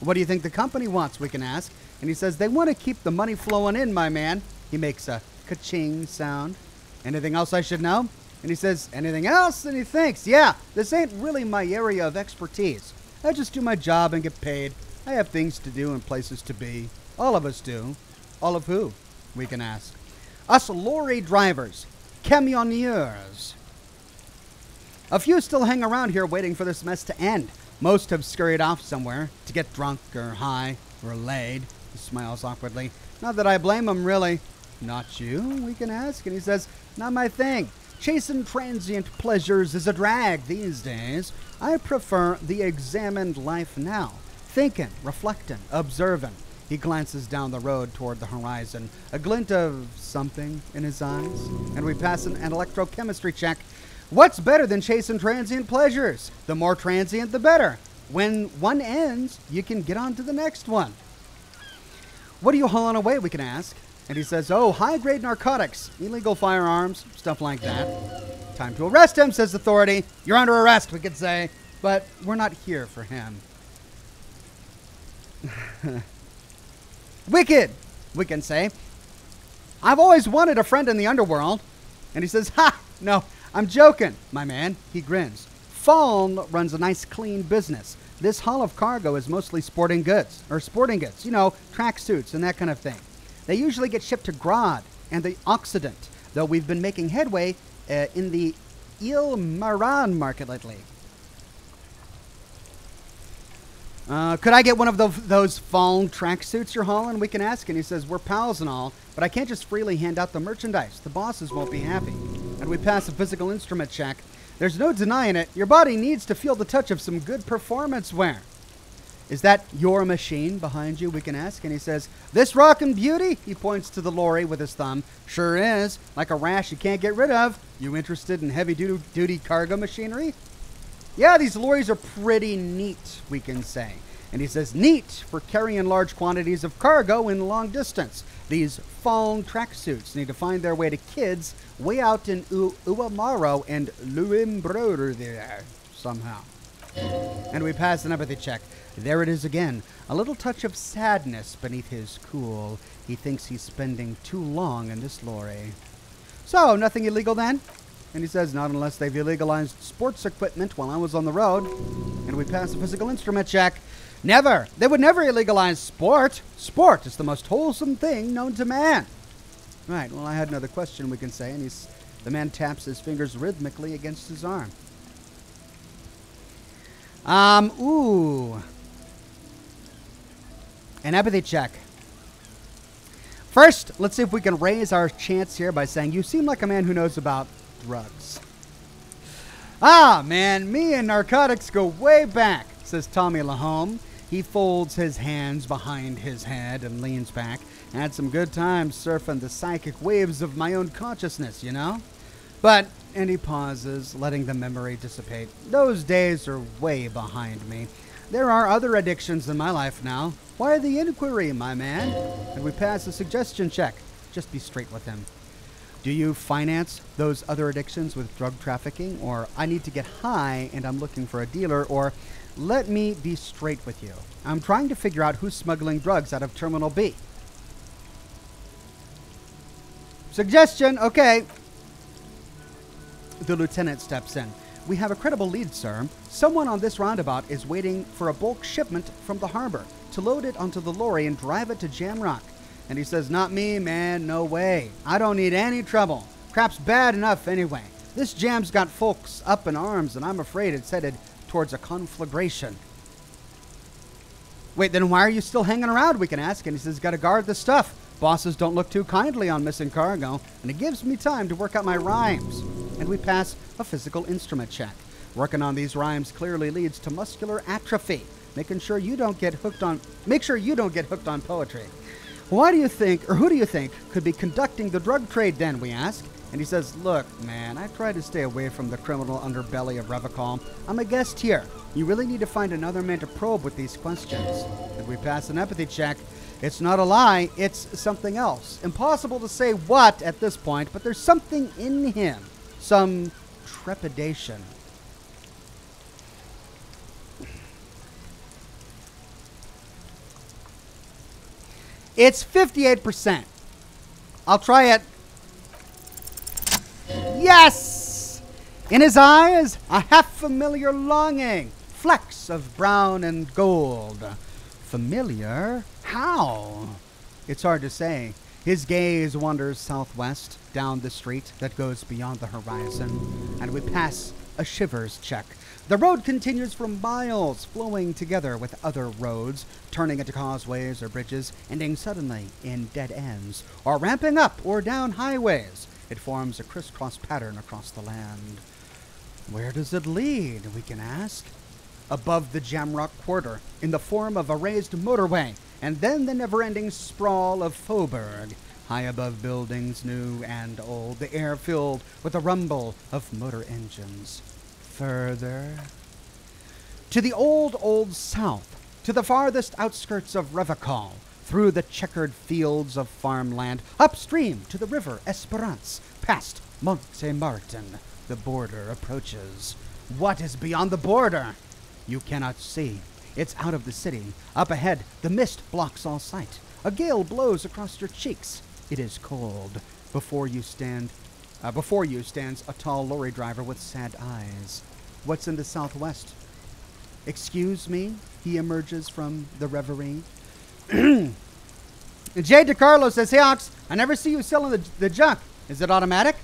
What do you think the company wants, we can ask. And he says, they want to keep the money flowing in, my man. He makes a ka-ching sound. Anything else I should know? And he says, anything else? And he thinks, yeah, this ain't really my area of expertise. I just do my job and get paid. I have things to do and places to be. All of us do. All of who? We can ask. Us lorry drivers. Camionneurs. A few still hang around here waiting for this mess to end. Most have scurried off somewhere to get drunk or high or laid. He smiles awkwardly. Not that I blame them, really. Not you, we can ask. And he says, not my thing. Chasing transient pleasures is a drag these days. I prefer the examined life now. Thinking, reflecting, observing. He glances down the road toward the horizon, a glint of something in his eyes. And we pass an electrochemistry check. What's better than chasing transient pleasures? The more transient, the better. When one ends, you can get on to the next one. What are you hauling away, we can ask. And he says, oh, high-grade narcotics, illegal firearms, stuff like that. Time to arrest him, says authority. You're under arrest, we could say. But we're not here for him. Wicked, we can say. I've always wanted a friend in the underworld. And he says, ha, no, I'm joking, my man. He grins. Faln runs a nice, clean business. This haul of cargo is mostly sporting goods, you know, tracksuits and that kind of thing. They usually get shipped to Grad and the Occident, though we've been making headway in the Il Maran market lately. Could I get one of those Faln tracksuits you're hauling? We can ask. And he says, we're pals and all, but I can't just freely hand out the merchandise. The bosses won't be happy. And we pass a physical instrument check. There's no denying it. Your body needs to feel the touch of some good performance wear. Is that your machine behind you, we can ask? And he says, this rockin' beauty? He points to the lorry with his thumb. Sure is. Like a rash you can't get rid of. You interested in heavy-duty cargo machinery? Yeah, these lorries are pretty neat, we can say. And he says, neat for carrying large quantities of cargo in long distance. These fawn tracksuits need to find their way to kids way out in Uamaro and Luimbroder there somehow. And we pass an empathy check. There it is again. A little touch of sadness beneath his cool. He thinks he's spending too long in this lorry. So, nothing illegal then? And he says, not unless they've illegalized sports equipment while I was on the road. And we pass a physical instrument check. Never. They would never illegalize sport. Sport is the most wholesome thing known to man. Right, well, I had another question we can say, and the man taps his fingers rhythmically against his arm. Ooh. An empathy check. First, let's see if we can raise our chance here by saying, you seem like a man who knows about drugs. Ah, man, me and narcotics go way back, says Tommy Lahome. He folds his hands behind his head and leans back. Had some good times surfing the psychic waves of my own consciousness, you know? But, and he pauses, letting the memory dissipate. Those days are way behind me. There are other addictions in my life now. Why the inquiry, my man? And we pass a suggestion check. Just be straight with him. Do you finance those other addictions with drug trafficking? Or I need to get high and I'm looking for a dealer? Or let me be straight with you. I'm trying to figure out who's smuggling drugs out of Terminal B. Suggestion, okay. The lieutenant steps in. We have a credible lead, sir. Someone on this roundabout is waiting for a bulk shipment from the harbor to load it onto the lorry and drive it to Jamrock. And he says, not me, man, no way. I don't need any trouble. Crap's bad enough anyway. This jam's got folks up in arms, and I'm afraid it's headed towards a conflagration. Wait, then why are you still hanging around, we can ask. And he says, gotta guard the stuff. Bosses don't look too kindly on missing cargo, and it gives me time to work out my rhymes. And we pass a physical instrument check. Working on these rhymes clearly leads to muscular atrophy. Make sure you don't get hooked on poetry. Why do you think, or who do you think, could be conducting the drug trade then, we ask? And he says, look, man, I try to stay away from the criminal underbelly of Revacol. I'm a guest here. You really need to find another man to probe with these questions. And we pass an empathy check. It's not a lie, it's something else. Impossible to say what at this point, but there's something in him. Some trepidation. It's 58%. I'll try it. Yes! In his eyes, a half-familiar longing. Flecks of brown and gold. Familiar? How? It's hard to say. His gaze wanders southwest, down the street that goes beyond the horizon, and we pass a shivers check. The road continues for miles, flowing together with other roads, turning into causeways or bridges, ending suddenly in dead ends, or ramping up or down highways. It forms a crisscross pattern across the land. Where does it lead, we can ask? Above the Jamrock Quarter, in the form of a raised motorway, and then the never-ending sprawl of Faubourg. High above buildings new and old, the air filled with the rumble of motor engines. Further to the old south, to the farthest outskirts of Revacol, through the checkered fields of farmland, upstream to the river Esperance, past Montmartin. The border approaches. What is beyond the border? You cannot see. It's out of the city. Up ahead, the mist blocks all sight. A gale blows across your cheeks. It is cold. Before you stands a tall lorry driver with sad eyes. What's in the southwest? Excuse me? He emerges from the reverie. Jay DeCarlo says, hey, Ox, I never see you selling the junk. Is it automatic?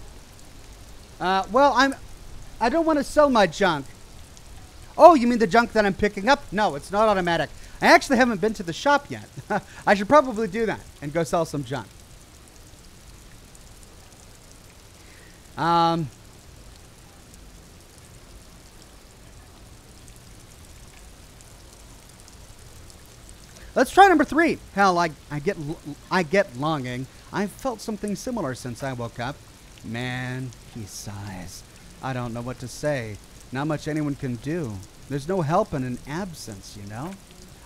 Well, I don't want to sell my junk. Oh, you mean the junk that I'm picking up? No, it's not automatic. I actually haven't been to the shop yet. I should probably do that and go sell some junk. Let's try number 3. Hell, I get longing. I've felt something similar since I woke up. Man, he sighs. I don't know what to say. Not much anyone can do. There's no help in an absence, you know?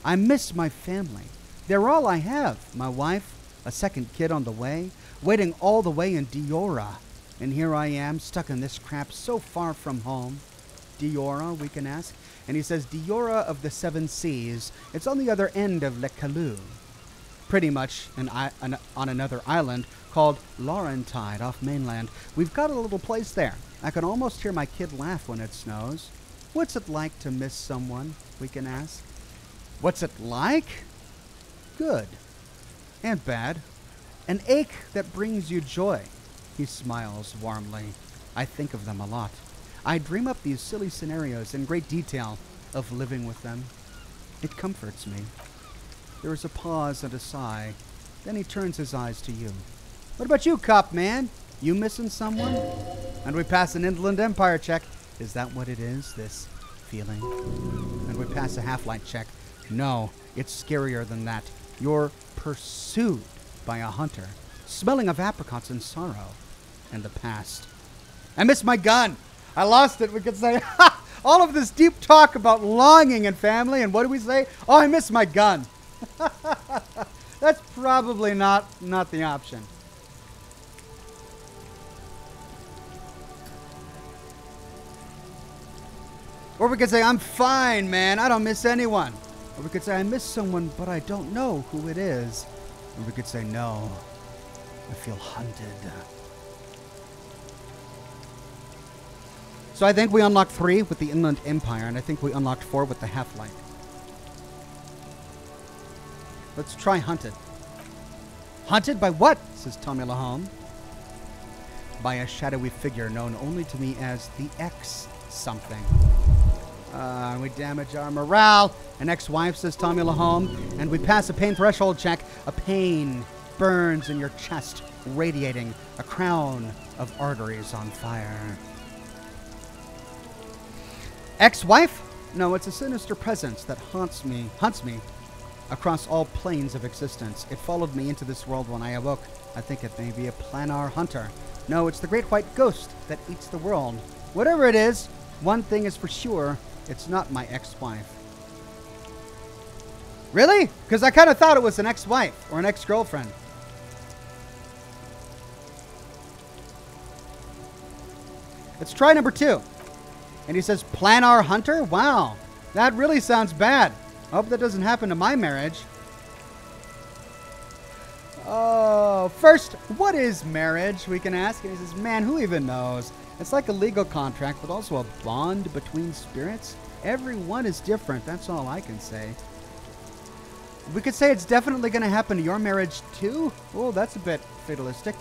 I miss my family. They're all I have. My wife, a second kid on the way, waiting all the way in Diora. And here I am, stuck in this crap so far from home. Diora, we can ask. And he says, Diora of the Seven Seas. It's on the other end of Le Calou. Pretty much on another island called Laurentide off mainland. We've got a little place there. I can almost hear my kid laugh when it snows. What's it like to miss someone, we can ask? What's it like? Good. And bad. An ache that brings you joy. He smiles warmly. I think of them a lot. I dream up these silly scenarios in great detail of living with them. It comforts me. There is a pause and a sigh. Then he turns his eyes to you. What about you, cop man? You missing someone? And we pass an Inland Empire check. Is that what it is, this feeling? And we pass a half-light check. No, it's scarier than that. You're pursued by a hunter, smelling of apricots and sorrow and the past. I miss my gun. I lost it. We could say, all of this deep talk about longing and family, and what do we say? Oh, I miss my gun. That's probably not the option. Or we could say, I'm fine, man. I don't miss anyone. Or we could say, I miss someone, but I don't know who it is. Or we could say, no, I feel hunted. So I think we unlocked 3 with the Inland Empire, and I think we unlocked 4 with the Half-Light. Let's try hunted. Hunted by what? Says Tommy Lahome. By a shadowy figure known only to me as the X something. We damage our morale. An ex-wife, says Tommy Lahome. And we pass a pain threshold check. A pain burns in your chest, radiating a crown of arteries on fire. Ex-wife? No, it's a sinister presence that hunts me across all planes of existence. It followed me into this world when I awoke. I think it may be a planar hunter. No, it's the great white ghost that eats the world. Whatever it is, one thing is for sure, it's not my ex-wife. Really? Because I kind of thought it was an ex-wife or an ex-girlfriend. Let's try number 2. And he says, planar hunter? Wow, that really sounds bad. I hope that doesn't happen to my marriage. Oh, first, what is marriage, we can ask? And he says, man, who even knows? It's like a legal contract, but also a bond between spirits. Everyone is different, that's all I can say. We could say it's definitely going to happen to your marriage, too. Oh, that's a bit fatalistic.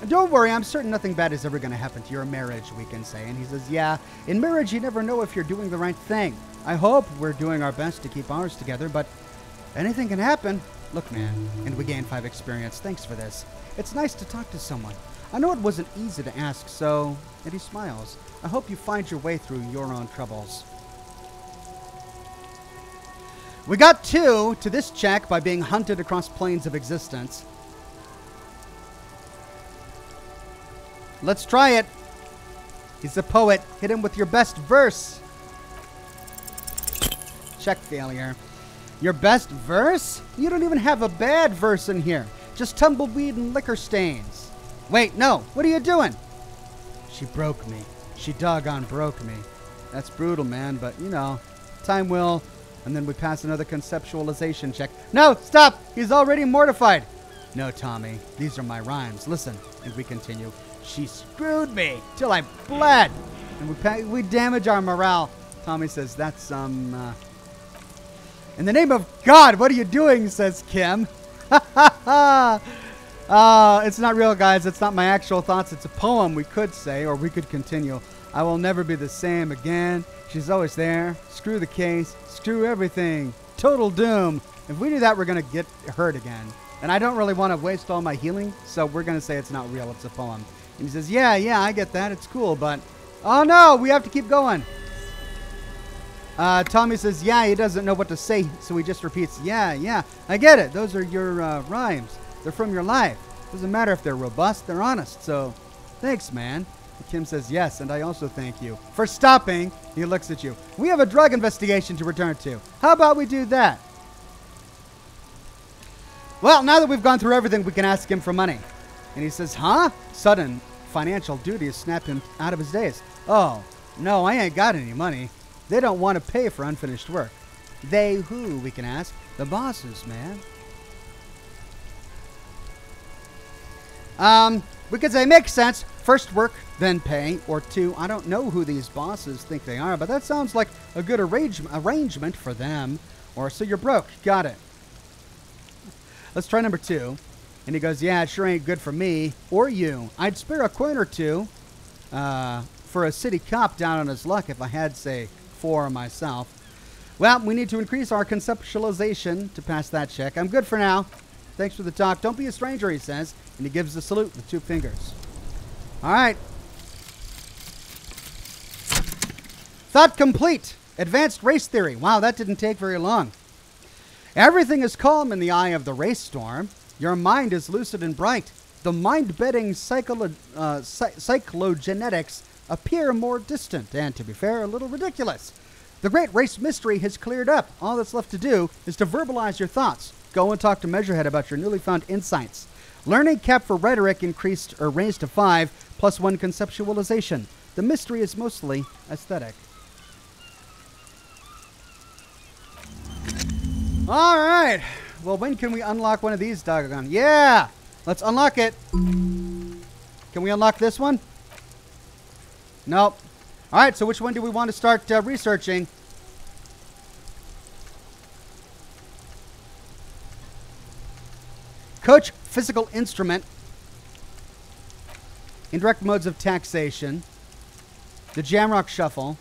Don't worry, I'm certain nothing bad is ever going to happen to your marriage, we can say. And he says, yeah, in marriage you never know if you're doing the right thing. I hope we're doing our best to keep ours together, but anything can happen. Look, man, and we gained 5 experience. Thanks for this. It's nice to talk to someone. I know it wasn't easy to ask, so... And he smiles. I hope you find your way through your own troubles. We got 2 to this check by being hunted across planes of existence. Let's try it. He's a poet. Hit him with your best verse. Check failure. Your best verse? You don't even have a bad verse in here. Just tumbleweed and liquor stains. Wait, no. What are you doing? She broke me. She doggone broke me. That's brutal, man, but, you know, time will. And then we pass another conceptualization check. No, stop. He's already mortified. No, Tommy. These are my rhymes. Listen. And we continue. She screwed me till I bled. And we damage our morale. Tommy says, that's some... In the name of God, what are you doing, says Kim. It's not real, guys. It's not my actual thoughts. It's a poem, we could say, or we could continue. I will never be the same again. She's always there. Screw the case. Screw everything. Total doom. If we do that, we're going to get hurt again. And I don't really want to waste all my healing, so we're going to say it's not real. It's a poem. And he says, yeah, I get that. It's cool, but... Oh, no, we have to keep going. Tommy says, yeah, he doesn't know what to say, so he just repeats, yeah, I get it. Those are your rhymes. They're from your life. Doesn't matter if they're robust, they're honest. So, thanks, man. Kim says, yes, and I also thank you for stopping. He looks at you. We have a drug investigation to return to. How about we do that? Well, now that we've gone through everything, we can ask him for money. And he says, huh? Sudden financial duties snap him out of his daze. Oh, no, I ain't got any money. They don't want to pay for unfinished work. They who, we can ask? The bosses, man. We could say, makes sense. First work, then pay. Or two, I don't know who these bosses think they are, but that sounds like a good arrangement for them. Or, so you're broke. Got it. Let's try number two. And he goes, yeah, it sure ain't good for me or you. I'd spare a coin or two for a city cop down on his luck if I had, say, 4 myself. Well, we need to increase our conceptualization to pass that check. I'm good for now. Thanks for the talk. Don't be a stranger, he says. And he gives a salute with 2 fingers. All right. Thought complete. Advanced race theory. Wow, that didn't take very long. Everything is calm in the eye of the race storm. Your mind is lucid and bright. The mind-bending cyclogenetics appear more distant and, to be fair, a little ridiculous. The great race mystery has cleared up. All that's left to do is to verbalize your thoughts. Go and talk to Measurehead about your newly found insights. Learning cap for rhetoric increased or raised to 5, plus 1 conceptualization. The mystery is mostly aesthetic. All right. Well, when can we unlock one of these, doggone? Yeah! Let's unlock it. Can we unlock this one? Nope. All right, so which one do we want to start researching? Coach physical instrument. Indirect modes of taxation. The Jamrock Shuffle.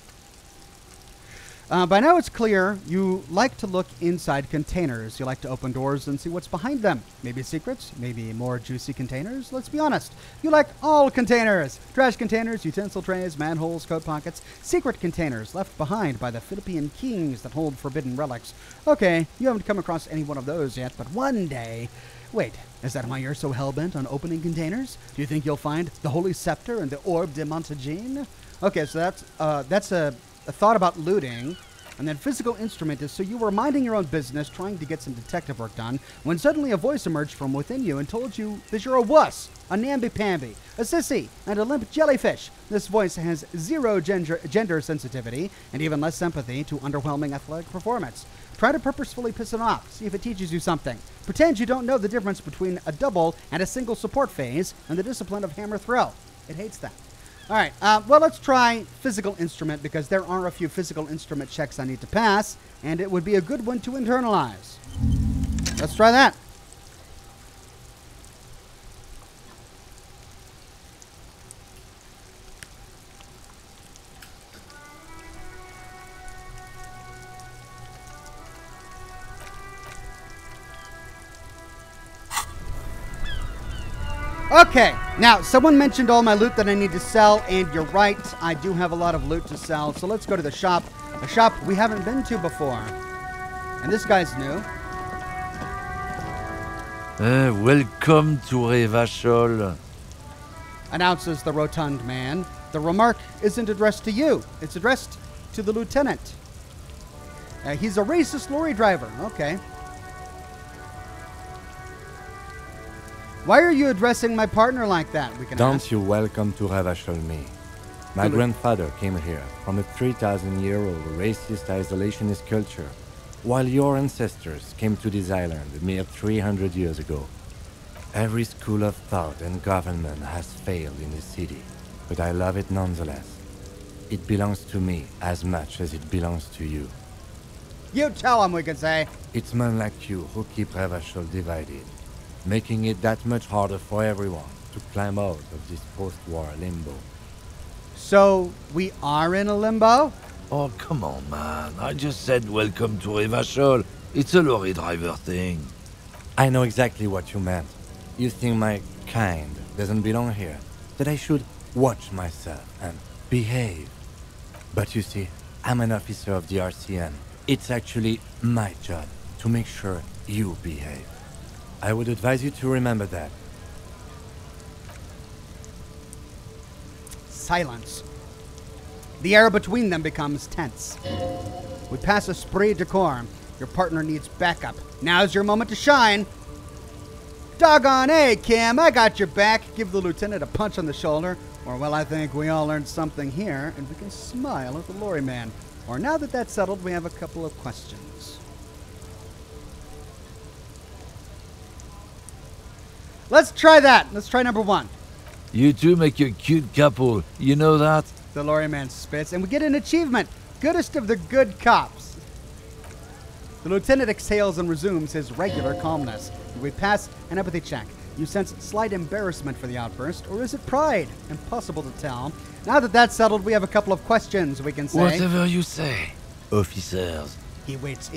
By now it's clear you like to look inside containers. You like to open doors and see what's behind them. Maybe secrets, maybe more juicy containers. Let's be honest. You like all containers. Trash containers, utensil trays, manholes, coat pockets. Secret containers left behind by the Philippine kings that hold forbidden relics. Okay, you haven't come across any one of those yet, but one day... Wait, is that why you're so hell-bent on opening containers? Do you think you'll find the Holy Scepter and the Orb de Montagine? Okay, so that's a thought about looting. And then physical instrument is so you were minding your own business, trying to get some detective work done, when suddenly a voice emerged from within you and told you that you're a wuss, a namby-pamby, a sissy, and a limp jellyfish. This voice has 0 gender sensitivity and even less sympathy to underwhelming athletic performance. Try to purposefully piss it off. See if it teaches you something. Pretend you don't know the difference between a double and a single support phase and the discipline of hammer throw. It hates that. All right, well, let's try physical instrument because there are a few physical instrument checks I need to pass, and it would be a good one to internalize. Let's try that. Okay, now, someone mentioned all my loot that I need to sell, and you're right, I do have a lot of loot to sell, so let's go to the shop. A shop we haven't been to before. And this guy's new. Welcome to Revachol, announces the rotund man. The remark isn't addressed to you, it's addressed to the lieutenant. He's a racist lorry driver, okay. Why are you addressing my partner like that? We can Don't ask. you welcome to Revachol me. My grandfather came here from a 3,000-year-old racist isolationist culture, while your ancestors came to this island a mere 300 years ago. Every school of thought and government has failed in this city, but I love it nonetheless. It belongs to me as much as it belongs to you. You tell him, we can say. It's men like you who keep Revachol divided, making it that much harder for everyone to climb out of this post-war limbo. So, we are in a limbo? Oh, come on, man. I just said welcome to Revachol. It's a lorry driver thing. I know exactly what you meant. You think my kind doesn't belong here, that I should watch myself and behave. But you see, I'm an officer of the RCM. It's actually my job to make sure you behave. I would advise you to remember that. silence. The air between them becomes tense. We pass esprit de corps. Your partner needs backup. Now's your moment to shine. Doggone A, Kim, I got your back. Give the lieutenant a punch on the shoulder. Or, well, I think we all learned something here, and we can smile at the lorry man. Or now that that's settled, we have a couple of questions. Let's try that. Let's try number one. You two make a cute couple. You know that? The lorry man spits, and we get an achievement. Goodest of the good cops. The lieutenant exhales and resumes his regular calmness. We pass an empathy check. You sense slight embarrassment for the outburst, or is it pride? Impossible to tell. Now that that's settled, we have a couple of questions we can say. Whatever you say, officers. He waits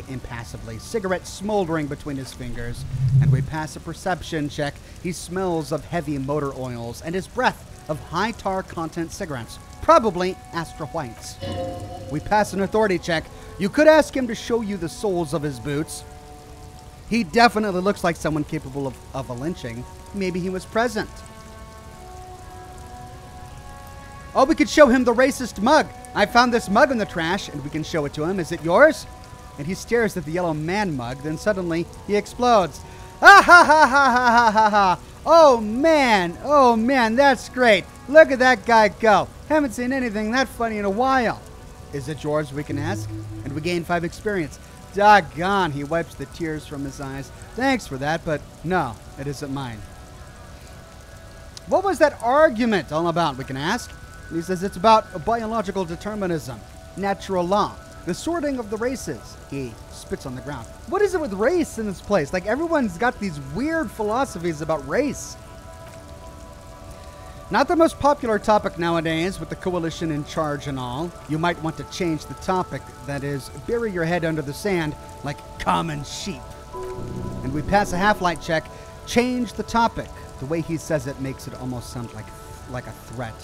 impassively, cigarette smoldering between his fingers, and we pass a perception check. He smells of heavy motor oils and his breath of high tar content cigarettes, probably Astra Whites. We pass an authority check. You could ask him to show you the soles of his boots. He definitely looks like someone capable of a lynching. Maybe he was present. Oh, we could show him the racist mug. I found this mug in the trash, and we can show it to him. Is it yours? And he stares at the yellow man mug, then suddenly he explodes. Ah ha ha ha ha ha ha ha. Oh man, that's great. Look at that guy go. Haven't seen anything that funny in a while. Is it yours, we can ask? And we gain 5 experience. Doggone, he wipes the tears from his eyes. Thanks for that, but no, it isn't mine. What was that argument all about, we can ask? And he says it's about biological determinism, natural law, the sorting of the races. He spits on the ground. What is it with race in this place? Like, everyone's got these weird philosophies about race. Not the most popular topic nowadays with the coalition in charge and all. You might want to change the topic, that is, bury your head under the sand like common sheep. And we pass a half-light check. Change the topic. The way he says it makes it almost sound like a threat.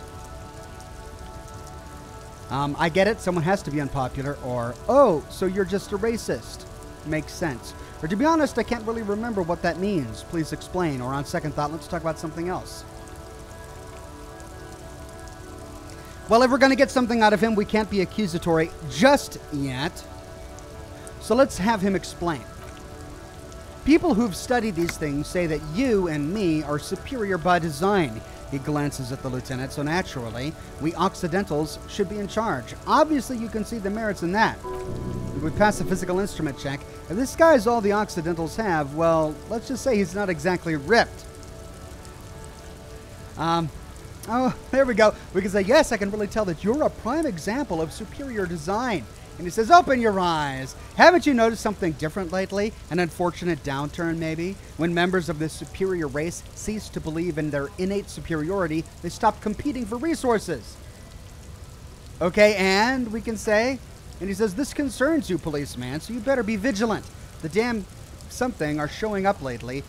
I get it. Someone has to be unpopular. Or, oh, so you're just a racist. Makes sense. Or to be honest, I can't really remember what that means. Please explain. Or on second thought, let's talk about something else. Well, if we're going to get something out of him, we can't be accusatory just yet. So let's have him explain. People who've studied these things say that you and me are superior by design. He glances at the lieutenant, so naturally, we Occidentals should be in charge. Obviously, you can see the merits in that. If we pass a physical instrument check, if this guy's all the Occidentals have, well, let's just say he's not exactly ripped. Oh, there we go. We can say, yes, I can really tell that you're a prime example of superior design. And he says, open your eyes. Haven't you noticed something different lately? An unfortunate downturn, maybe? When members of this superior race cease to believe in their innate superiority, they stop competing for resources. Okay, and we can say, and he says, this concerns you, policeman, so you better be vigilant. The damn something are showing up lately.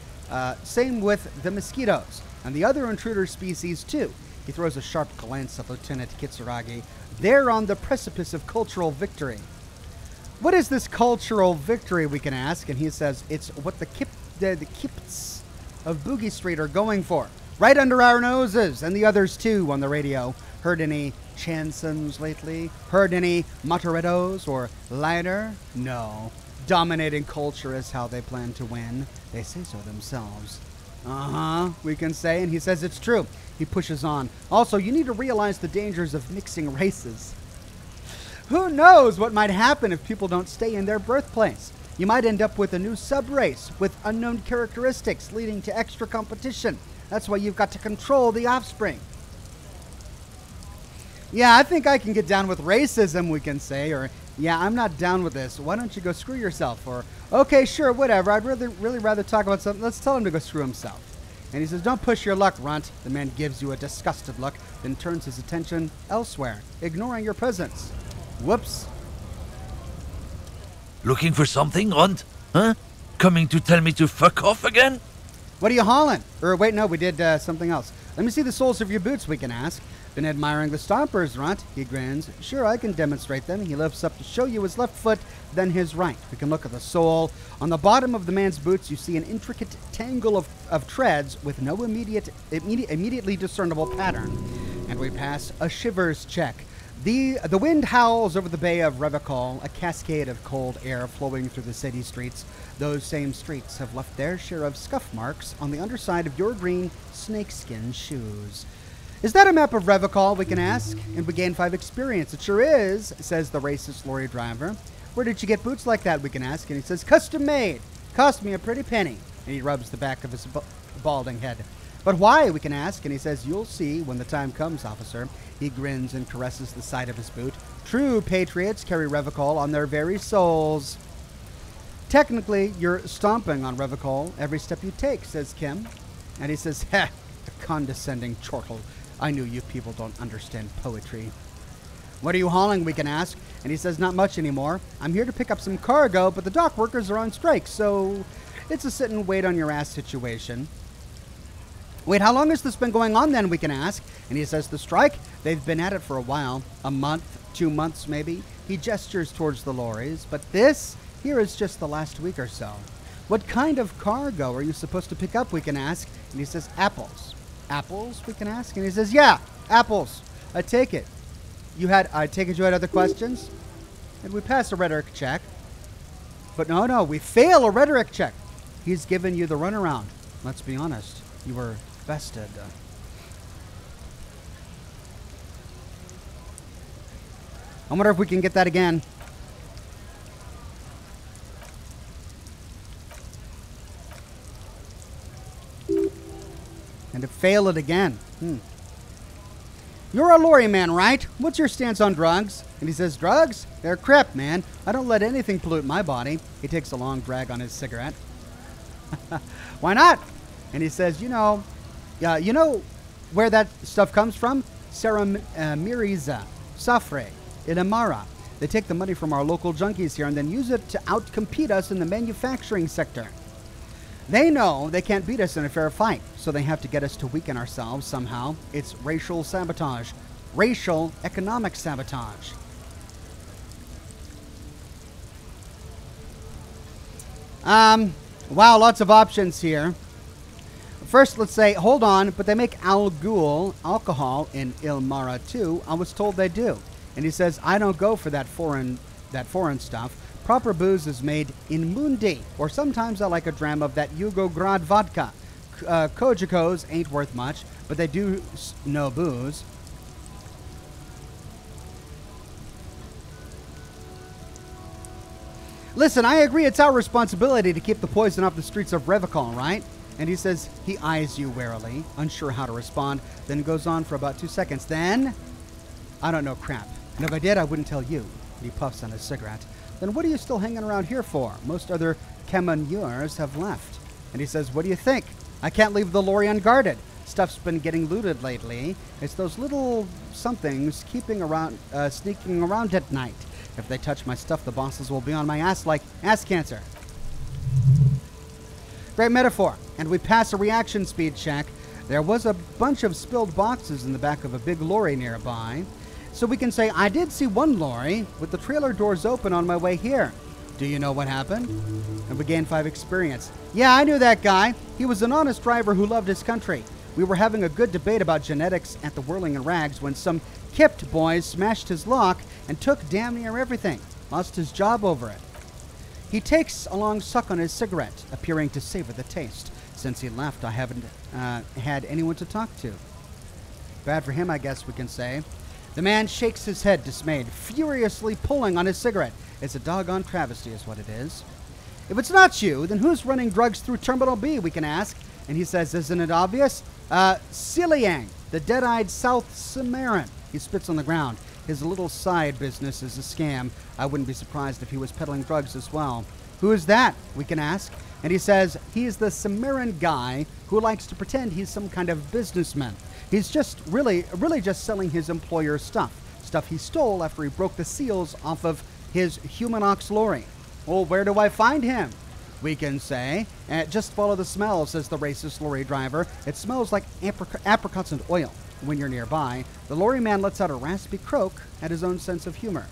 Same with the mosquitoes. And the other intruder species, too. He throws a sharp glance at Lieutenant Kitsuragi. They're on the precipice of cultural victory. What is this cultural victory, we can ask? And he says, it's what the Kipts of Boogie Street are going for. Right under our noses, and the others, too, on the radio. Heard any chansons lately? Heard any motorettos or lighter? No. Dominating culture is how they plan to win. They say so themselves. We can say, and he says it's true. He pushes on. Also, you need to realize the dangers of mixing races. Who knows what might happen if people don't stay in their birthplace? You might end up with a new sub-race with unknown characteristics leading to extra competition. That's why you've got to control the offspring. Yeah, I think I can get down with racism, we can say, or yeah, I'm not down with this. Why don't you go screw yourself? Or, okay, sure, whatever. I'd really rather talk about something. Let's tell him to go screw himself. And he says, don't push your luck, runt. The man gives you a disgusted look, then turns his attention elsewhere, ignoring your presence. Whoops. Looking for something, runt? Huh? Coming to tell me to fuck off again? What are you hauling? Or wait, no, we did something else. Let me see the soles of your boots, we can ask. Been admiring the stompers, runt. He grins. Sure, I can demonstrate them. He lifts up to show you his left foot, then his right. We can look at the sole. On the bottom of the man's boots, you see an intricate tangle of treads with no immediately discernible pattern. And we pass a shivers check. The wind howls over the bay of Revachol, a cascade of cold air flowing through the city streets. Those same streets have left their share of scuff marks on the underside of your green snakeskin shoes. Is that a map of Revachol, we can ask? And we gain 5 experience. It sure is, says the racist lorry driver. Where did you get boots like that, we can ask? And he says, custom made. Cost me a pretty penny. And he rubs the back of his balding head. But why, we can ask? And he says, you'll see when the time comes, officer. He grins and caresses the side of his boot. True patriots carry Revachol on their very souls. Technically, you're stomping on Revachol every step you take, says Kim. And he says, ha, a condescending chortle. I knew you people don't understand poetry. What are you hauling, we can ask? And he says, not much anymore. I'm here to pick up some cargo, but the dock workers are on strike, so it's a sit and wait on your ass situation. Wait, how long has this been going on then, we can ask? And he says, the strike? They've been at it for a while. A month, 2 months maybe. He gestures towards the lorries, but this here is just the last week or so. What kind of cargo are you supposed to pick up, we can ask? And he says, apples. Apples, we can ask? And he says, yeah, apples. I take it. I take it you had other questions? And we pass a rhetoric check. But no, we fail a rhetoric check. He's given you the runaround. Let's be honest. You were vested. I wonder if we can get that again. And to fail it again. You're a lorry man, right? What's your stance on drugs? And he says, drugs? They're crap, man. I don't let anything pollute my body. He takes a long drag on his cigarette. Why not? And he says, you know where that stuff comes from? Miriza, Safre, Inamara. They take the money from our local junkies here and then use it to outcompete us in the manufacturing sector. They know they can't beat us in a fair fight, so they have to get us to weaken ourselves somehow. It's racial sabotage. Racial economic sabotage. Wow, lots of options here. First, let's say, hold on, but they make Al Ghul alcohol in Ilmara too. I was told they do. And he says, I don't go for that foreign stuff. Proper booze is made in Mundi, or sometimes I like a dram of that Yugograd vodka. Kojikos ain't worth much, but they do know booze. Listen, I agree it's our responsibility to keep the poison off the streets of Revachol, right? And he says, he eyes you warily, unsure how to respond, then goes on for about 2 seconds. Then, I don't know crap. And if I did, I wouldn't tell you. And he puffs on his cigarette. Then what are you still hanging around here for? Most other camionneurs have left. And he says, what do you think? I can't leave the lorry unguarded. Stuff's been getting looted lately. It's those little somethings sneaking around at night. If they touch my stuff, the bosses will be on my ass like ass cancer. Great metaphor. And we pass a reaction speed check. There was a bunch of spilled boxes in the back of a big lorry nearby. So we can say, I did see one lorry with the trailer doors open on my way here. Do you know what happened? And we gained 5 experience. Yeah, I knew that guy. He was an honest driver who loved his country. We were having a good debate about genetics at the Whirling and Rags when some kipped boys smashed his lock and took damn near everything. Lost his job over it. He takes a long suck on his cigarette, appearing to savor the taste. Since he left, I haven't had anyone to talk to. Bad for him, I guess we can say. The man shakes his head, dismayed, furiously pulling on his cigarette. It's a doggone travesty is what it is. If it's not you, then who's running drugs through Terminal B, we can ask. And he says, isn't it obvious? Siliang, the dead-eyed South Samaritan. He spits on the ground. His little side business is a scam. I wouldn't be surprised if he was peddling drugs as well. Who is that, we can ask. And he says, he's the Samaritan guy who likes to pretend he's some kind of businessman. He's just really just selling his employer's stuff. Stuff he stole after he broke the seals off of his human ox lorry. Well, where do I find him? We can say, just follow the smell, says the racist lorry driver. It smells like apricots and oil. When you're nearby, the lorry man lets out a raspy croak at his own sense of humor.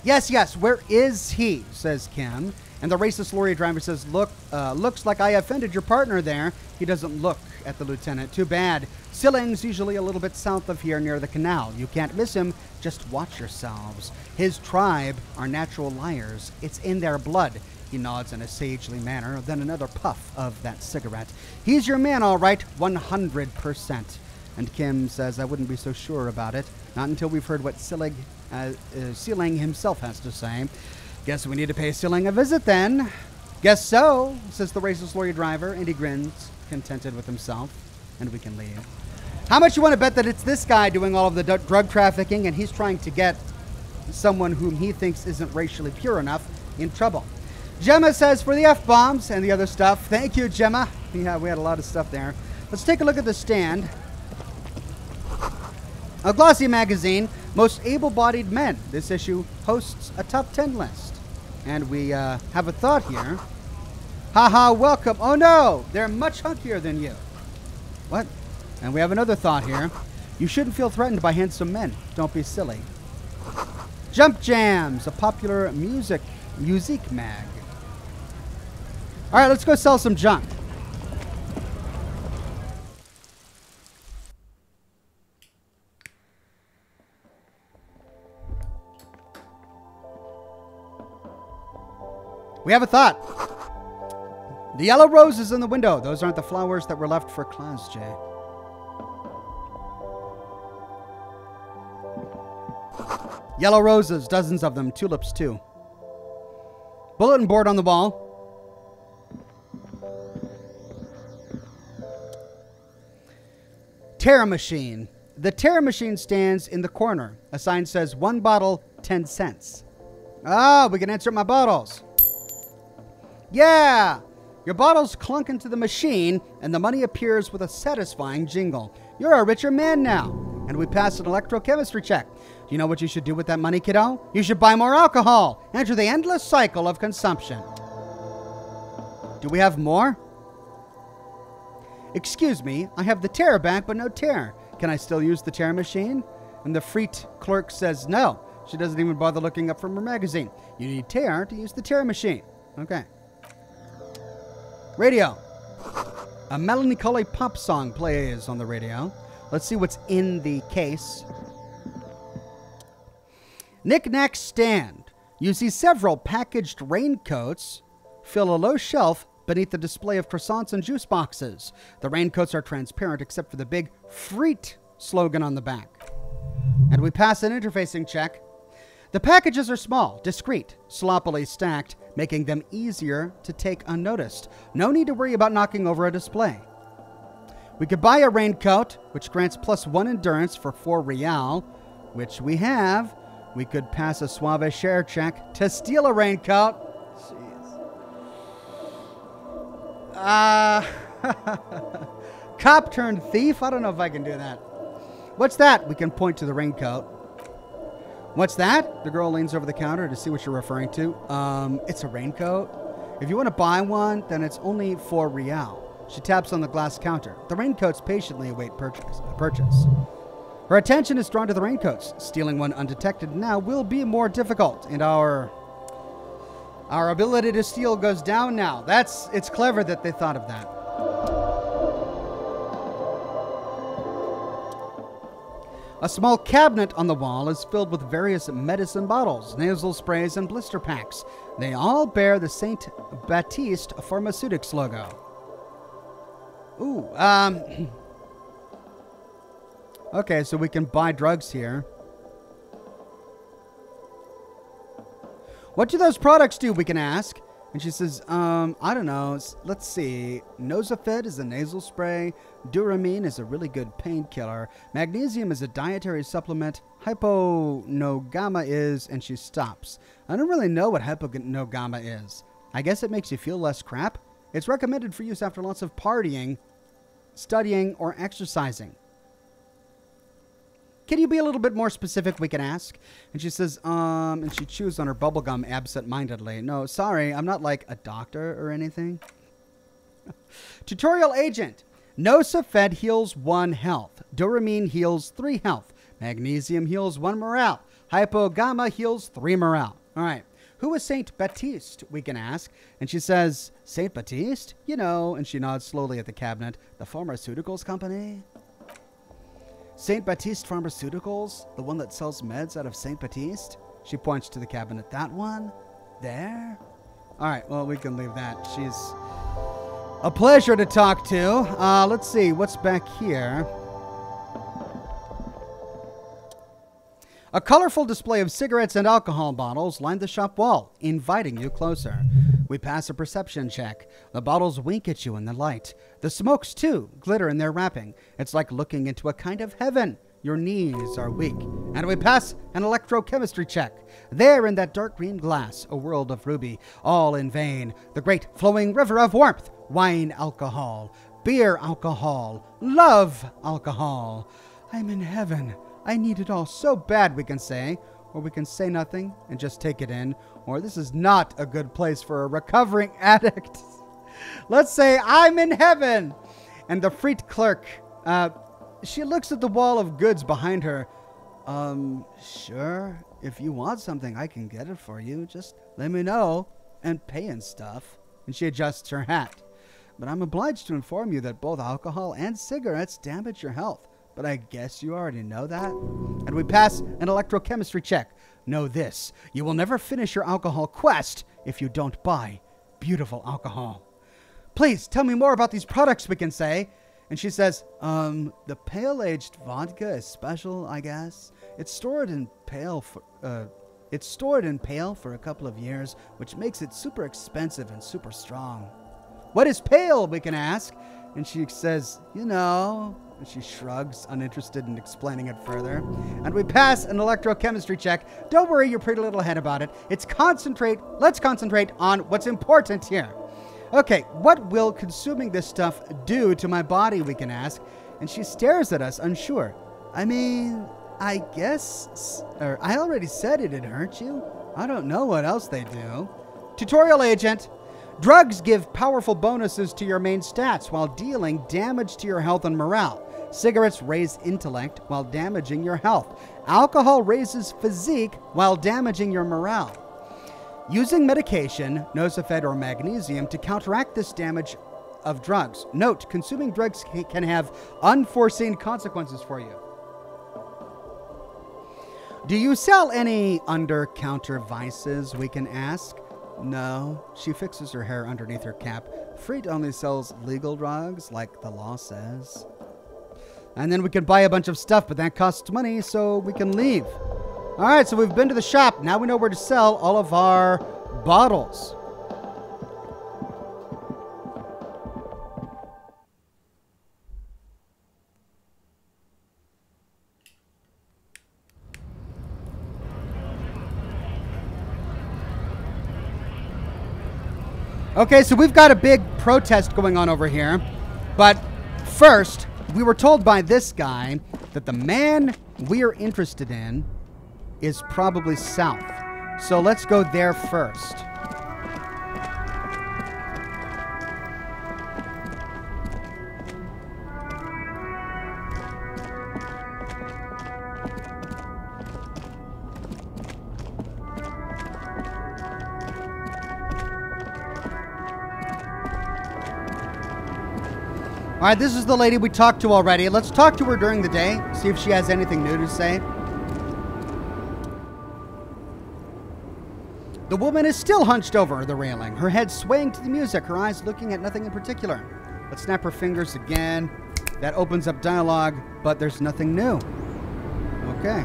Yes, where is he? Says Kim. And the racist lorry driver says, looks like I offended your partner there. He doesn't look at the lieutenant. Too bad. Silling's usually a little bit south of here near the canal. You can't miss him. Just watch yourselves. His tribe are natural liars. It's in their blood. He nods in a sagely manner, then another puff of that cigarette. He's your man, all right, 100%. And Kim says, I wouldn't be so sure about it. Not until we've heard what Sealing himself has to say. Guess we need to pay Sealing a visit then. Guess so, says the racist lorry driver, and he grins, contented with himself. And we can leave. How much you want to bet that it's this guy doing all of the drug trafficking and he's trying to get someone whom he thinks isn't racially pure enough in trouble? Gemma says for the F-bombs and the other stuff. Thank you, Gemma. Yeah, we had a lot of stuff there. Let's take a look at the stand. A glossy magazine, most able-bodied men. This issue hosts a top 10 list. And we have a thought here. Haha, welcome. Oh no, they're much hunkier than you. What? And we have another thought here. You shouldn't feel threatened by handsome men. Don't be silly. Jump Jams, a popular music mag. All right, let's go sell some junk. We have a thought. The yellow roses in the window. Those aren't the flowers that were left for Claus, Jay. Yellow roses, dozens of them, tulips too. Bulletin board on the wall. Terror machine. The terror machine stands in the corner. A sign says 1 bottle, 10 cents. Ah, we can insert my bottles. Yeah! Your bottles clunk into the machine, and the money appears with a satisfying jingle. You're a richer man now. And we pass an electrochemistry check. Do you know what you should do with that money, kiddo? You should buy more alcohol. Enter the endless cycle of consumption. Do we have more? Excuse me, I have the terror back, but no terror. Can I still use the terror machine? And the freaked clerk says no. She doesn't even bother looking up from her magazine. You need terror to use the terror machine. Okay. Radio. A melancholy pop song plays on the radio. Let's see what's in the case. Knick-knack stand. You see several packaged raincoats fill a low shelf beneath the display of croissants and juice boxes. The raincoats are transparent except for the big Freet slogan on the back. And we pass an interfacing check. The packages are small, discreet, sloppily stacked, making them easier to take unnoticed. No need to worry about knocking over a display. We could buy a raincoat, which grants +1 endurance for 4 real, which we have. We could pass a suave share check to steal a raincoat. Jeez. Cop turned thief? I don't know if I can do that. What's that? We can point to the raincoat. What's that? The girl leans over the counter to see what you're referring to. It's a raincoat. If you want to buy one, then it's only 4 real. She taps on the glass counter. The raincoats patiently await purchase. Her attention is drawn to the raincoats. Stealing one undetected now will be more difficult, and our ability to steal goes down now. It's clever that they thought of that. A small cabinet on the wall is filled with various medicine bottles, nasal sprays, and blister packs. They all bear the St. Baptiste Pharmaceutics logo. Ooh, okay, so we can buy drugs here. What do those products do, we can ask? And she says, I don't know. Let's see. Nosafed is a nasal spray. Duramine is a really good painkiller. Magnesium is a dietary supplement. Hyponogama is, and she stops. I don't really know what hyponogama is. I guess it makes you feel less crap. It's recommended for use after lots of partying, studying, or exercising. Can you be a little bit more specific, we can ask? And she says, and she chews on her bubblegum absent-mindedly. No, sorry, I'm not like a doctor or anything. Tutorial agent. Nosafed heals 1 health. Duramine heals 3 health. Magnesium heals 1 morale. Hypogama heals 3 morale. All right. who is Saint Baptiste, we can ask. And she says, Saint Baptiste? You know, and she nods slowly at the cabinet. The pharmaceuticals company? Saint Baptiste Pharmaceuticals? The one that sells meds out of Saint Baptiste? She points to the cabinet. That one? There? All right, well, we can leave that. She's a pleasure to talk to. Let's see, what's back here? A colorful display of cigarettes and alcohol bottles line the shop wall, inviting you closer. We pass a perception check. The bottles wink at you in the light. The smokes, too, glitter in their wrapping. It's like looking into a kind of heaven. Your knees are weak. And we pass an electrochemistry check. There in that dark green glass, a world of ruby, all in vain. The great flowing river of warmth. Wine alcohol, beer alcohol, love alcohol. I'm in heaven. I need it all so bad, we can say. Or we can say nothing and just take it in. Or this is not a good place for a recovering addict. Let's say I'm in heaven. And the Freet clerk, she looks at the wall of goods behind her. Sure. If you want something, I can get it for you. Just let me know. And pay and stuff. And she adjusts her hat. But I'm obliged to inform you that both alcohol and cigarettes damage your health. But I guess you already know that. And we pass an electrochemistry check. Know this. You will never finish your alcohol quest if you don't buy beautiful alcohol. Please tell me more about these products, we can say. And she says, the pale-aged vodka is special, I guess. It's stored in pale for a couple of years, which makes it super expensive and super strong. What is pale, we can ask. And she says, you know. And she shrugs, uninterested in explaining it further. And we pass an electrochemistry check. Don't worry your pretty little head about it. Let's concentrate on what's important here. Okay, what will consuming this stuff do to my body, we can ask. And she stares at us, unsure. I mean, I guess, or I already said it'd hurt you. I don't know what else they do. Tutorial agent. Drugs give powerful bonuses to your main stats while dealing damage to your health and morale. Cigarettes raise intellect while damaging your health. Alcohol raises physique while damaging your morale. Using medication, Nosifed or magnesium, to counteract this damage of drugs. Note, consuming drugs can have unforeseen consequences for you. Do you sell any under-counter vices, we can ask? No. She fixes her hair underneath her cap. Freet only sells legal drugs, like the law says. And then we can buy a bunch of stuff, but that costs money, so we can leave. All right, so we've been to the shop. Now we know where to sell all of our bottles. Okay, so we've got a big protest going on over here. But first, we were told by this guy that the man we are interested in is probably south. So let's go there first. All right, this is the lady we talked to already. Let's talk to her during the day, see if she has anything new to say. The woman is still hunched over the railing, her head swaying to the music, her eyes looking at nothing in particular. Let's snap her fingers again. That opens up dialogue, but there's nothing new. Okay.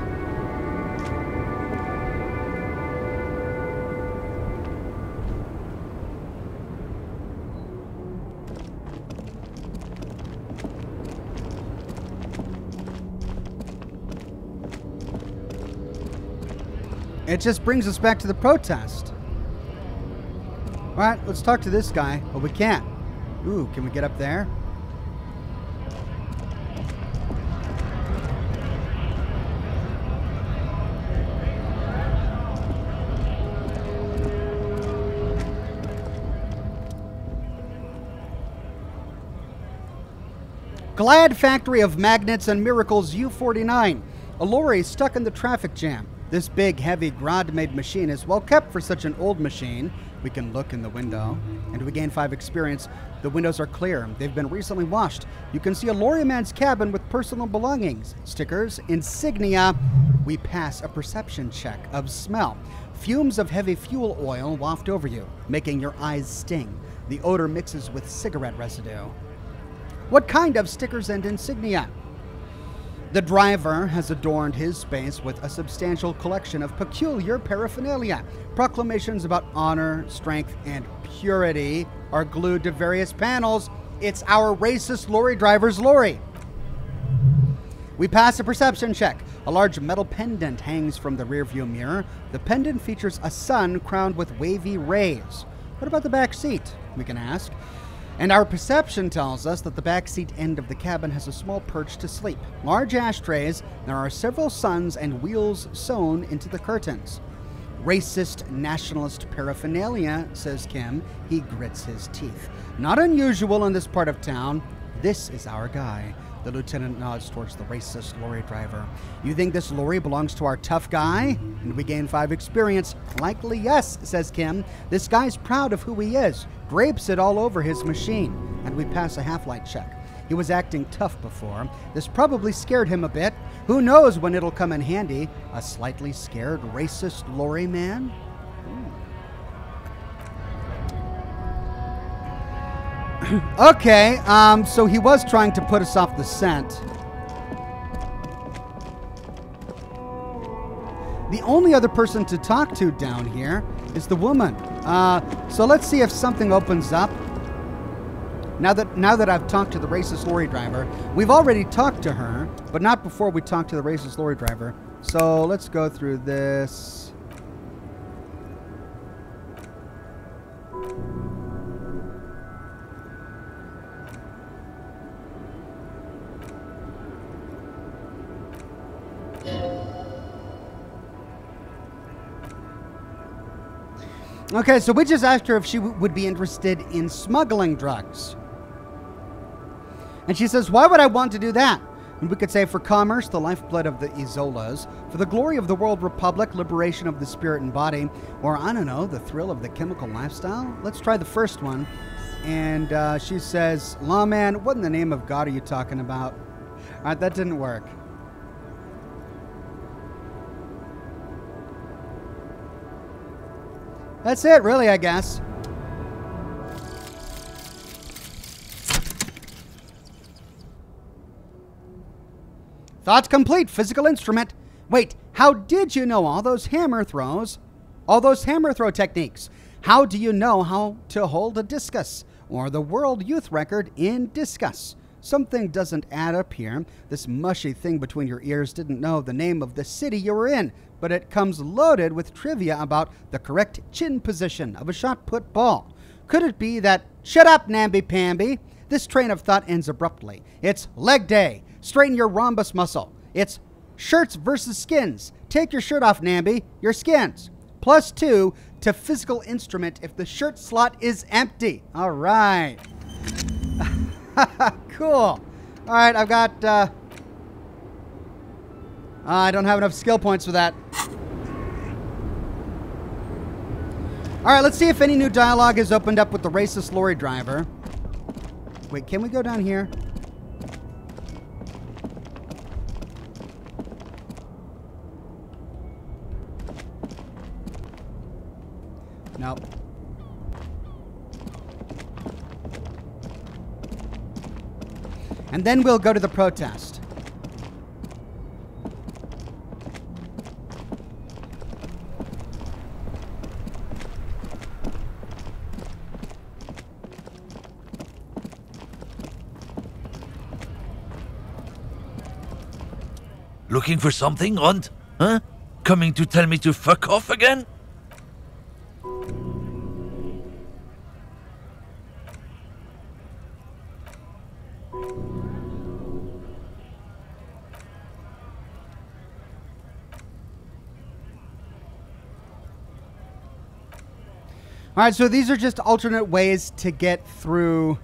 It just brings us back to the protest. All right, let's talk to this guy. Oh, we can't. Ooh, can we get up there? Glad Factory of Magnets and Miracles U49. A lorry stuck in the traffic jam. This big, heavy, Grod-made machine is well kept for such an old machine. We can look in the window, and we gain 5 experience. The windows are clear. They've been recently washed. You can see a lorryman's cabin with personal belongings, stickers, insignia. We pass a perception check of smell. Fumes of heavy fuel oil waft over you, making your eyes sting. The odor mixes with cigarette residue. What kind of stickers and insignia? The driver has adorned his space with a substantial collection of peculiar paraphernalia. Proclamations about honor, strength, and purity are glued to various panels. It's our racist lorry driver's lorry. We pass a perception check. A large metal pendant hangs from the rearview mirror. The pendant features a sun crowned with wavy rays. What about the back seat? We can ask. And our perception tells us that the backseat end of the cabin has a small perch to sleep. Large ashtrays, there are several suns and wheels sewn into the curtains. Racist nationalist paraphernalia, says Kim. He grits his teeth. Not unusual in this part of town. This is our guy. The lieutenant nods towards the racist lorry driver. You think this lorry belongs to our tough guy? And we gain 5 experience. Likely yes, says Kim. This guy's proud of who he is. Drapes it all over his machine. And we pass a half-light check. He was acting tough before. This probably scared him a bit. Who knows when it'll come in handy? A slightly scared racist lorry man? Okay, so he was trying to put us off the scent. The only other person to talk to down here is the woman. So let's see if something opens up. Now that I've talked to the racist lorry driver, we've already talked to her, but not before we talked to the racist lorry driver. So let's go through this. Okay, so we just asked her if she would be interested in smuggling drugs. And she says, why would I want to do that? And we could say, for commerce, the lifeblood of the Izolas, for the glory of the world republic, liberation of the spirit and body, or, I don't know, the thrill of the chemical lifestyle. Let's try the first one. And she says, lawman, what in the name of God are you talking about? All right, that didn't work. That's it, really, I guess. Thoughts complete. Physical instrument. Wait, how did you know all those hammer throws? All those hammer throw techniques? How do you know how to hold a discus? Or the world youth record in discus? Something doesn't add up here. This mushy thing between your ears didn't know the name of the city you were in, but it comes loaded with trivia about the correct chin position of a shot put ball. Could it be that, shut up, namby-pamby? This train of thought ends abruptly. It's leg day. Straighten your rhombus muscle. It's shirts versus skins. Take your shirt off, Namby. Your skins. +2 to physical instrument if the shirt slot is empty. All right. Cool. All right, I've got... I don't have enough skill points for that. All right, let's see if any new dialogue has opened up with the racist lorry driver. Wait, can we go down here? Nope. And then we'll go to the protest. Looking for something, Runt? Huh? Coming to tell me to fuck off again? All right, so these are just alternate ways to get through.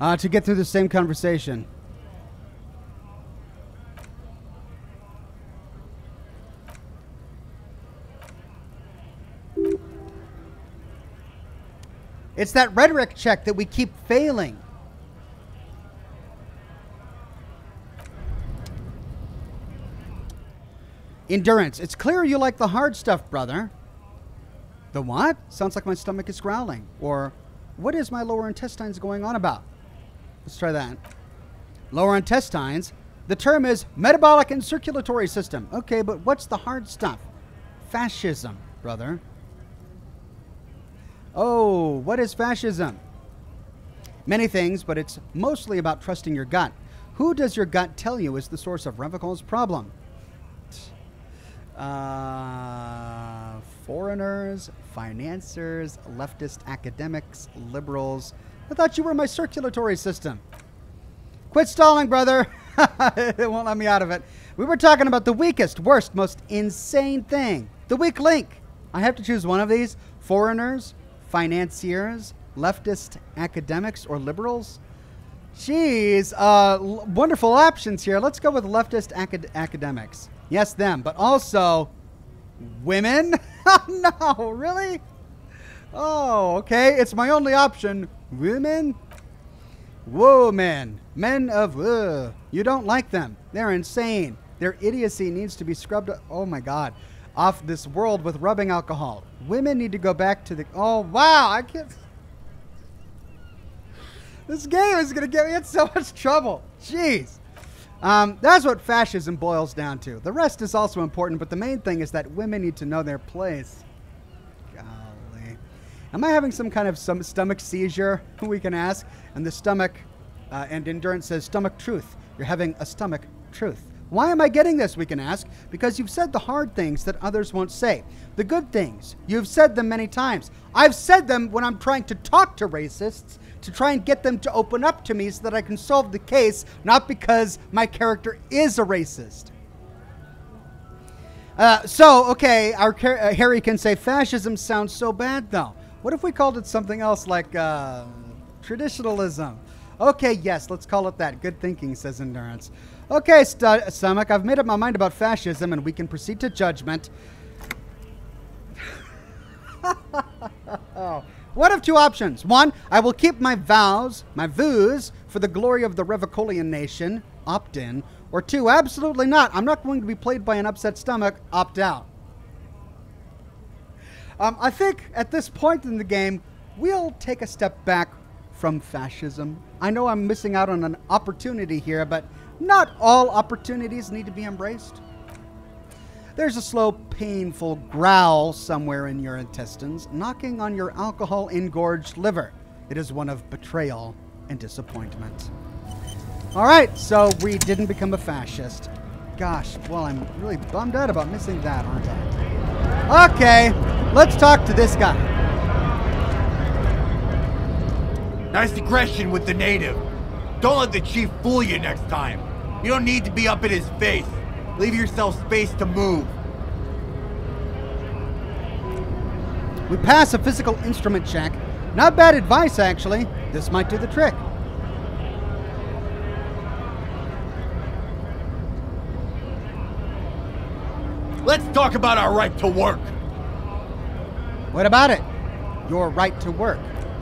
to get through the same conversation. It's that rhetoric check that we keep failing. Endurance. It's clear you like the hard stuff, brother. The what? Sounds like my stomach is growling. Or, what is my lower intestines going on about? Let's try that. Lower intestines. The term is metabolic and circulatory system. Okay, but what's the hard stuff? Fascism, brother. Oh, what is fascism? Many things, but it's mostly about trusting your gut. Who does your gut tell you is the source of Revocal's problem? Foreigners, financiers, leftist academics, liberals. I thought you were my circulatory system. Quit stalling, brother. It won't let me out of it. We were talking about the weakest, worst, most insane thing. The weak link. I have to choose one of these. Foreigners, financiers, leftist academics, or liberals? Jeez, wonderful options here. Let's go with leftist academics. Yes, them, but also women? No, really? Oh, okay. It's my only option. Women? Whoa, men. Men of, you don't like them. They're insane. Their idiocy needs to be scrubbed, oh my God, off this world with rubbing alcohol. Women need to go back to the, oh, wow, I can't. This game is going to get me in so much trouble. Jeez. That's what fascism boils down to. The rest is also important, but the main thing is that women need to know their place. Golly. Am I having some kind of stomach seizure? We can ask. And the stomach, and Endurance says, stomach truth. You're having a stomach truth. Why am I getting this, we can ask? Because you've said the hard things that others won't say. The good things. You've said them many times. I've said them when I'm trying to talk to racists, to try and get them to open up to me so that I can solve the case, not because my character is a racist. Okay, our Harry can say, fascism sounds so bad, though. What if we called it something else like traditionalism? Okay, yes, let's call it that. Good thinking, says Endurance. Okay, Stomach, I've made up my mind about fascism, and we can proceed to judgment. One of two options. One, I will keep my vows, my voos, for the glory of the Revocolian nation, opt in. Or two, absolutely not. I'm not going to be played by an upset stomach, opt out. I think at this point in the game, we'll take a step back from fascism. I know I'm missing out on an opportunity here, but not all opportunities need to be embraced. There's a slow, painful growl somewhere in your intestines, knocking on your alcohol-engorged liver. It is one of betrayal and disappointment. All right, so we didn't become a fascist. Gosh, well, I'm really bummed out about missing that, aren't I? Okay, let's talk to this guy. Nice aggression with the native. Don't let the chief fool you next time. You don't need to be up in his face. Leave yourself space to move. We pass a physical instrument check. Not bad advice, actually. This might do the trick. Let's talk about our right to work. What about it? Your right to work.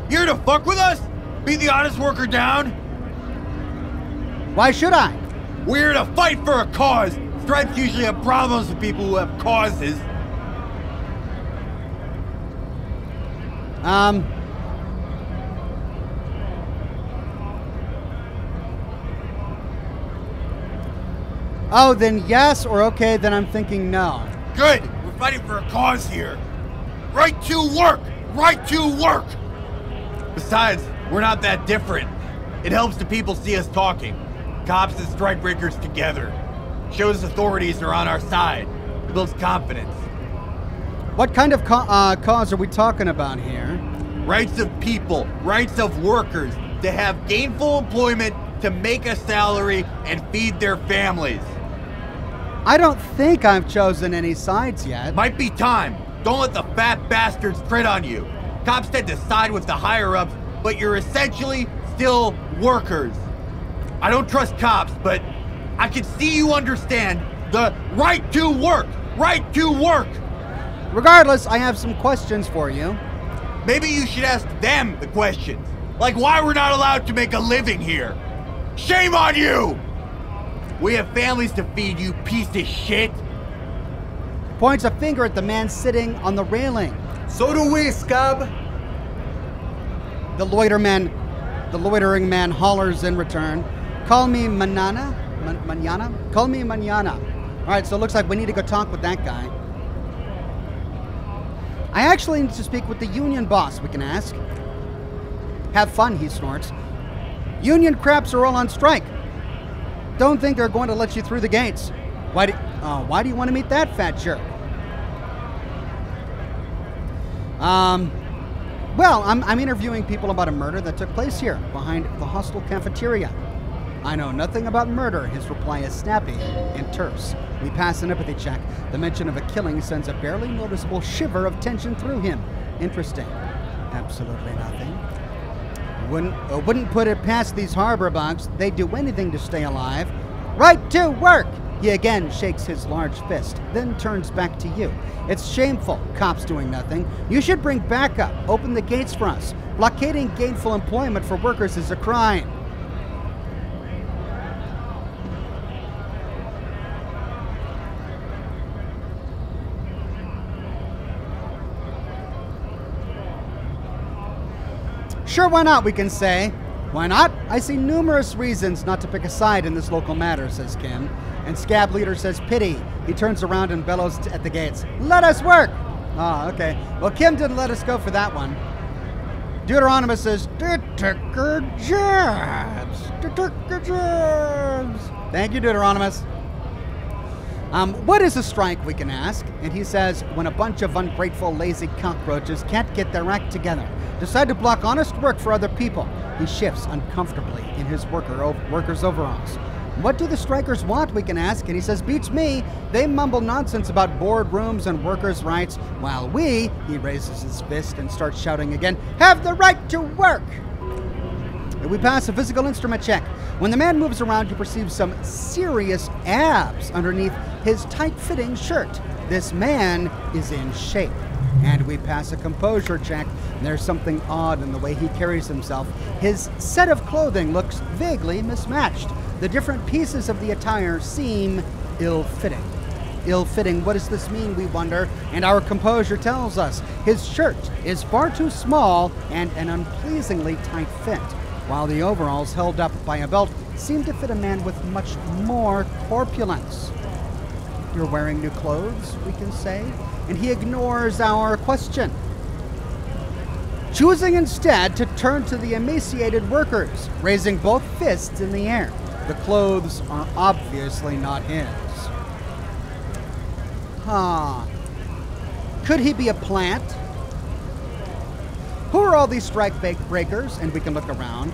You're to fuck with us? Be the honest worker down? Why should I? We're to fight for a cause. Stripes usually have problems with people who have causes. Oh, then yes, or okay, then I'm thinking no. Good. We're fighting for a cause here. Right to work. Right to work. Besides, we're not that different. It helps the people see us talking. Cops and strikebreakers together. Shows authorities are on our side. It builds confidence. What kind of cause are we talking about here? Rights of people, rights of workers to have gainful employment, to make a salary and feed their families. I don't think I've chosen any sides yet. Might be time. Don't let the fat bastards tread on you. Cops tend to side with the higher-ups, but you're essentially still workers. I don't trust cops, but I can see you understand the right to work. Right to work. Regardless, I have some questions for you. Maybe you should ask them the questions. Like why we're not allowed to make a living here. Shame on you! We have families to feed, you piece of shit. Points a finger at the man sitting on the railing. So do we, scab. The loitering man hollers in return. Call me manana? Manana? Call me manana. Alright, so it looks like we need to go talk with that guy. I actually need to speak with the union boss, we can ask. Have fun, he snorts. Union craps are all on strike. Don't think they're going to let you through the gates. Why do you want to meet that fat jerk? Well, I'm interviewing people about a murder that took place here, behind the hostel cafeteria. I know nothing about murder. His reply is snappy and terse. We pass an empathy check. The mention of a killing sends a barely noticeable shiver of tension through him. Interesting. Absolutely nothing. Wouldn't put it past these harbor bugs. They'd do anything to stay alive. Right to work! He again shakes his large fist, then turns back to you. It's shameful, cops doing nothing. You should bring backup. Open the gates for us. Blockading gainful employment for workers is a crime. Sure, why not, we can say. Why not? I see numerous reasons not to pick a side in this local matter, says Kim. And Scab Leader says pity. He turns around and bellows at the gates. Let us work! Oh, okay. Well, Kim didn't let us go for that one. Deuteronomus says, Detector jobs! Detector jobs! Thank you, Deuteronomus. What is a strike, we can ask? And he says, when a bunch of ungrateful, lazy cockroaches can't get their act together, decide to block honest work for other people. He shifts uncomfortably in his worker's overalls. What do the strikers want, we can ask? And he says, beats me. They mumble nonsense about boardrooms and workers' rights, while we, he raises his fist and starts shouting again, have the right to work! We pass a physical instrument check. When the man moves around, you perceive some serious abs underneath his tight-fitting shirt. This man is in shape. And we pass a composure check. There's something odd in the way he carries himself. His set of clothing looks vaguely mismatched. The different pieces of the attire seem ill-fitting. Ill-fitting, what does this mean, we wonder? And our composure tells us his shirt is far too small and an unpleasingly tight fit, while the overalls held up by a belt seem to fit a man with much more corpulence. You're wearing new clothes, we can say, and he ignores our question, choosing instead to turn to the emaciated workers, raising both fists in the air. The clothes are obviously not his. Could he be a plant? Who are all these strike breakers? And we can look around.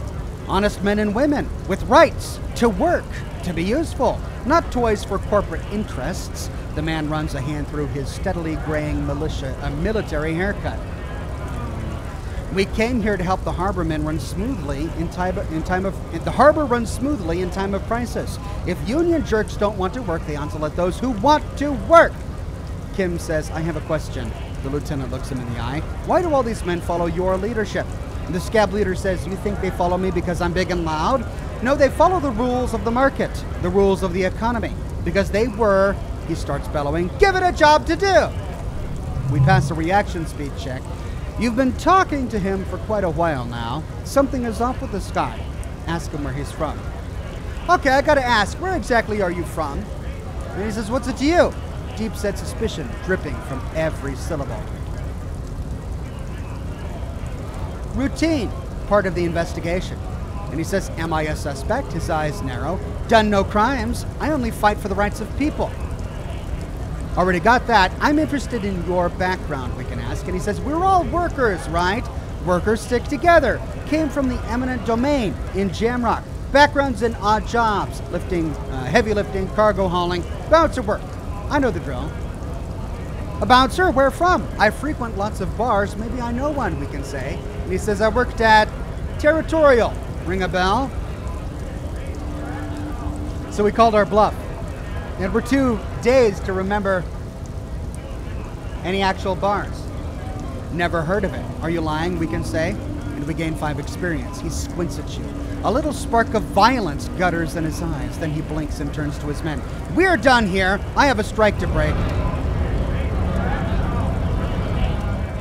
Honest men and women with rights to work, to be useful, not toys for corporate interests. The man runs a hand through his steadily graying military haircut. We came here to help the harbormen run smoothly the harbor runs smoothly in time of crisis. If union jerks don't want to work, they ought to let those who want to work. Kim says, I have a question. The lieutenant looks him in the eye. Why do all these men follow your leadership? The Scab Leader says, you think they follow me because I'm big and loud? No, they follow the rules of the market, the rules of the economy, because they were, he starts bellowing, give it a job to do. We pass a reaction speed check. You've been talking to him for quite a while now. Something is up with this guy. Ask him where he's from. Okay, I gotta ask, where exactly are you from? And he says, what's it to you? Deep-set suspicion dripping from every syllable. Routine, part of the investigation. And he says, am I a suspect? His eyes narrow. Done no crimes. I only fight for the rights of people. Already got that. I'm interested in your background, we can ask. And he says, we're all workers, right? Workers stick together. Came from the eminent domain in Jamrock. Backgrounds in odd jobs, lifting, heavy lifting, cargo hauling, bouncer work. I know the drill. A bouncer? Where from? I frequent lots of bars. Maybe I know one, we can say. And he says, I worked at Territorial. ring a bell? So we called our bluff. And we're too dazed to remember any actual bars. Never heard of it. Are you lying, we can say? And we gain 5 experience. He squints at you. A little spark of violence gutters in his eyes. Then he blinks and turns to his men. We're done here. I have a strike to break.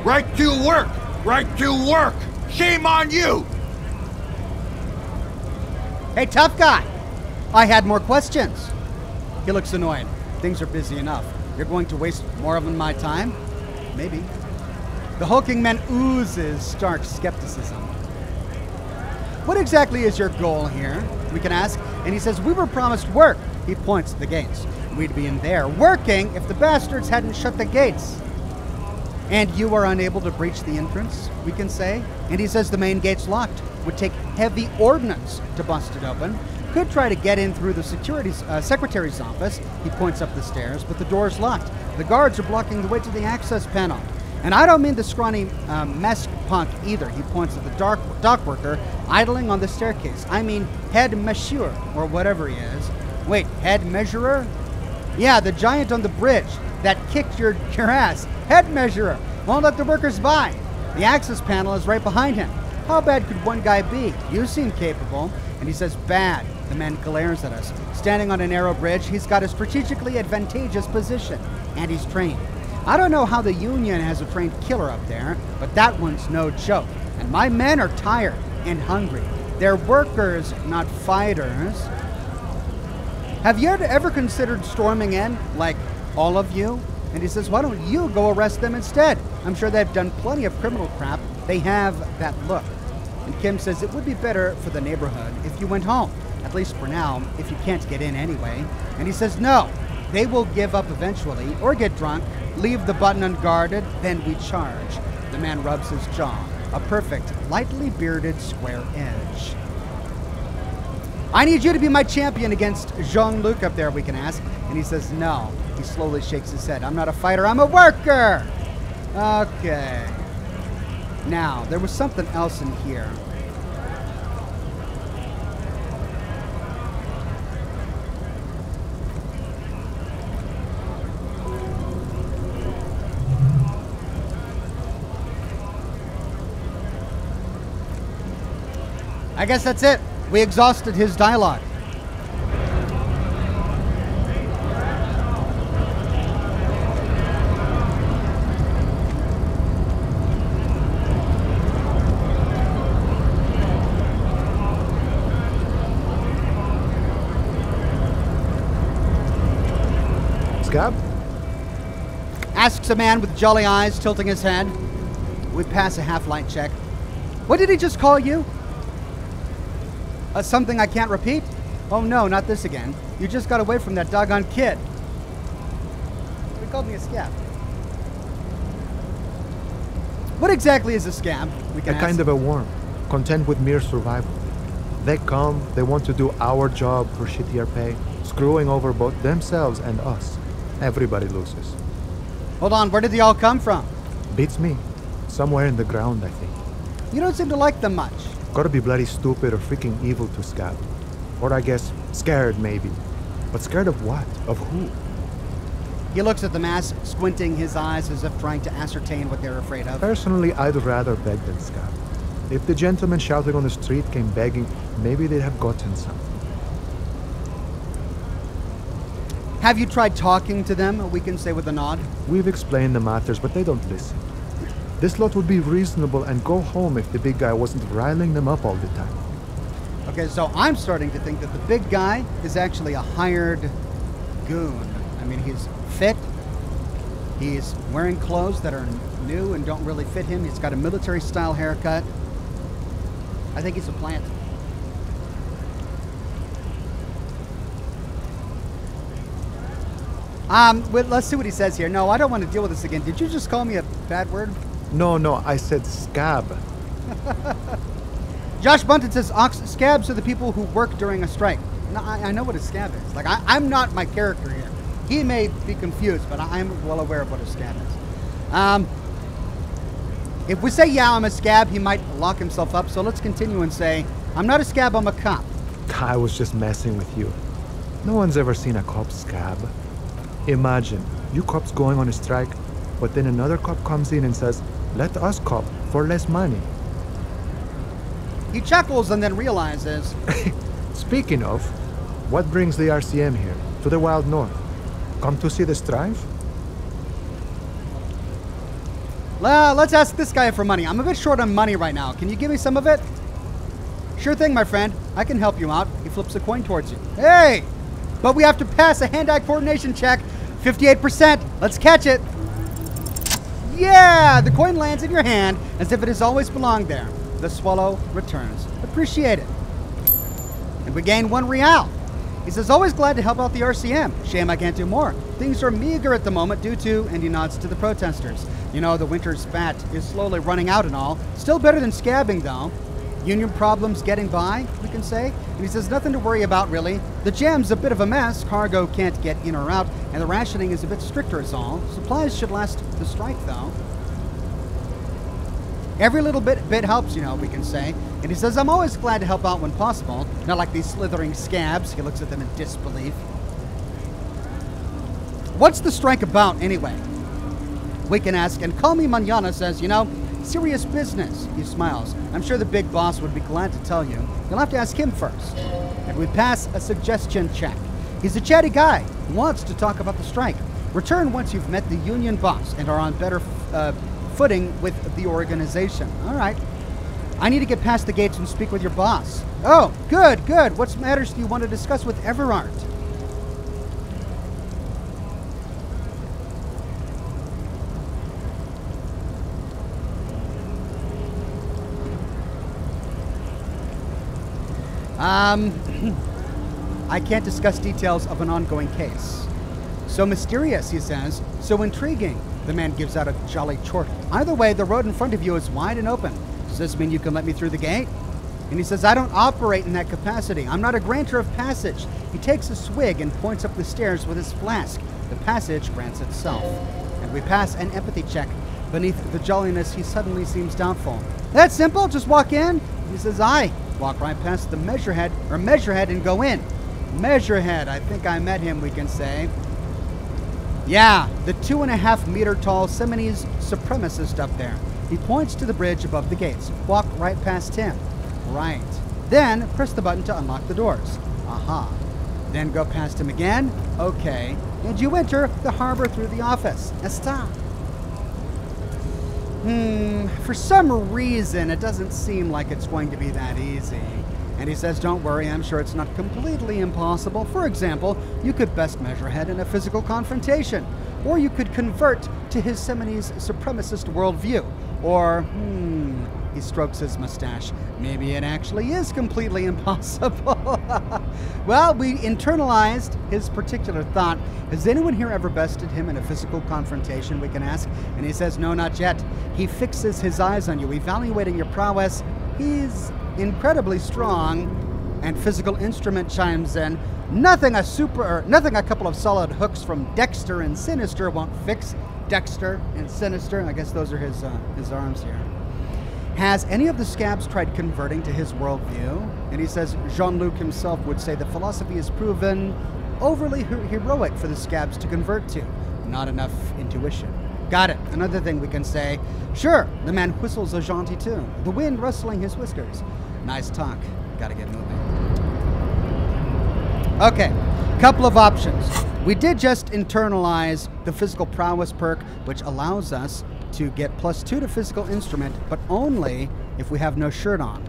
Right to work! Right to work! Shame on you! Hey, tough guy! I had more questions. He looks annoyed. Things are busy enough. You're going to waste more of my time? Maybe. The hulking man oozes stark skepticism. What exactly is your goal here? We can ask. And he says, we were promised work. He points to the gates. We'd be in there working if the bastards hadn't shut the gates. And you are unable to breach the entrance, we can say. And he says the main gate's locked. Would take heavy ordnance to bust it open. Could try to get in through the secretary's office. He points up the stairs, but the door's locked. The guards are blocking the way to the access panel. And I don't mean the scrawny mess punk either. He points at the dock worker idling on the staircase. I mean head monsieur, or whatever he is. Wait, head measurer? Yeah, the giant on the bridge that kicked your ass. Head measurer. Won't let the workers by. The access panel is right behind him. How bad could one guy be? You seem capable. And he says, bad. The man glares at us. Standing on a narrow bridge, he's got a strategically advantageous position. And he's trained. I don't know how the Union has a trained killer up there, but that one's no joke. And my men are tired and hungry. They're workers, not fighters. Have you ever considered storming in, like all of you? And he says, why don't you go arrest them instead? I'm sure they've done plenty of criminal crap. They have that look. And Kim says it would be better for the neighborhood if you went home, at least for now, if you can't get in anyway. And he says, no, they will give up eventually, or get drunk, leave the button unguarded, then we charge. The man rubs his jaw, a perfect, lightly bearded square edge. I need you to be my champion against Jean-Luc up there, we can ask. And he says, no. He slowly shakes his head. I'm not a fighter, I'm a worker! Okay. Now, there was something else in here. I guess that's it. We exhausted his dialogue. Scab? Asks a man with jolly eyes, tilting his head. We pass a half-light check. What did he just call you? Something I can't repeat? Oh no, not this again. You just got away from that doggone kid. He called me a scab. What exactly is a scab? We can a kind of a worm, content with mere survival. They come, they want to do our job for shittier pay, screwing over both themselves and us. Everybody loses. Hold on, where did they all come from? Beats me. Somewhere in the ground, I think. You don't seem to like them much. Gotta be bloody stupid or freaking evil to scab. Or I guess, scared maybe. But scared of what? Of who? He looks at the mass, squinting his eyes as if trying to ascertain what they're afraid of. Personally, I'd rather beg than scab. If the gentleman shouting on the street came begging, maybe they'd have gotten something. Have you tried talking to them? We can say with a nod. We've explained the matters, but they don't listen. This lot would be reasonable and go home if the big guy wasn't riling them up all the time. Okay, so I'm starting to think that the big guy is actually a hired goon. I mean, he's fit. He's wearing clothes that are new and don't really fit him. He's got a military-style haircut. I think he's a plant. Let's see what he says here. No, I don't want to deal with this again. Did you just call me a bad word? No, I said scab. Josh Bunton says, scabs are the people who work during a strike. No, I know what a scab is. Like, I'm not my character here. He may be confused, but I'm well aware of what a scab is. If we say, yeah, I'm a scab, he might lock himself up. So let's continue and say, I'm not a scab, I'm a cop. I was just messing with you. No one's ever seen a cop scab. Imagine, you cops going on a strike, but then another cop comes in and says, let us cop for less money. He chuckles and then realizes... Speaking of, what brings the RCM here, to the Wild North? Come to see the strife? Well, let's ask this guy for money. I'm a bit short on money right now. Can you give me some of it? Sure thing, my friend. I can help you out. He flips a coin towards you. Hey! But we have to pass a hand-eye coordination check. 58%. Let's catch it. Yeah! The coin lands in your hand as if it has always belonged there. The swallow returns. Appreciate it. And we gain 1 real. He says, always glad to help out the RCM. Shame I can't do more. Things are meager at the moment due to, and he nods to the protesters. You know, the winter's fat is slowly running out and all. Still better than scabbing, though. Union problems getting by, we can say. And he says, nothing to worry about, really. The jam's a bit of a mess. Cargo can't get in or out, and the rationing is a bit stricter is all. Supplies should last the strike, though. Every little bit helps, you know, we can say. And he says, I'm always glad to help out when possible. Not like these slithering scabs. He looks at them in disbelief. What's the strike about, anyway? We can ask. And Call Me Manana says, you know, serious business. He smiles. I'm sure the big boss would be glad to tell you. You'll have to ask him first. And we pass a suggestion check. He's a chatty guy. Wants to talk about the strike. Return once you've met the union boss and are on better footing with the organization. All right. I need to get past the gates and speak with your boss. Oh, good, good. What matters do you want to discuss with Everard? I can't discuss details of an ongoing case. So mysterious, he says. So intriguing. The man gives out a jolly chortle. Either way, the road in front of you is wide and open. Does this mean you can let me through the gate? And he says, I don't operate in that capacity. I'm not a granter of passage. He takes a swig and points up the stairs with his flask. The passage grants itself. And we pass an empathy check. Beneath the jolliness, he suddenly seems doubtful. That's simple. Just walk in. He says, aye. Walk right past the measurehead and go in. Measurehead. I think I met him, we can say. Yeah, the 2.5 meter tall Seminese supremacist up there. He points to the bridge above the gates. Walk right past him. Right. Then press the button to unlock the doors. Aha. Then go past him again. Okay. And you enter the harbor through the office. Está. For some reason, it doesn't seem like it's going to be that easy. And he says, don't worry, I'm sure it's not completely impossible. For example, you could best Measurehead in a physical confrontation. Or you could convert to his Seminese supremacist worldview. Or, he strokes his mustache. Maybe it actually is completely impossible. Well, we internalized his particular thought. Has anyone here ever bested him in a physical confrontation, we can ask? And he says, no, not yet. He fixes his eyes on you, evaluating your prowess. He's incredibly strong, and physical instrument chimes in. Nothing a couple of solid hooks from Dexter and Sinister won't fix. Dexter and Sinister, I guess those are his arms here. Has any of the scabs tried converting to his worldview? And he says Jean-Luc himself would say the philosophy is proven overly heroic for the scabs to convert to. Not enough intuition. Got it. Another thing we can say, sure, the man whistles a jaunty tune, the wind rustling his whiskers. Nice talk. Gotta get moving. Okay, couple of options. We did just internalize the physical prowess perk, which allows us to get +2 to physical instrument, but only if we have no shirt on.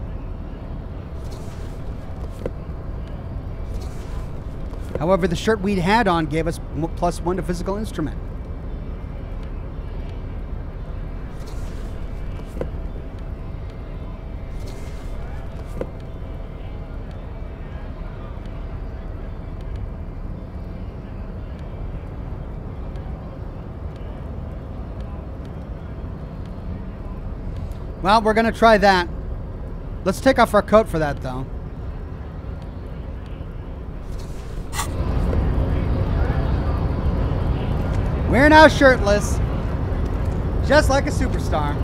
However, the shirt we had on gave us +1 to physical instrument. Well, we're going to try that. Let's take off our coat for that, though. We're now shirtless, just like a superstar.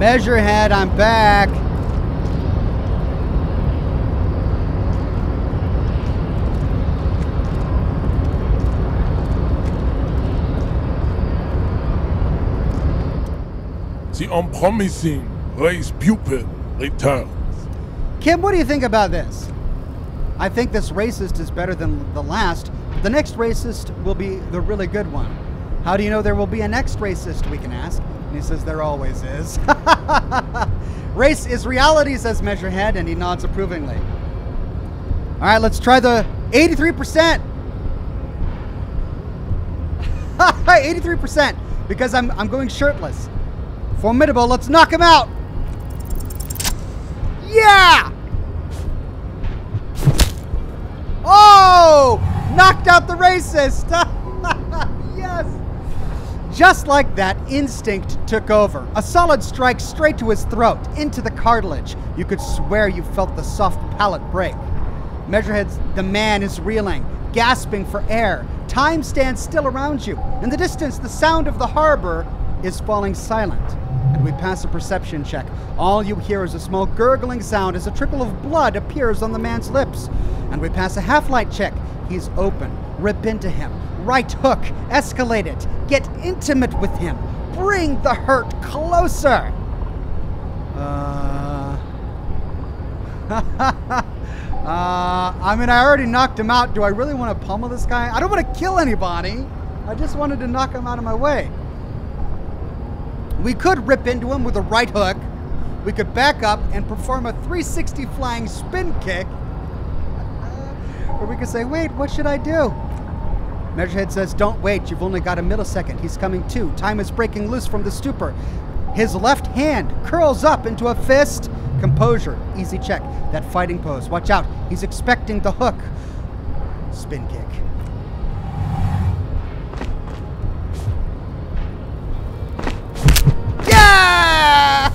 Measurehead, I'm back. The unpromising race pupil returns. Kim, what do you think about this? I think this racist is better than the last. The next racist will be the really good one. How do you know there will be a next racist, we can ask? And he says there always is. Race is reality, says Measurehead, and he nods approvingly. All right, let's try the 83%. 83%, because I'm going shirtless. Formidable, let's knock him out. Yeah! Oh! Knocked out the racist. Yes. Just like that, instinct took over. A solid strike straight to his throat, into the cartilage. You could swear you felt the soft palate break. Measurehead's the man is reeling, gasping for air. Time stands still around you. In the distance, the sound of the harbor is falling silent. And we pass a perception check. All you hear is a small gurgling sound as a trickle of blood appears on the man's lips. And we pass a half-light check. He's open. Rip into him. Right hook. Escalate it. Get intimate with him. Bring the hurt closer. I mean, I already knocked him out. Do I really want to pummel this guy? I don't want to kill anybody. I just wanted to knock him out of my way. We could rip into him with a right hook. We could back up and perform a 360 flying spin kick. Or we could say, wait, what should I do? Measurehead says, don't wait. You've only got a millisecond. He's coming to. Time is breaking loose from the stupor. His left hand curls up into a fist. Composure. Easy check. That fighting pose. Watch out. He's expecting the hook. Spin kick. Yeah!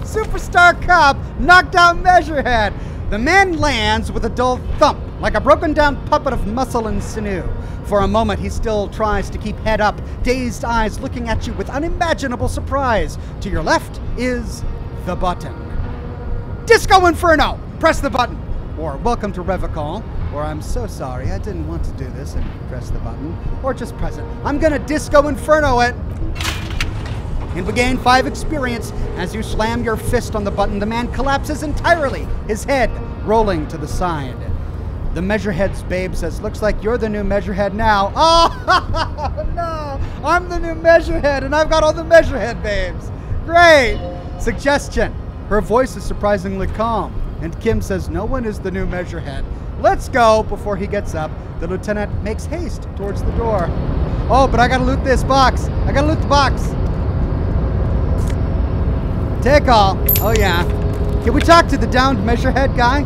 Superstar cop knocked out Measurehead. The man lands with a dull thump, like a broken down puppet of muscle and sinew. For a moment, he still tries to keep head up, dazed eyes looking at you with unimaginable surprise. To your left is the button. Disco Inferno! Press the button. Or welcome to Revocall. Or I'm so sorry, I didn't want to do this, and press the button. Or just press it. I'm gonna Disco Inferno it. And we gain 5 experience. As you slam your fist on the button, the man collapses entirely, his head rolling to the side. The Measurehead's babe says, looks like you're the new Measurehead now. Oh, no, I'm the new Measurehead, and I've got all the Measurehead babes. Great. Suggestion. Her voice is surprisingly calm, and Kim says, no one is the new Measurehead. Let's go. Before he gets up, the lieutenant makes haste towards the door. Oh, but I gotta loot this box. I gotta loot the box. Take all. Oh, yeah. Can we talk to the downed Measurehead guy?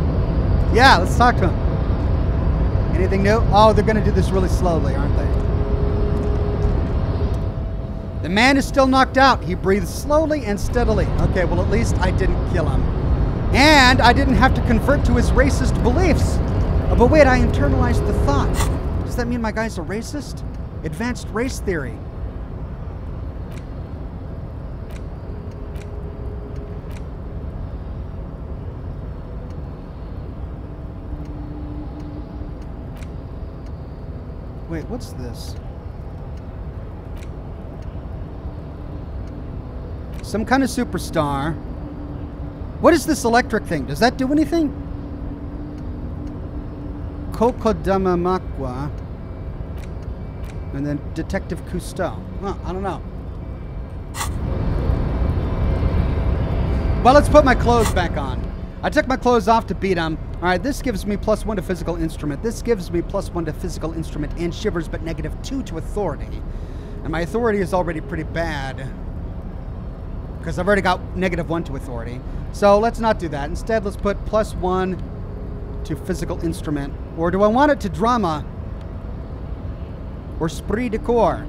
Yeah, let's talk to him. Anything new? Oh, they're going to do this really slowly, aren't they? The man is still knocked out. He breathes slowly and steadily. Okay, well, at least I didn't kill him. And I didn't have to convert to his racist beliefs. Oh, but wait, I internalized the thought. Does that mean my guy's a racist? Advanced race theory. Wait, what's this? Some kind of superstar. What is this electric thing? Does that do anything? Kokodamamakwa. And then Detective Cousteau. Well, I don't know. Well, let's put my clothes back on. I took my clothes off to beat him. All right, this gives me +1 to physical instrument. This gives me +1 to physical instrument and shivers, but -2 to authority. And my authority is already pretty bad, because I've already got -1 to authority. So let's not do that. Instead, let's put +1 to physical instrument. Or do I want it to drama? Or esprit de corps?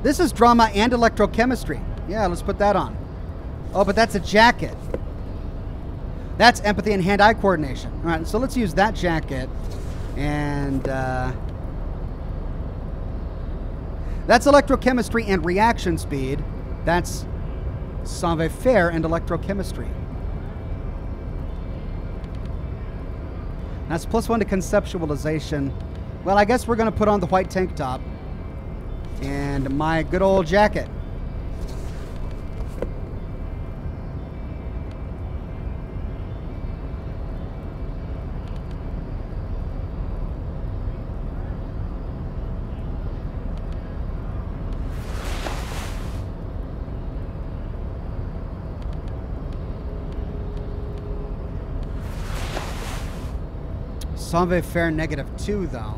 This is drama and electrochemistry. Yeah, let's put that on. Oh, but that's a jacket. That's empathy and hand-eye coordination. All right, so let's use that jacket. And that's electrochemistry and reaction speed. That's savoir-faire, and electrochemistry. That's +1 to conceptualization. Well, I guess we're going to put on the white tank top and my good old jacket. Savoir-faire -2, though.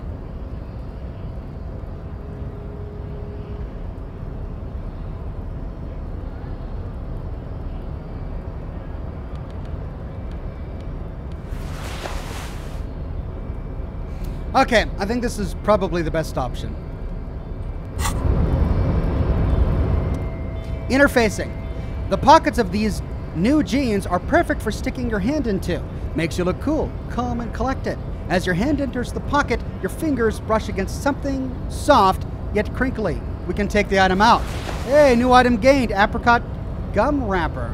Okay, I think this is probably the best option. Interfacing. The pockets of these new jeans are perfect for sticking your hand into. Makes you look cool, calm, and collected. As your hand enters the pocket, your fingers brush against something soft yet crinkly. We can take the item out. Hey, new item gained, apricot gum wrapper.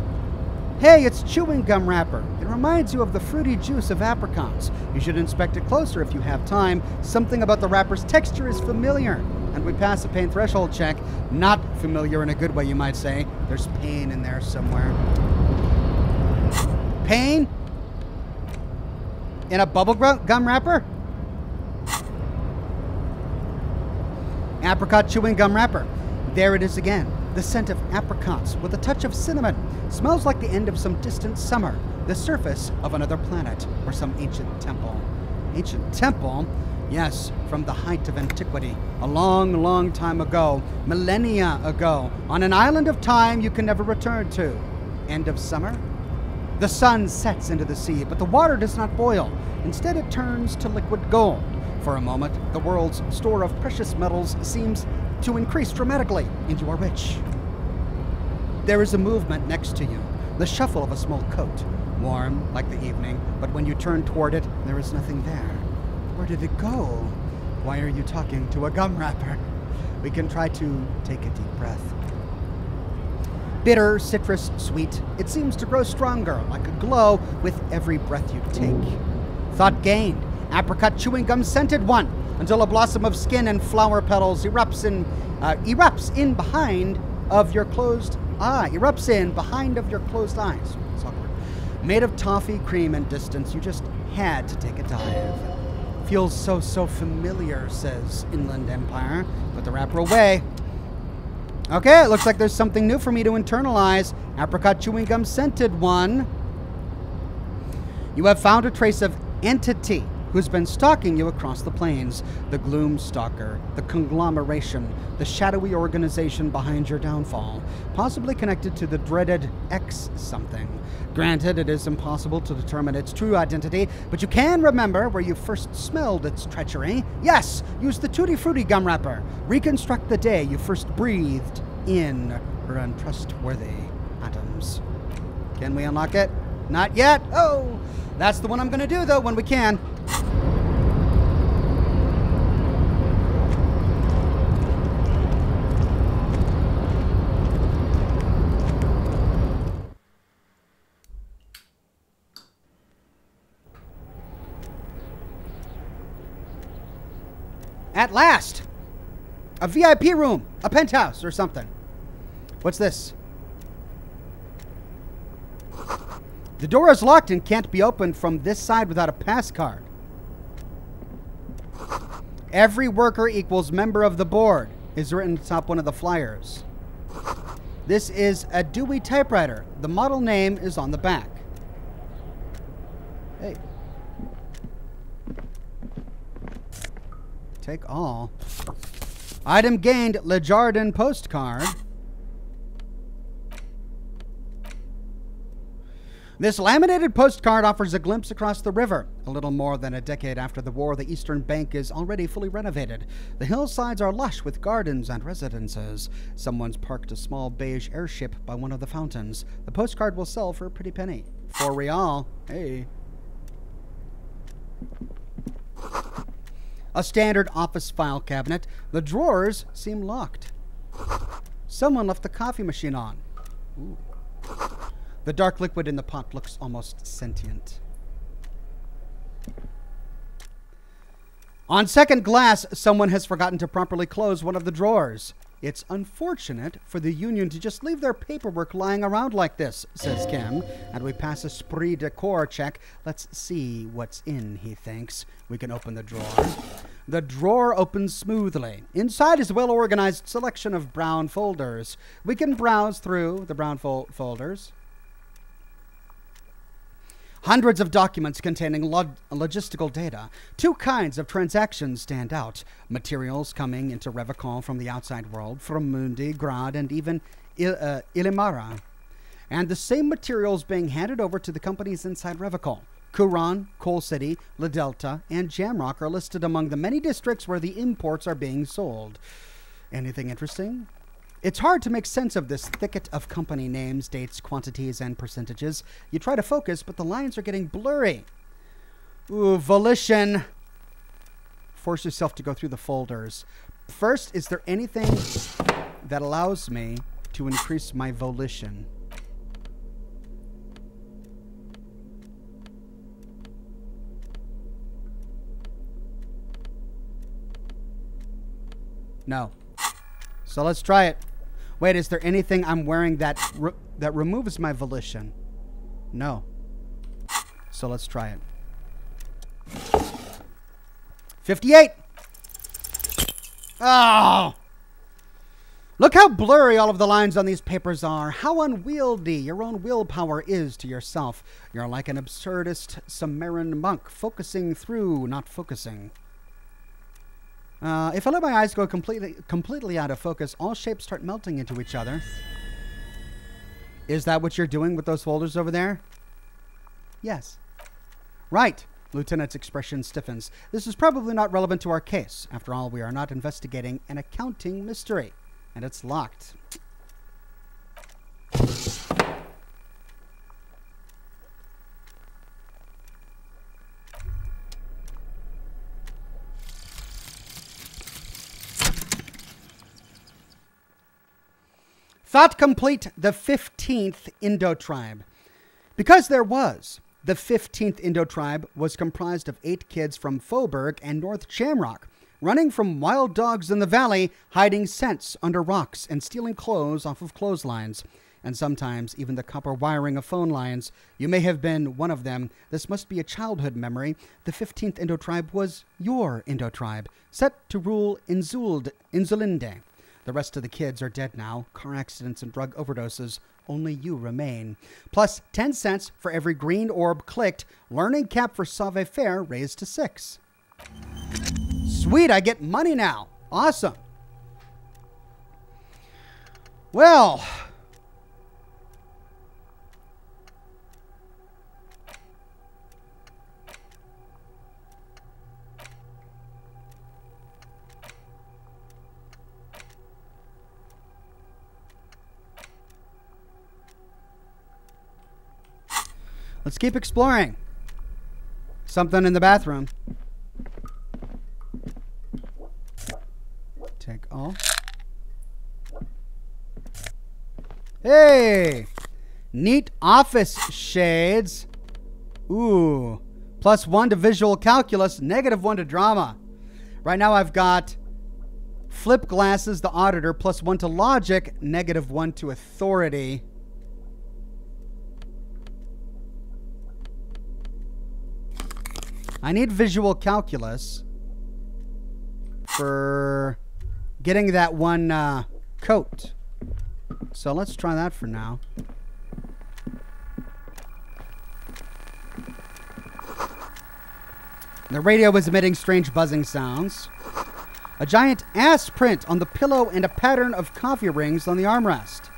Hey, it's chewing gum wrapper. It reminds you of the fruity juice of apricots. You should inspect it closer if you have time. Something about the wrapper's texture is familiar. And we pass a pain threshold check. Not familiar in a good way, you might say. There's pain in there somewhere. Pain? In a bubble gum wrapper? Apricot chewing gum wrapper. There it is again. The scent of apricots with a touch of cinnamon. Smells like the end of some distant summer. The surface of another planet or some ancient temple. Ancient temple? Yes, from the height of antiquity. A long, long time ago. Millennia ago. On an island of time you can never return to. End of summer? The sun sets into the sea, but the water does not boil. Instead, it turns to liquid gold. For a moment, the world's store of precious metals seems to increase dramatically, and you are rich. There is a movement next to you, the shuffle of a small coat, warm like the evening, but when you turn toward it, there is nothing there. Where did it go? Why are you talking to a gum wrapper? We can try to take a deep breath. Bitter, citrus, sweet. It seems to grow stronger, like a glow, with every breath you take. Thought gained. Apricot chewing gum scented one, until a blossom of skin and flower petals erupts in behind of your closed eye. Erupts in behind of your closed eyes. It's awkward. Made of toffee, cream, and distance, you just had to take a dive. Feels so familiar, says Inland Empire. Put the wrapper away. Okay, it looks like there's something new for me to internalize. Apricot chewing gum scented one. You have found a trace of entity who's been stalking you across the plains. The gloom stalker, the conglomeration, the shadowy organization behind your downfall, possibly connected to the dreaded X something. Granted, it is impossible to determine its true identity, but you can remember where you first smelled its treachery. Yes, use the Tutti Frutti gum wrapper. Reconstruct the day you first breathed in her untrustworthy atoms. Can we unlock it? Not yet. Oh, that's the one I'm going to do, though, when we can. At last! A VIP room, a penthouse or something. What's this? The door is locked and can't be opened from this side without a pass card. Every worker equals member of the board is written atop one of the flyers. This is a Dewey typewriter. The model name is on the back. Hey. Take all. Item gained, Lejardin postcard. This laminated postcard offers a glimpse across the river. A little more than a decade after the war, the eastern bank is already fully renovated. The hillsides are lush with gardens and residences. Someone's parked a small beige airship by one of the fountains. The postcard will sell for a pretty penny. 4 real. Hey. A standard office file cabinet. The drawers seem locked. Someone left the coffee machine on. Ooh. The dark liquid in the pot looks almost sentient. On second glass, someone has forgotten to properly close one of the drawers. It's unfortunate for the union to just leave their paperwork lying around like this, says Kim, and we pass a esprit de corps check. Let's see what's in, he thinks. We can open the drawer. The drawer opens smoothly. Inside is a well-organized selection of brown folders. We can browse through the brown folders. Hundreds of documents containing logistical data. Two kinds of transactions stand out. Materials coming into Revacol from the outside world, from Mundi, Grad, and even Illimara. And the same materials being handed over to the companies inside Revacol. Kuran, Coal City, La Delta, and Jamrock are listed among the many districts where the imports are being sold. Anything interesting? It's hard to make sense of this thicket of company names, dates, quantities, and percentages. You try to focus, but the lines are getting blurry. Ooh, volition. Force yourself to go through the folders. First, is there anything that allows me to increase my volition? No. So let's try it. Wait, is there anything I'm wearing that that removes my volition? No. So let's try it. 58. Oh! Look how blurry all of the lines on these papers are. How unwieldy your own willpower is to yourself. You're like an absurdist Sumerian monk, focusing through, not focusing. If I let my eyes go completely out of focus, all shapes start melting into each other. Is that what you're doing with those folders over there? Yes. Right. Lieutenant's expression stiffens. This is probably not relevant to our case. After all, we are not investigating an accounting mystery. And it's locked. Thought complete, the 15th Indo-tribe. Because there was, the 15th Indo-tribe was comprised of 8 kids from Faubourg and North Jamrock, running from wild dogs in the valley, hiding scents under rocks, and stealing clothes off of clotheslines, and sometimes even the copper wiring of phone lines. You may have been one of them. This must be a childhood memory. The 15th Indo-tribe was your Indo-tribe, set to rule Inzulinde. The rest of the kids are dead now. Car accidents and drug overdoses. Only you remain. Plus 10 cents for every green orb clicked. Learning cap for Sauve Faire raised to 6. Sweet, I get money now. Awesome. Well. Let's keep exploring. Something in the bathroom. Take all. Hey! Neat office shades. Ooh. +1 to visual calculus, -1 to drama. Right now I've got flip glasses, the auditor, +1 to logic, -1 to authority. I need visual calculus for getting that one coat. So let's try that for now. The radio was emitting strange buzzing sounds. A giant ass print on the pillow and a pattern of coffee rings on the armrest.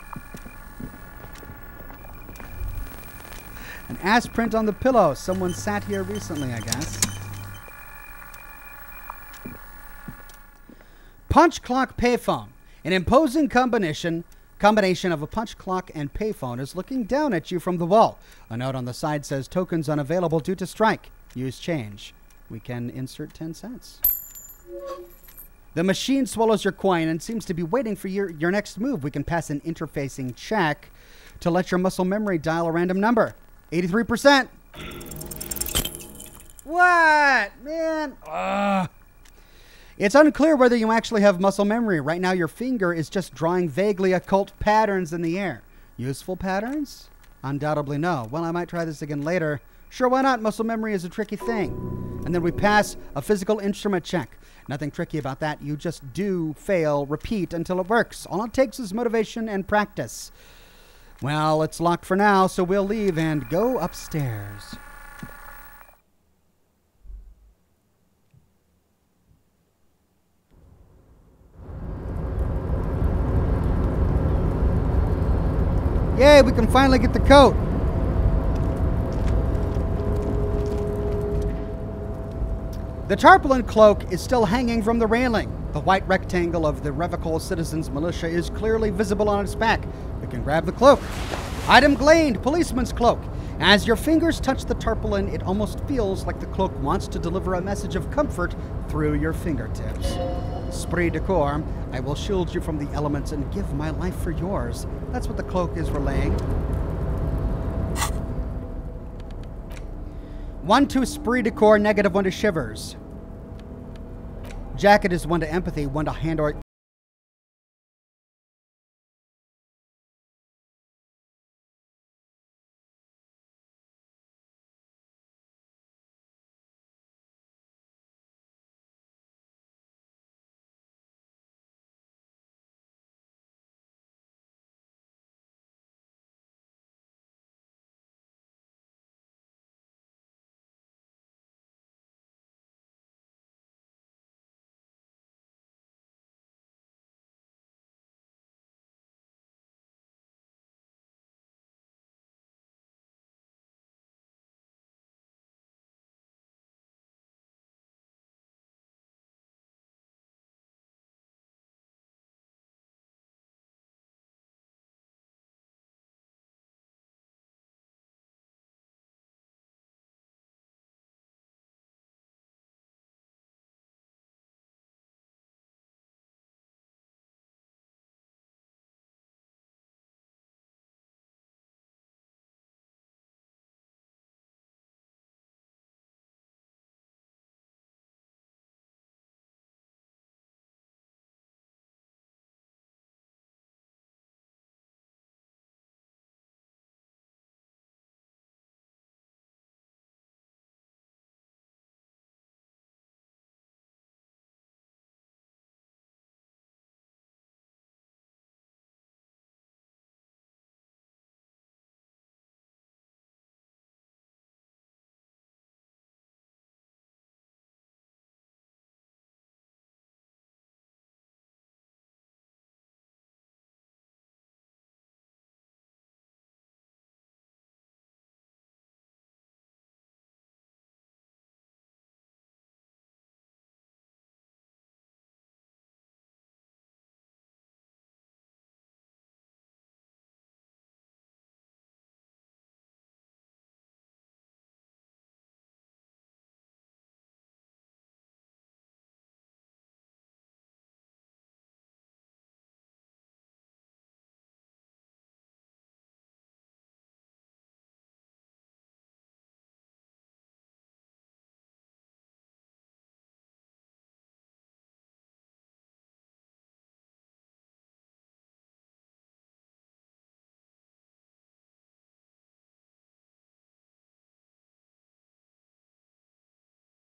An ass print on the pillow. Someone sat here recently, I guess. Punch clock payphone. An imposing combination of a punch clock and payphone is looking down at you from the wall. A note on the side says tokens unavailable due to strike. Use change. We can insert 10 cents. The machine swallows your coin and seems to be waiting for your next move. We can pass an interfacing check. to let your muscle memory dial a random number. 83%. What? Man. Ugh. It's unclear whether you actually have muscle memory. Right now, your finger is just drawing vaguely occult patterns in the air. Useful patterns? Undoubtedly no. Well, I might try this again later. Sure, why not? Muscle memory is a tricky thing. And then we pass a physical instrument check. Nothing tricky about that. You just do, fail, repeat until it works. All it takes is motivation and practice. Well, it's locked for now, so we'll leave and go upstairs. Yay, we can finally get the coat. The tarpaulin cloak is still hanging from the railing. The white rectangle of the Revocol Citizens Militia is clearly visible on its back. We can grab the cloak. Item gleaned, policeman's cloak. As your fingers touch the tarpaulin, it almost feels like the cloak wants to deliver a message of comfort through your fingertips. Esprit de corps, I will shield you from the elements and give my life for yours. That's what the cloak is relaying. 1 to esprit de corps, -1 to shivers. Jacket is 1 to empathy, 1 to hand or...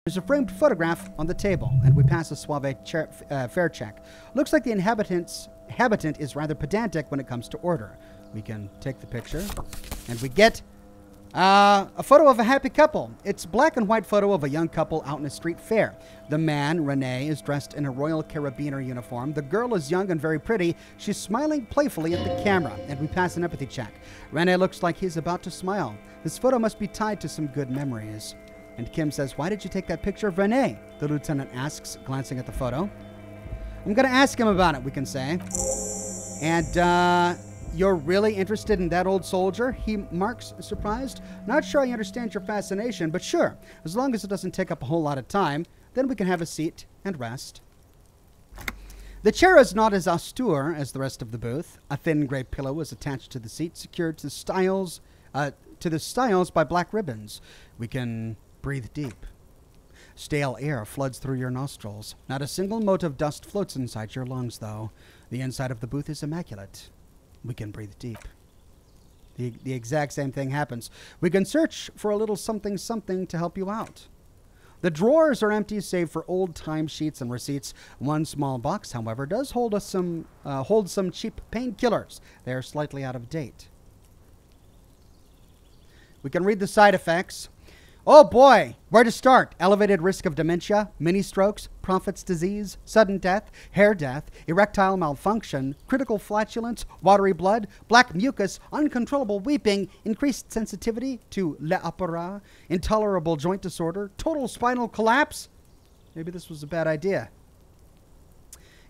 There's a framed photograph on the table, and we pass a suave fair check. Looks like the inhabitant is rather pedantic when it comes to order. We can take the picture, and we get a photo of a happy couple. It's a black and white photo of a young couple out in a street fair. The man, Renee, is dressed in a Royal Carabiner uniform. The girl is young and very pretty. She's smiling playfully at the camera, and we pass an empathy check. Renee looks like he's about to smile. This photo must be tied to some good memories. And Kim says, "Why did you take that picture of Renee?" The lieutenant asks, glancing at the photo. "I'm going to ask him about it," we can say. And, "You're really interested in that old soldier?" He marks, surprised. "Not sure I understand your fascination, but sure. As long as it doesn't take up a whole lot of time, then we can have a seat and rest." The chair is not as austere as the rest of the booth. A thin gray pillow is attached to the seat, secured to the styles by black ribbons. We can breathe deep. Stale air floods through your nostrils. Not a single mote of dust floats inside your lungs, though. The inside of the booth is immaculate. We can breathe deep. The exact same thing happens. We can search for a little something something to help you out. The drawers are empty save for old timesheets and receipts. One small box, however, does hold some cheap painkillers. They are slightly out of date. We can read the side effects. Oh boy, where to start? Elevated risk of dementia, mini strokes, prophet's disease, sudden death, hair death, erectile malfunction, critical flatulence, watery blood, black mucus, uncontrollable weeping, increased sensitivity to l'opera, intolerable joint disorder, total spinal collapse. Maybe this was a bad idea.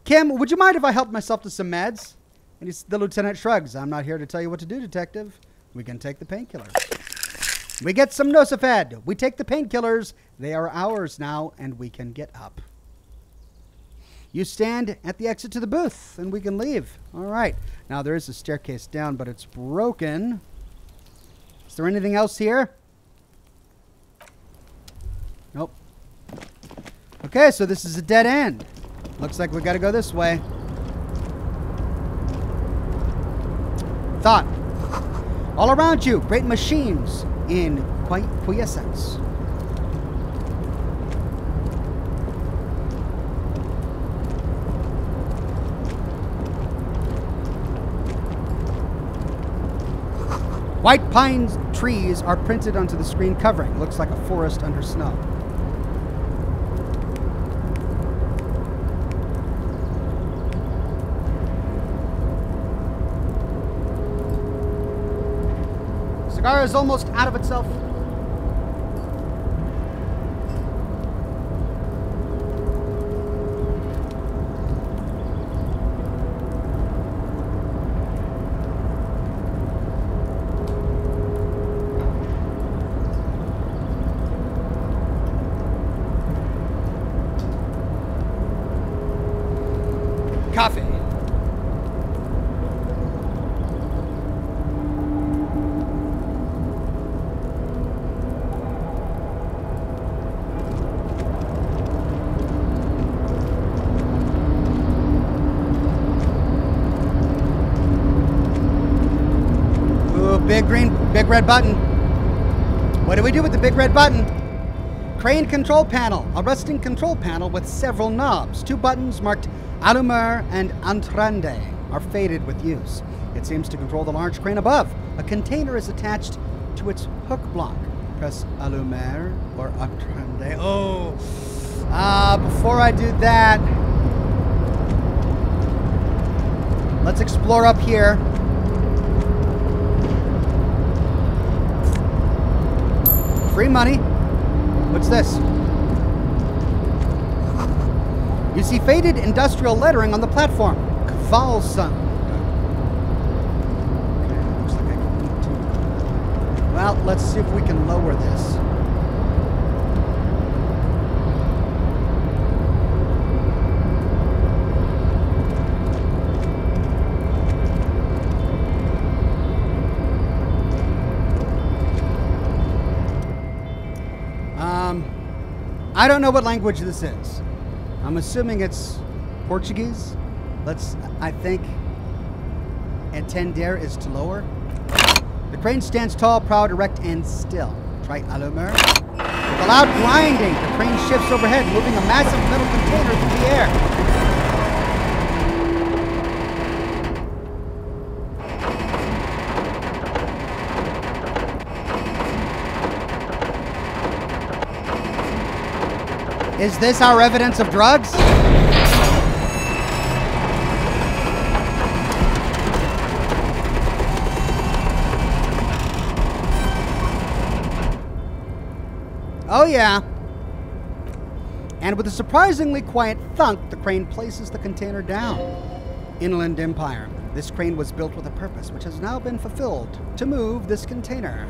Kim, would you mind if I helped myself to some meds? And the lieutenant shrugs. I'm not here to tell you what to do, detective. We can take the painkillers. We get some Nosifed. We take the painkillers. They are ours now, and we can get up. You stand at the exit to the booth, and we can leave. All right. Now, there is a staircase down, but it's broken. Is there anything else here? Nope. Okay, so this is a dead end. Looks like we got to go this way. Thought. All around you, great machines in quiescence. White pine trees are printed onto the screen covering. Looks like a forest under snow. Cigar is almost out of itself. Coffee. Big red button. What do we do with the big red button? Crane control panel. A rusting control panel with several knobs. 2 buttons marked Allumeur and Entrande are faded with use. It seems to control the large crane above. A container is attached to its hook block. Press Allumeur or Entrande. Oh, before I do that, let's explore up here. Free money. What's this? You see faded industrial lettering on the platform. Kvalsund. Okay, looks like I can eat too. Well, let's see if we can lower this. I don't know what language this is. I'm assuming it's Portuguese. I think entender is to lower. The crane stands tall, proud, erect, and still. Try Allumeur. With a loud grinding, the crane shifts overhead, moving a massive metal container through the air. Is this our evidence of drugs? Oh yeah. And with a surprisingly quiet thunk, the crane places the container down. Inland Empire. This crane was built with a purpose, which has now been fulfilled. To move this container.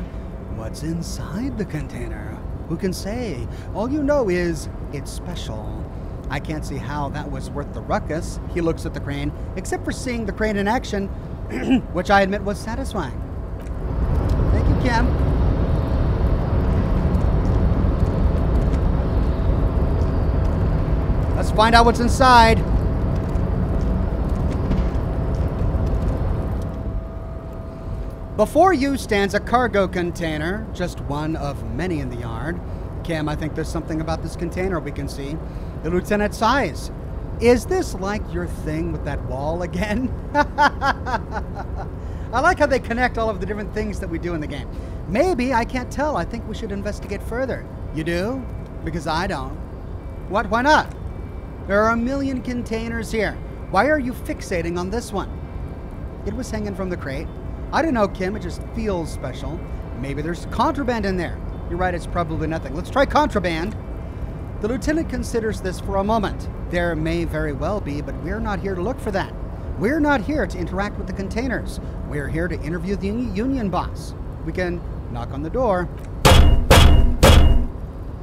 What's inside the container? Who can say? All you know is it's special. I can't see how that was worth the ruckus. He looks at the crane, except for seeing the crane in action, which I admit was satisfying. Thank you, Kim. Let's find out what's inside. Before you stands a cargo container, just one of many in the yard. Kim, I think there's something about this container we can see. The lieutenant's size. Is this like your thing with that wall again? I like how they connect all of the different things that we do in the game. Maybe, I can't tell. I think we should investigate further. You do? Because I don't. What? Why not? There are a million containers here. Why are you fixating on this one? It was hanging from the crate. I don't know, Kim. It just feels special. Maybe there's contraband in there. You're right, it's probably nothing. Let's try contraband. The lieutenant considers this for a moment. There may very well be, but we're not here to look for that. We're not here to interact with the containers. We're here to interview the union boss. We can knock on the door.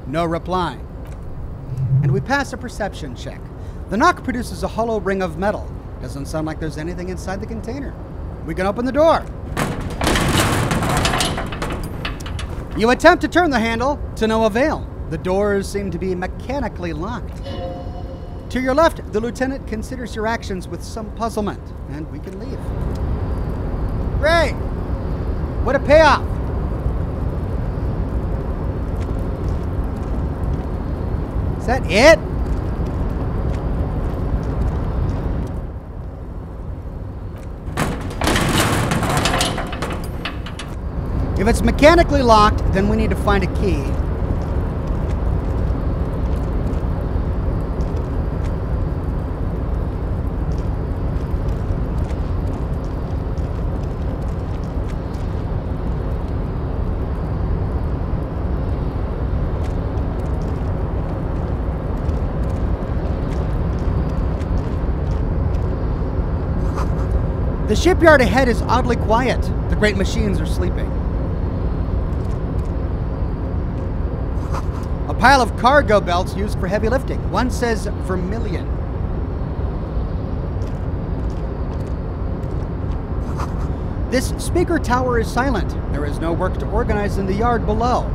No reply. And we pass a perception check. The knock produces a hollow ring of metal. Doesn't sound like there's anything inside the container. We can open the door. You attempt to turn the handle, to no avail. The doors seem to be mechanically locked. To your left, the lieutenant considers your actions with some puzzlement, and we can leave. Great! What a payoff! Is that it? If it's mechanically locked, then we need to find a key. The shipyard ahead is oddly quiet. The great machines are sleeping. A pile of cargo belts used for heavy lifting. One says vermilion. This speaker tower is silent. There is no work to organize in the yard below.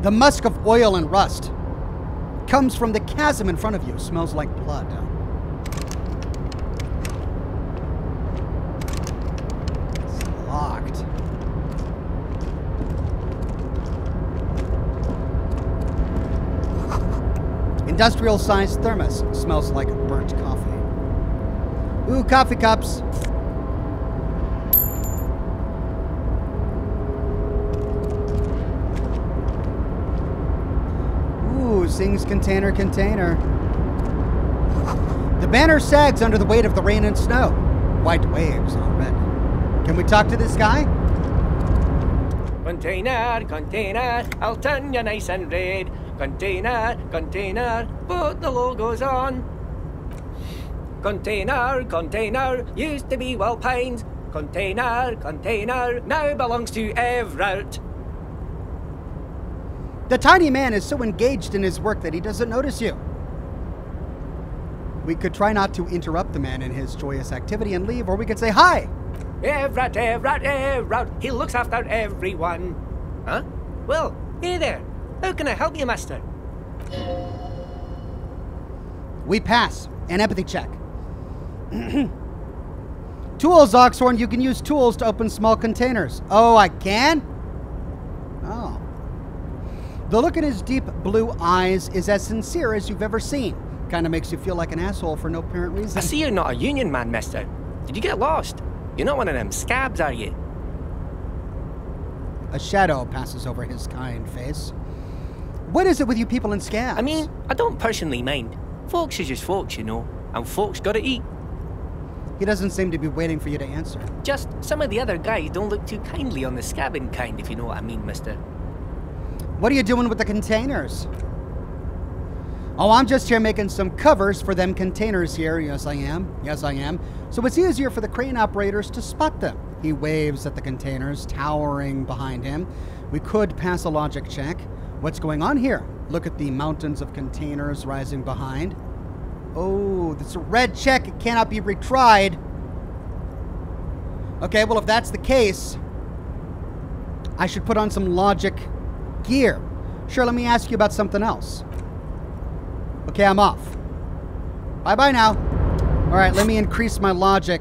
The musk of oil and rust comes from the chasm in front of you. Smells like blood. It's locked. Industrial-sized thermos. Smells like burnt coffee. Ooh, coffee cups. Sings container. The banner sags under the weight of the rain and snow. White waves on red. Can we talk to this guy? Container, I'll turn you nice and red. Container, put the logos on. Container, used to be Walpines. Container, now belongs to Everett. The tiny man is so engaged in his work that he doesn't notice you. We could try not to interrupt the man in his joyous activity and leave, or we could say hi. Everett, he looks after everyone. Huh? Well, hey there. How can I help you, mister? We pass. An empathy check. Tools, Oxhorn. You can use tools to open small containers. Oh, I can? Oh. The look in his deep blue eyes is as sincere as you've ever seen. Kind of makes you feel like an asshole for no apparent reason. I see you're not a union man, mister. Did you get lost? You're not one of them scabs, are you? A shadow passes over his kind face. What is it with you people in scabs? I mean, I don't personally mind. Folks is just folks, you know. And folks gotta eat. He doesn't seem to be waiting for you to answer. Just some of the other guys don't look too kindly on the scabbing kind, if you know what I mean, mister. What are you doing with the containers? Oh, I'm just here making some covers for them containers here. Yes, I am. Yes, I am. So it's easier for the crane operators to spot them. He waves at the containers towering behind him. We could pass a logic check. What's going on here? Look at the mountains of containers rising behind. Oh, that's a red check. It cannot be retried. Okay, well, if that's the case, I should put on some logic gear. Sure, let me ask you about something else. Okay, I'm off. Bye-bye now. All right, let me increase my logic.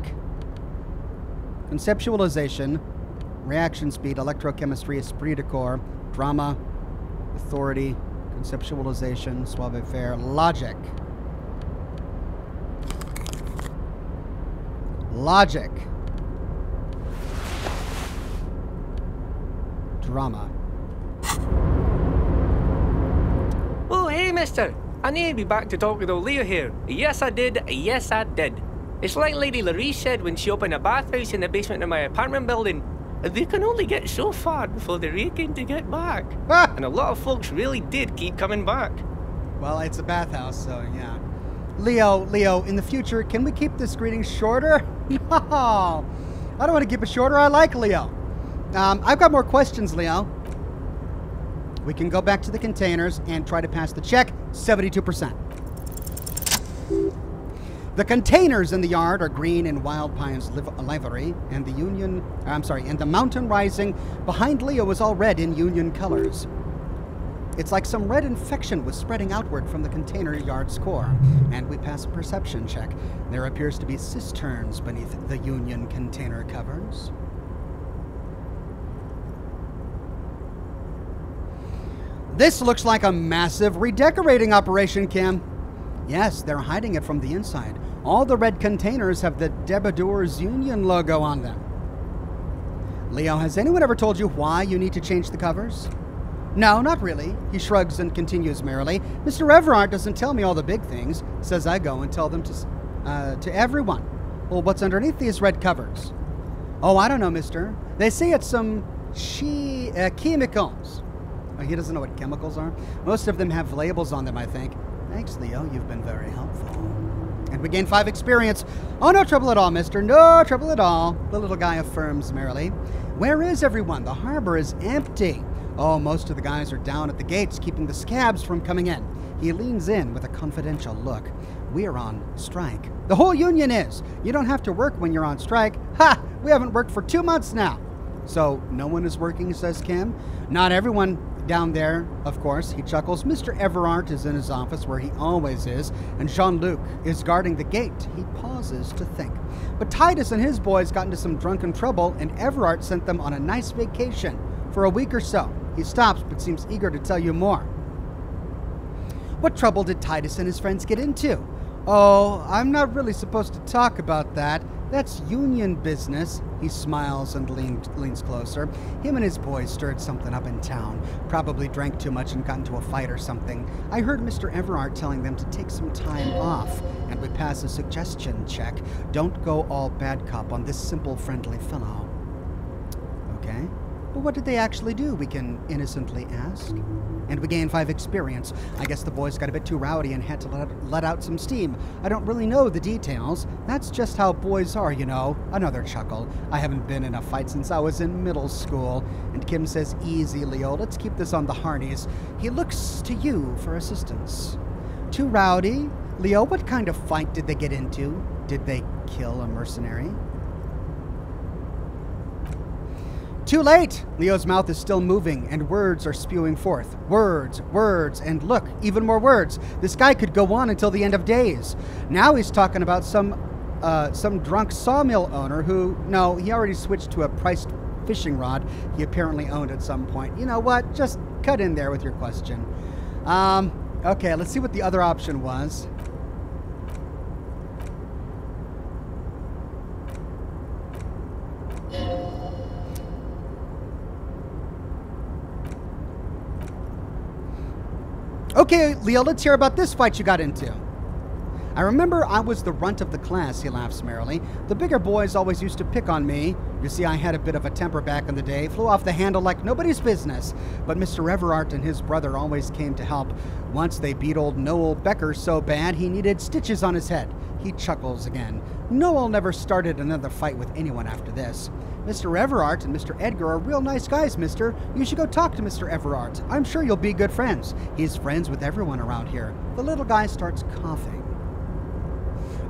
Conceptualization, reaction speed, electrochemistry, esprit de corps, drama, authority, conceptualization, savoir-faire, logic. Logic. Drama. Oh, hey, mister. I need to be back to talk with old Leo here. Yes, I did. Yes, I did. It's like Lady Larisse said when she opened a bathhouse in the basement of my apartment building. They can only get so far before they're aching to get back. And a lot of folks really did keep coming back. Well, it's a bathhouse, so yeah. Leo, in the future, can we keep this greeting shorter? No, I don't want to keep it shorter. I like Leo. I've got more questions, Leo. We can go back to the containers and try to pass the check. 72%. The containers in the yard are green in Wild Pine's livery, and the mountain rising behind Leo is all red in Union colors. It's like some red infection was spreading outward from the container yard's core, and we pass a perception check. There appears to be cisterns beneath the Union container covers. This looks like a massive redecorating operation, Kim. Yes, they're hiding it from the inside. All the red containers have the Debadours Union logo on them. Leo, has anyone ever told you why you need to change the covers? No, not really. He shrugs and continues merrily. Mr. Everard doesn't tell me all the big things. Says I go and tell them to everyone. Well, what's underneath these red covers? Oh, I don't know, mister. They say it's some chemicals. Oh, he doesn't know what chemicals are? Most of them have labels on them, I think. Thanks, Leo. You've been very helpful. And we gain 5 experience. Oh, no trouble at all, mister. No trouble at all. The little guy affirms merrily. Where is everyone? The harbor is empty. Oh, most of the guys are down at the gates, keeping the scabs from coming in. He leans in with a confidential look. We're on strike. The whole union is. You don't have to work when you're on strike. Ha! We haven't worked for 2 months now. So, no one is working, says Kim. Not everyone down there, of course. He chuckles. Mr. Everard is in his office, where he always is, and Jean-Luc is guarding the gate. He pauses to think. But Titus and his boys got into some drunken trouble, and Everard sent them on a nice vacation for a week or so. He stops, but seems eager to tell you more. What trouble did Titus and his friends get into? Oh, I'm not really supposed to talk about that. That's union business. He smiles and leans closer. Him and his boys stirred something up in town. Probably drank too much and got into a fight or something. I heard Mr. Everard telling them to take some time off, and we pass a suggestion check. Don't go all bad cop on this simple, friendly fellow. Okay. But what did they actually do, we can innocently ask? And we gain 5 experience. I guess the boys got a bit too rowdy and had to let out some steam. I don't really know the details. That's just how boys are, you know. Another chuckle. I haven't been in a fight since I was in middle school. And Kim says, easy, Leo. Let's keep this on the harneys. He looks to you for assistance. Too rowdy? Leo, what kind of fight did they get into? Did they kill a mercenary? Too late! Leo's mouth is still moving, and words are spewing forth. Words, words, and look, even more words. This guy could go on until the end of days. Now he's talking about some drunk sawmill owner who, no, he already switched to a priced fishing rod he apparently owned at some point. You know what? Just cut in there with your question. Okay, let's see what the other option was. Okay, Leo, let's hear about this fight you got into. I remember I was the runt of the class, he laughs merrily. The bigger boys always used to pick on me. You see, I had a bit of a temper back in the day, flew off the handle like nobody's business. But Mr. Everard and his brother always came to help. Once they beat old Noel Becker so bad he needed stitches on his head. He chuckles again. Noel never started another fight with anyone after this. Mr. Everard and Mr. Edgar are real nice guys, mister. You should go talk to Mr. Everard. I'm sure you'll be good friends. He's friends with everyone around here. The little guy starts coughing.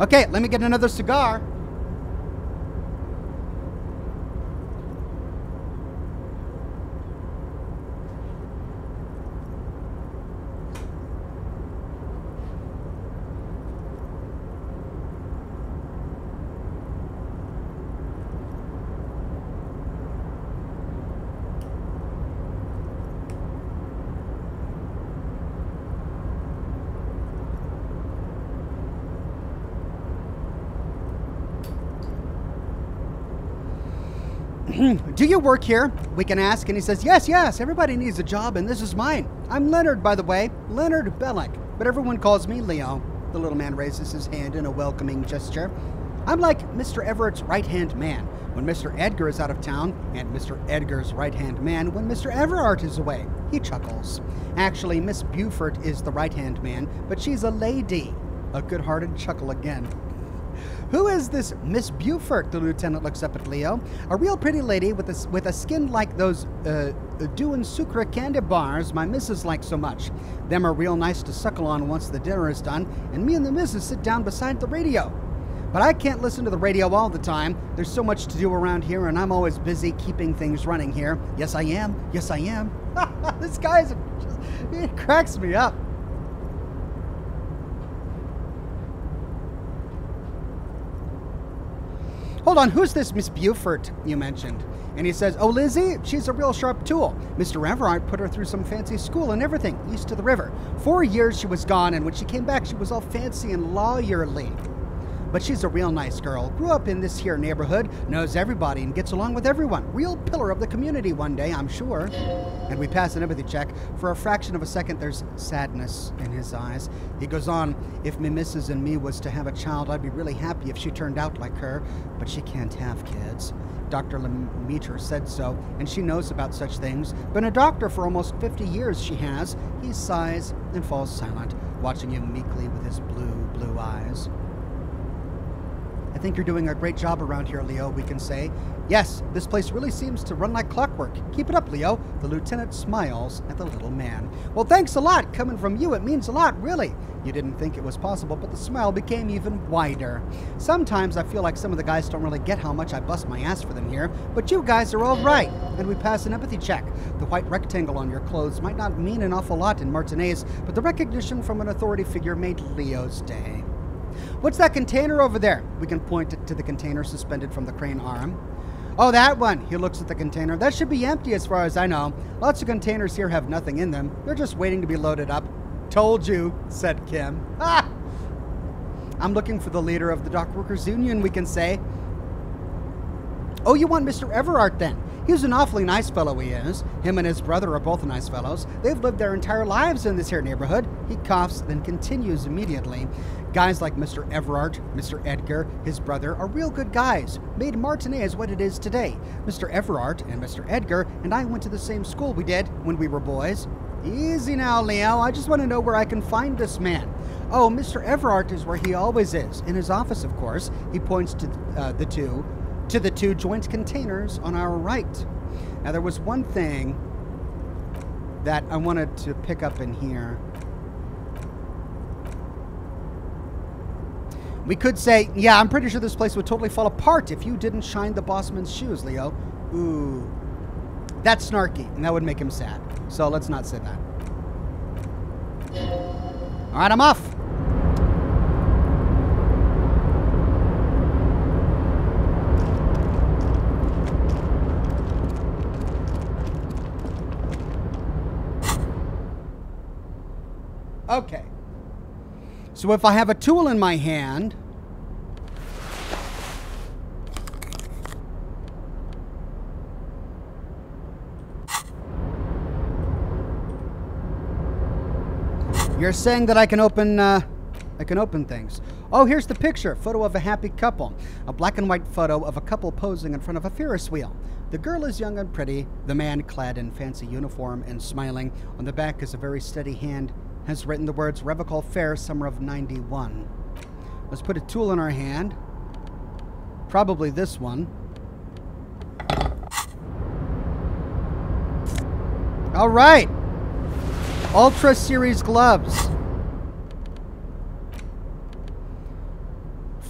Okay, let me get another cigar. Do you work here? We can ask. And he says, yes, everybody needs a job, and this is mine. I'm Leonard, by the way, Leonard Bellick, but everyone calls me Leo. The little man raises his hand in a welcoming gesture. I'm like Mr. Everett's right-hand man when Mr. Edgar is out of town, and Mr. Edgar's right-hand man when Mr. Everard is away. He chuckles. Actually, Miss Beaufort is the right-hand man, but she's a lady. A good-hearted chuckle again. Who is this Miss Beaufort? The lieutenant looks up at Leo. A real pretty lady with a skin like those doing sucre candy bars my missus likes so much. Them are real nice to suckle on once the dinner is done, and me and the missus sit down beside the radio. But I can't listen to the radio all the time. There's so much to do around here, and I'm always busy keeping things running here. Yes, I am. Yes, I am. This guy's just, it cracks me up. Hold on, who's this Miss Beaufort you mentioned? And he says, oh, Lizzie, she's a real sharp tool. Mr. Everard put her through some fancy school and everything, east of the river. 4 years she was gone, and when she came back, she was all fancy and lawyerly. But she's a real nice girl. Grew up in this here neighborhood, knows everybody, and gets along with everyone. Real pillar of the community one day, I'm sure. And we pass an empathy check. For a fraction of a second, there's sadness in his eyes. He goes on, if me missus and me was to have a child, I'd be really happy if she turned out like her. But she can't have kids. Dr. Lemaitre said so, and she knows about such things. Been a doctor for almost 50 years, she has. He sighs and falls silent, watching him meekly with his blue eyes. I think you're doing a great job around here, Leo, we can say. Yes, this place really seems to run like clockwork. Keep it up, Leo. The lieutenant smiles at the little man. Well, thanks a lot. Coming from you, it means a lot, really. You didn't think it was possible, but the smile became even wider. Sometimes I feel like some of the guys don't really get how much I bust my ass for them here, but you guys are all right. And we pass an empathy check. The white rectangle on your clothes might not mean an awful lot in Martinez, but the recognition from an authority figure made Leo's day. What's that container over there? We can point it to the container suspended from the crane arm. Oh, that one. He looks at the container. That should be empty as far as I know. Lots of containers here have nothing in them. They're just waiting to be loaded up. Told you, said Kim. Ah! I'm looking for the leader of the Dock Workers Union, we can say. Oh, you want Mr. Everard then? He's an awfully nice fellow, he is. Him and his brother are both nice fellows. They've lived their entire lives in this here neighborhood. He coughs, then continues immediately. Guys like Mr. Everard, Mr. Edgar, his brother, are real good guys. Made Martinez what it is today. Mr. Everard and Mr. Edgar and I went to the same school we did when we were boys. Easy now, Leo. I just want to know where I can find this man. Oh, Mr. Everard is where he always is. In his office, of course. He points to the two joint containers on our right. Now, there was one thing that I wanted to pick up in here. We could say, yeah, I'm pretty sure this place would totally fall apart if you didn't shine the bossman's shoes, Leo. Ooh. That's snarky, and that would make him sad. So let's not say that. All right, I'm off. Okay. So if I have a tool in my hand, you're saying that I can open things. Oh, here's the picture. Photo of a happy couple. A black and white photo of a couple posing in front of a Ferris wheel. The girl is young and pretty. The man, clad in fancy uniform and smiling. On the back is a very steady hand. Has written the words Revocol Fair, summer of 91. Let's put a tool in our hand. Probably this one. All right. Ultra Series gloves.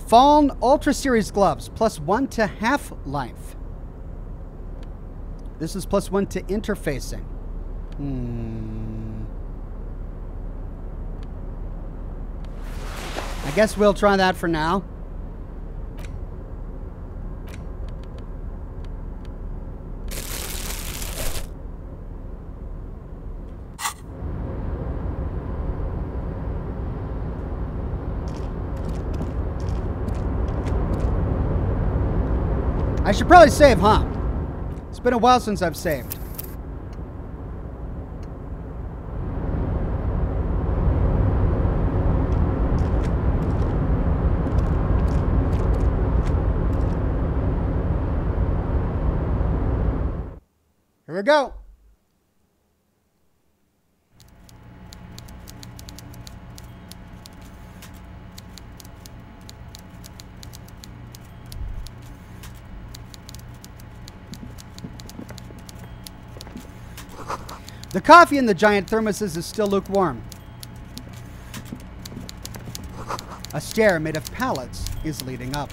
Fallen Ultra Series gloves. +1 to half-life. This is +1 to interfacing. I guess we'll try that for now. I should probably save, huh? It's been a while since I've saved. Here we go. The coffee in the giant thermoses is still lukewarm. A stair made of pallets is leading up.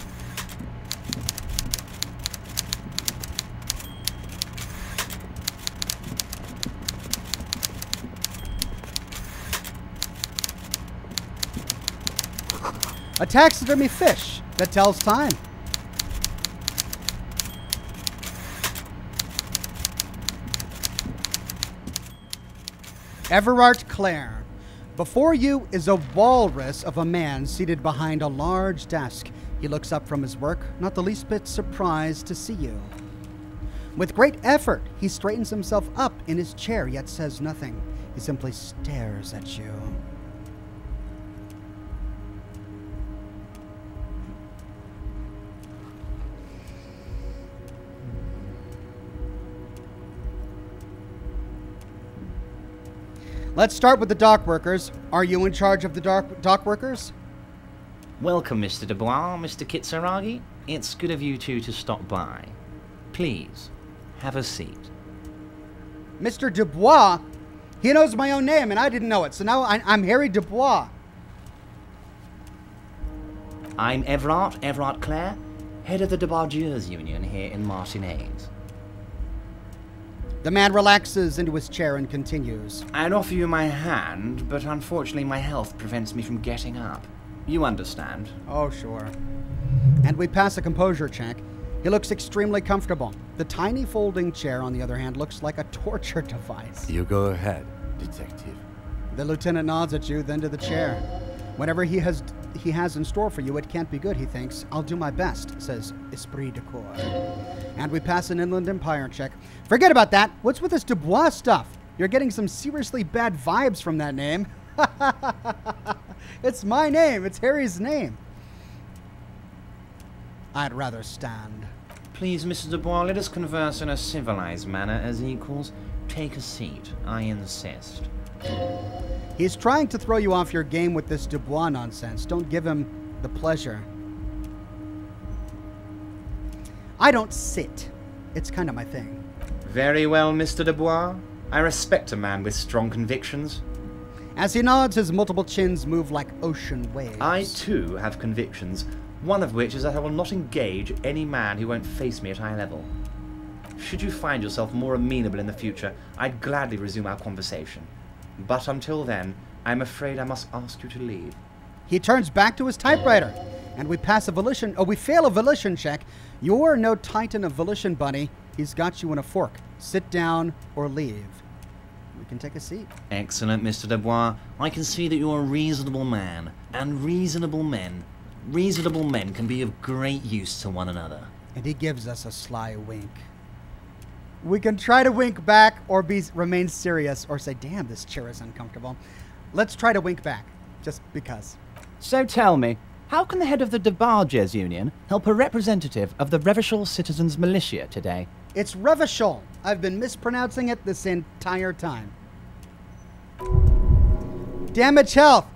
A taxidermy fish that tells time. Everard Clare. Before you is a walrus of a man seated behind a large desk. He looks up from his work, not the least bit surprised to see you. With great effort, he straightens himself up in his chair, yet says nothing. He simply stares at you. Let's start with the dock workers. Are you in charge of the dock workers? Welcome, Mr. Dubois, Mr. Kitsuragi. It's good of you two to stop by. Please, have a seat. Mr. Dubois? He knows my own name, and I didn't know it, so now I'm Harry Dubois. I'm Everard Clare, head of the Debargeurs Union here in Martinez. The man relaxes into his chair and continues. I'd offer you my hand, but unfortunately my health prevents me from getting up. You understand? Oh, sure. And we pass a composure check. He looks extremely comfortable. The tiny folding chair, on the other hand, looks like a torture device. You go ahead, detective. The lieutenant nods at you, then to the chair. Whatever he has in store for you, it can't be good, he thinks. I'll do my best, says Esprit de Corps. And we pass an Inland Empire check. Forget about that. What's with this Dubois stuff? You're getting some seriously bad vibes from that name. It's my name. It's Harry's name. I'd rather stand. Please, Mr. Dubois, let us converse in a civilized manner as equals. Take a seat. I insist. He's trying to throw you off your game with this Dubois nonsense. Don't give him the pleasure. I don't sit. It's kind of my thing. Very well, Mr. Dubois. I respect a man with strong convictions. As he nods, his multiple chins move like ocean waves. I, too, have convictions, one of which is that I will not engage any man who won't face me at eye level. Should you find yourself more amenable in the future, I'd gladly resume our conversation. But until then, I'm afraid I must ask you to leave. He turns back to his typewriter, and we pass a volition. Oh, we fail a volition check. You're no titan of volition, bunny. He's got you in a fork. Sit down or leave. We can take a seat. Excellent, Mr. Dubois. I can see that you're a reasonable man, and reasonable men can be of great use to one another. And he gives us a sly wink. We can try to wink back or remain serious or say, damn, this chair is uncomfortable. Let's try to wink back, just because. So tell me, How can the head of the Debarges Union help a representative of the Revachol Citizens Militia today? It's Revachol. I've been mispronouncing it this entire time. Damage health.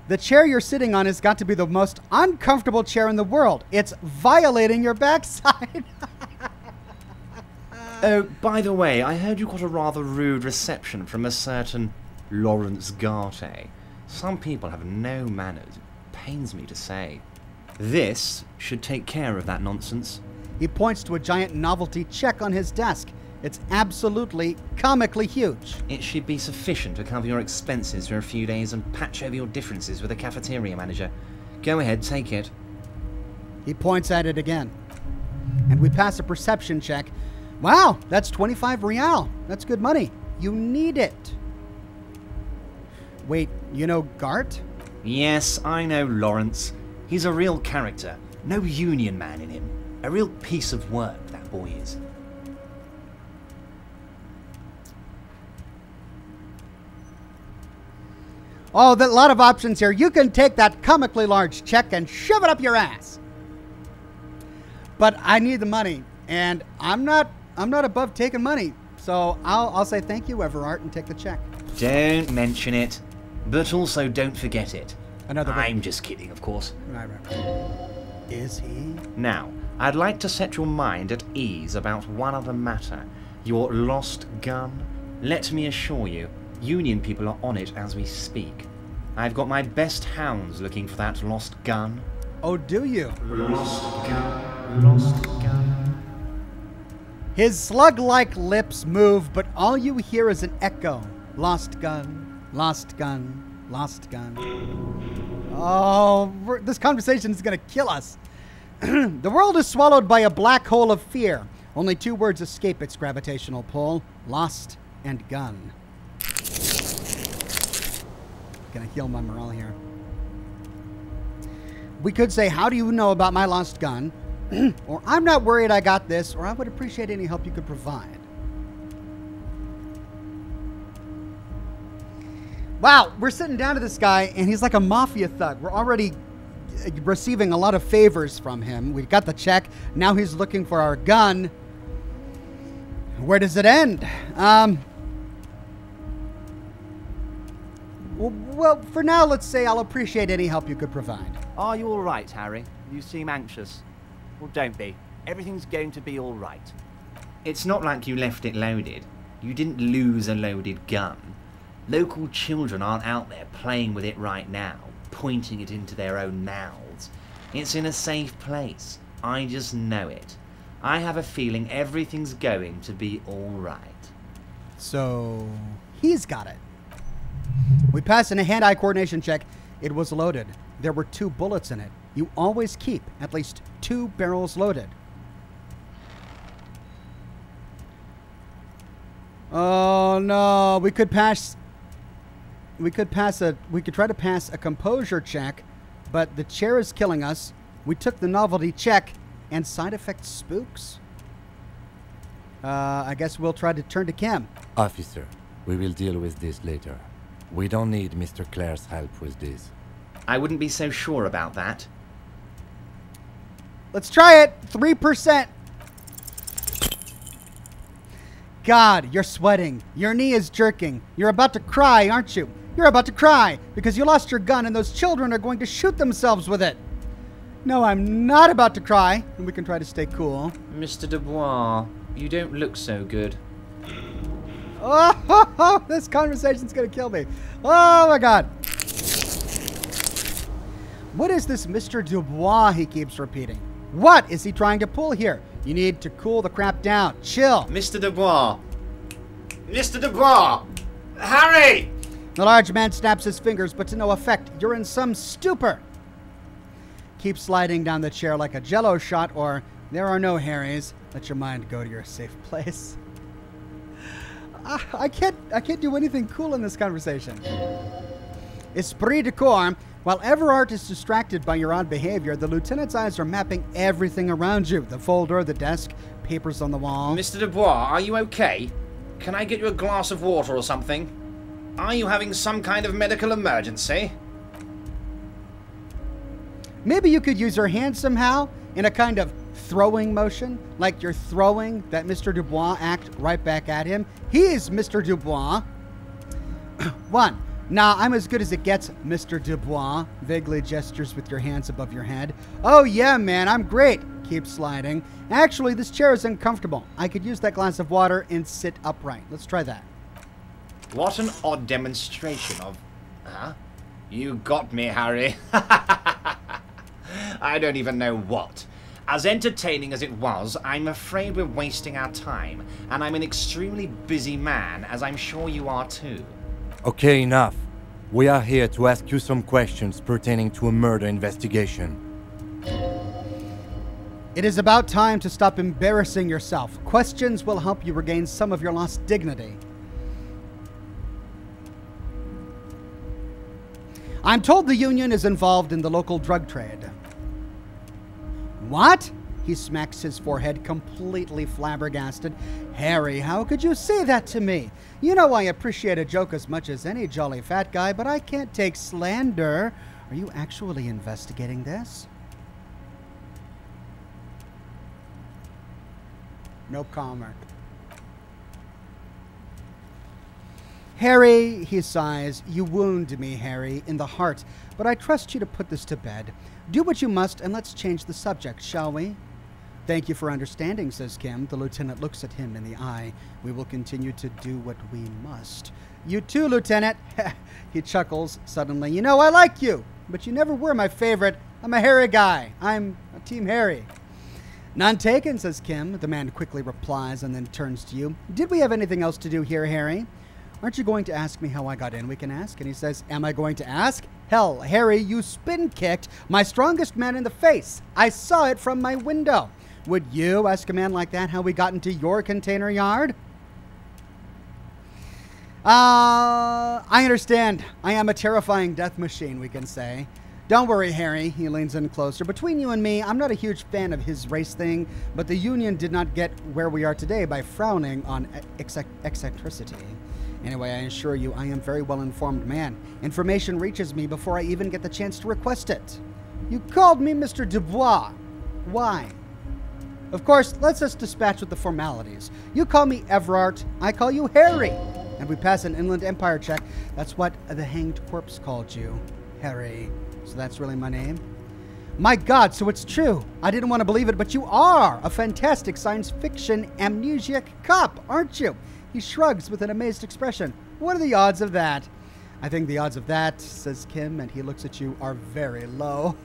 The chair you're sitting on has got to be the most uncomfortable chair in the world. It's violating your backside. Oh, by the way, I heard you got a rather rude reception from a certain Lawrence Garte. Some people have no manners. It pains me to say. This should take care of that nonsense. He points to a giant novelty check on his desk. It's absolutely comically huge. It should be sufficient to cover your expenses for a few days and patch over your differences with the cafeteria manager. Go ahead, take it. He points at it again. And we pass a perception check. Wow, that's 25 real. That's good money. You need it. Wait, you know Gart? Yes, I know Lawrence. He's a real character. No union man in him. A real piece of work, that boy is. Oh, a lot of options here. You can take that comically large check and shove it up your ass. But I need the money, and I'm not above taking money. So I'll say thank you, Everart, and take the check. Don't mention it, but also don't forget it. Another. I'm just kidding, of course. Right. Is he? Now, I'd like to set your mind at ease about one other matter. Your lost gun. Let me assure you, Union people are on it as we speak. I've got my best hounds looking for that lost gun. Oh, do you? Lost gun. Lost gun. His slug-like lips move, but all you hear is an echo. Lost gun, lost gun, lost gun. Oh, this conversation is going to kill us. The world is swallowed by a black hole of fear. Only two words escape its gravitational pull. Lost and gun. Gonna heal my morale here. We could say, how do you know about my lost gun? Or I'm not worried I got this, or I would appreciate any help you could provide. Wow, we're sitting down to this guy, and he's like a mafia thug. We're already receiving a lot of favors from him. We got the check. Now he's looking for our gun. Where does it end? Well, for now, let's say I'll appreciate any help you could provide. Are you all right, Harry? You seem anxious. Well, don't be. Everything's going to be all right. It's not like you left it loaded. You didn't lose a loaded gun. Local children aren't out there playing with it right now, pointing it into their own mouths. It's in a safe place. I just know it. I have a feeling everything's going to be all right. So, he's got it. We passed in a hand-eye coordination check. It was loaded. There were 2 bullets in it. You always keep at least 2 barrels loaded. Oh no, we could try to pass a composure check, but the chair is killing us. We took the novelty check and side effect spooks. I guess we'll try to turn to Kim. Officer, we will deal with this later. We don't need Mr. Clare's help with this. I wouldn't be so sure about that. Let's try it. 3%. God, you're sweating. Your knee is jerking. You're about to cry, aren't you? You're about to cry because you lost your gun and those children are going to shoot themselves with it. No, I'm not about to cry. And we can try to stay cool. Mr. Dubois, you don't look so good. Oh, this conversation's going to kill me. Oh, my God. What is this Mr. Dubois he keeps repeating? What is he trying to pull here? You need to cool the crap down. Chill. Mr. Dubois. Mr. Dubois! Harry! The large man snaps his fingers, but to no effect. You're in some stupor. Keep sliding down the chair like a jello shot, or there are no Harrys. Let your mind go to your safe place. I can't do anything cool in this conversation. Esprit de corps. While Everart is distracted by your odd behavior, the lieutenant's eyes are mapping everything around you. The folder, the desk, papers on the wall. Mr. Dubois, are you okay? Can I get you a glass of water or something? Are you having some kind of medical emergency? Maybe you could use your hand somehow in a kind of throwing motion, like you're throwing that Mr. Dubois act right back at him. He's Mr. Dubois. 1. Nah, I'm as good as it gets, Mr. Dubois. Vaguely gestures with your hands above your head. Oh yeah, man, I'm great. Keep sliding. Actually, this chair is uncomfortable. I could use that glass of water and sit upright. Let's try that. What an odd demonstration of... Huh? You got me, Harry. I don't even know what. As entertaining as it was, I'm afraid we're wasting our time, and I'm an extremely busy man, as I'm sure you are too. Okay, enough. We are here to ask you some questions pertaining to a murder investigation. It is about time to stop embarrassing yourself. Questions will help you regain some of your lost dignity. I'm told the Union is involved in the local drug trade. What? He smacks his forehead, completely flabbergasted. Harry, how could you say that to me? You know I appreciate a joke as much as any jolly fat guy, but I can't take slander. Are you actually investigating this? No comment. Harry, he sighs, you wound me, Harry, in the heart, but I trust you to put this to bed. Do what you must, and let's change the subject, shall we? Thank you for understanding, says Kim. The lieutenant looks at him in the eye. We will continue to do what we must. You too, Lieutenant. He chuckles suddenly. You know, I like you, but you never were my favorite. I'm a Harry guy. I'm a Team Harry. None taken, says Kim. The man quickly replies and then turns to you. Did we have anything else to do here, Harry? Aren't you going to ask me how I got in? We can ask. And he says, am I going to ask? Hell, Harry, you spin-kicked my strongest man in the face. I saw it from my window. Would you ask a man like that how we got into your container yard? I understand. I am a terrifying death machine, we can say. Don't worry, Harry. He leans in closer. Between you and me, I'm not a huge fan of his race thing, but the Union did not get where we are today by frowning on eccentricity. Anyway, I assure you, I am a very well-informed man. Information reaches me before I even get the chance to request it. You called me Mr. Dubois. Why? Of course, let's just dispatch with the formalities. You call me Everard, I call you Harry. And we pass an Inland Empire check. That's what the hanged corpse called you, Harry. So that's really my name? My God, so it's true. I didn't want to believe it, but you are a fantastic science fiction amnesiac cop, aren't you? He shrugs with an amazed expression. What are the odds of that? I think the odds of that, says Kim, and he looks at you, are very low.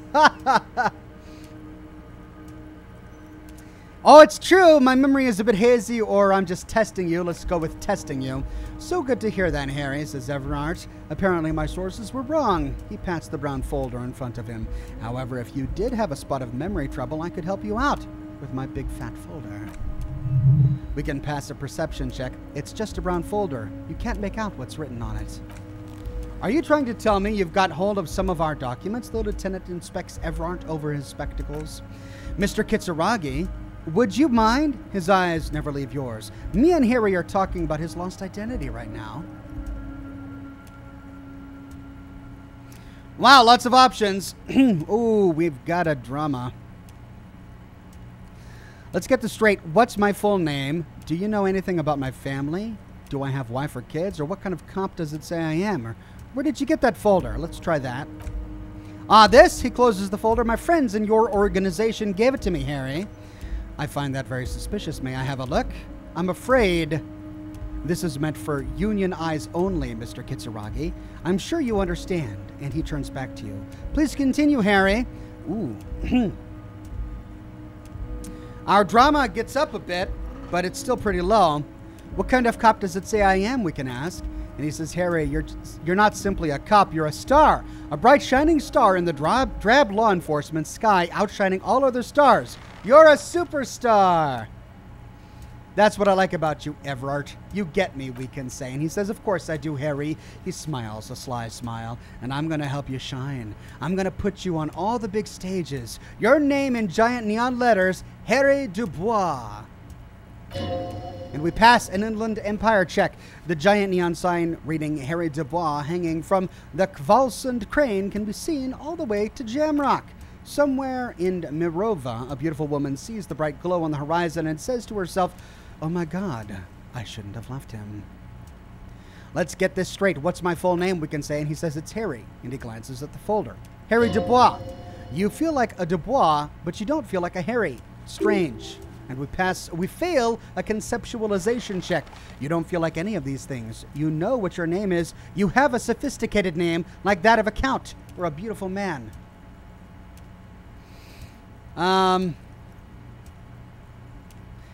Oh, it's true. My memory is a bit hazy, or I'm just testing you. Let's go with testing you. So good to hear that, Harry, says Everard. Apparently my sources were wrong. He pats the brown folder in front of him. However, if you did have a spot of memory trouble, I could help you out with my big fat folder. We can pass a perception check. It's just a brown folder. You can't make out what's written on it. Are you trying to tell me you've got hold of some of our documents? The lieutenant inspects Everard over his spectacles. Mr. Kitsuragi, would you mind? His eyes never leave yours. Me and Harry are talking about his lost identity right now. Wow, lots of options. Ooh, we've got a drama. Let's get this straight. What's my full name? Do you know anything about my family? Do I have wife or kids? Or what kind of cop does it say I am? Or where did you get that folder? Let's try that. This? He closes the folder. My friends in your organization gave it to me, Harry. I find that very suspicious. May I have a look? I'm afraid this is meant for Union eyes only, Mr. Kitsuragi. I'm sure you understand. And he turns back to you. Please continue, Harry. Ooh. Our drama gets up a bit, but it's still pretty low. What kind of cop does it say I am, we can ask. And he says, Harry, you're not simply a cop, you're a star. A bright shining star in the drab law enforcement sky, outshining all other stars. You're a superstar. That's what I like about you, Everard. You get me, we can say. And he says, of course I do, Harry. He smiles, a sly smile. And I'm going to help you shine. I'm going to put you on all the big stages. Your name in giant neon letters, Harry Dubois. And we pass an Inland Empire check. The giant neon sign reading Harry Dubois hanging from the Kvalsund crane can be seen all the way to Jamrock. Somewhere in Mirova, a beautiful woman sees the bright glow on the horizon and says to herself, "Oh my God, I shouldn't have left him." Let's get this straight. What's my full name, we can say, and he says it's Harry, and he glances at the folder. Harry Dubois. You feel like a Dubois, but you don't feel like a Harry. Strange. And we fail a conceptualization check. You don't feel like any of these things. You know what your name is. You have a sophisticated name, like that of a count or a beautiful man.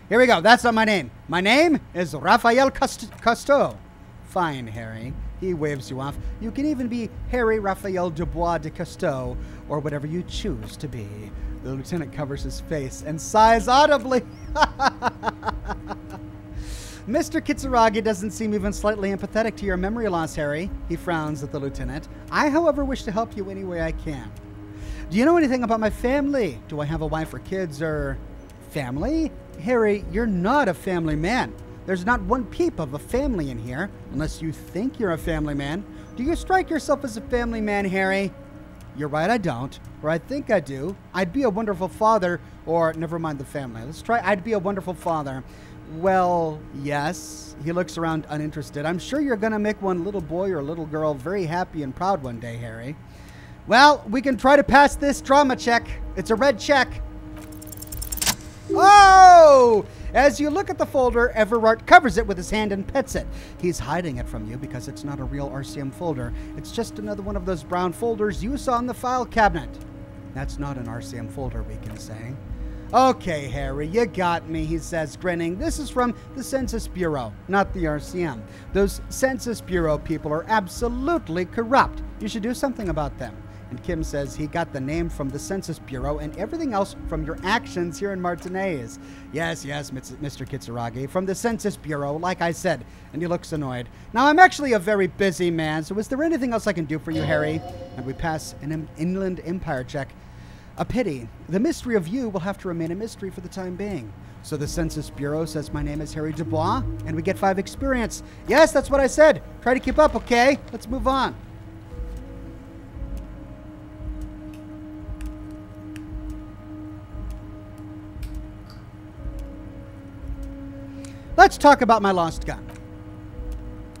Here we go. That's not my name. My name is Raphael Cousteau. Fine, Harry. He waves you off. You can even be Harry Raphael Dubois de Cousteau, or whatever you choose to be. The lieutenant covers his face and sighs audibly. Mr. Kitsuragi doesn't seem even slightly empathetic to your memory loss, Harry. He frowns at the lieutenant. I, however, wish to help you any way I can. Do you know anything about my family? Do I have a wife or kids or family? Harry, you're not a family man. There's not one peep of a family in here, unless you think you're a family man. Do you strike yourself as a family man, Harry? You're right, I don't. Or I think I do. I'd be a wonderful father, or never mind the family. Let's try, I'd be a wonderful father. Well, yes. He looks around uninterested. I'm sure you're going to make one little boy or little girl very happy and proud one day, Harry. Well, we can try to pass this drama check. It's a red check. Oh! As you look at the folder, Everard covers it with his hand and pets it. He's hiding it from you because it's not a real RCM folder. It's just another one of those brown folders you saw in the file cabinet. That's not an RCM folder, we can say. Okay, Harry, you got me, he says, grinning. This is from the Census Bureau, not the RCM. Those Census Bureau people are absolutely corrupt. You should do something about them. And Kim says he got the name from the Census Bureau and everything else from your actions here in Martinez. Yes, Mr. Kitsuragi, from the Census Bureau, like I said. And he looks annoyed. Now, I'm actually a very busy man, so is there anything else I can do for you, Harry? And we pass an Inland Empire check. A pity. The mystery of you will have to remain a mystery for the time being. So the Census Bureau says my name is Harry Dubois, and we get 5 experience. Yes, that's what I said. Try to keep up, okay? Let's move on. Let's talk about my lost gun.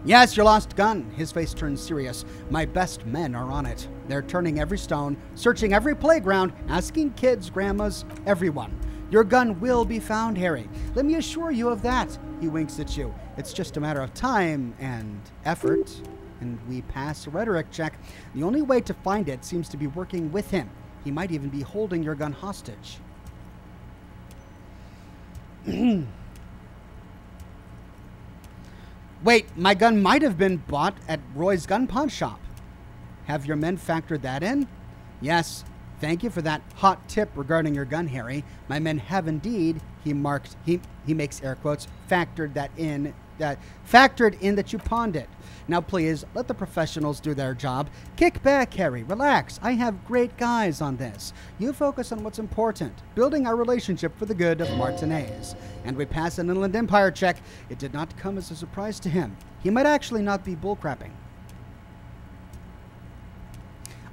Yes, your lost gun. His face turns serious. My best men are on it. They're turning every stone, searching every playground, asking kids, grandmas, everyone. Your gun will be found, Harry. Let me assure you of that. He winks at you. It's just a matter of time and effort. And we pass a rhetoric check. The only way to find it seems to be working with him. He might even be holding your gun hostage. Wait, my gun might have been bought at Roy's gun pawn shop. Have your men factored that in? Yes. Thank you for that hot tip regarding your gun, Harry. My men have indeed, he makes air quotes, factored in that you pawned it. Now please, let the professionals do their job. Kick back, Harry. Relax. I have great guys on this. You focus on what's important, building our relationship for the good of Martinez. And we pass an Inland Empire check. It did not come as a surprise to him. He might actually not be bullcrapping.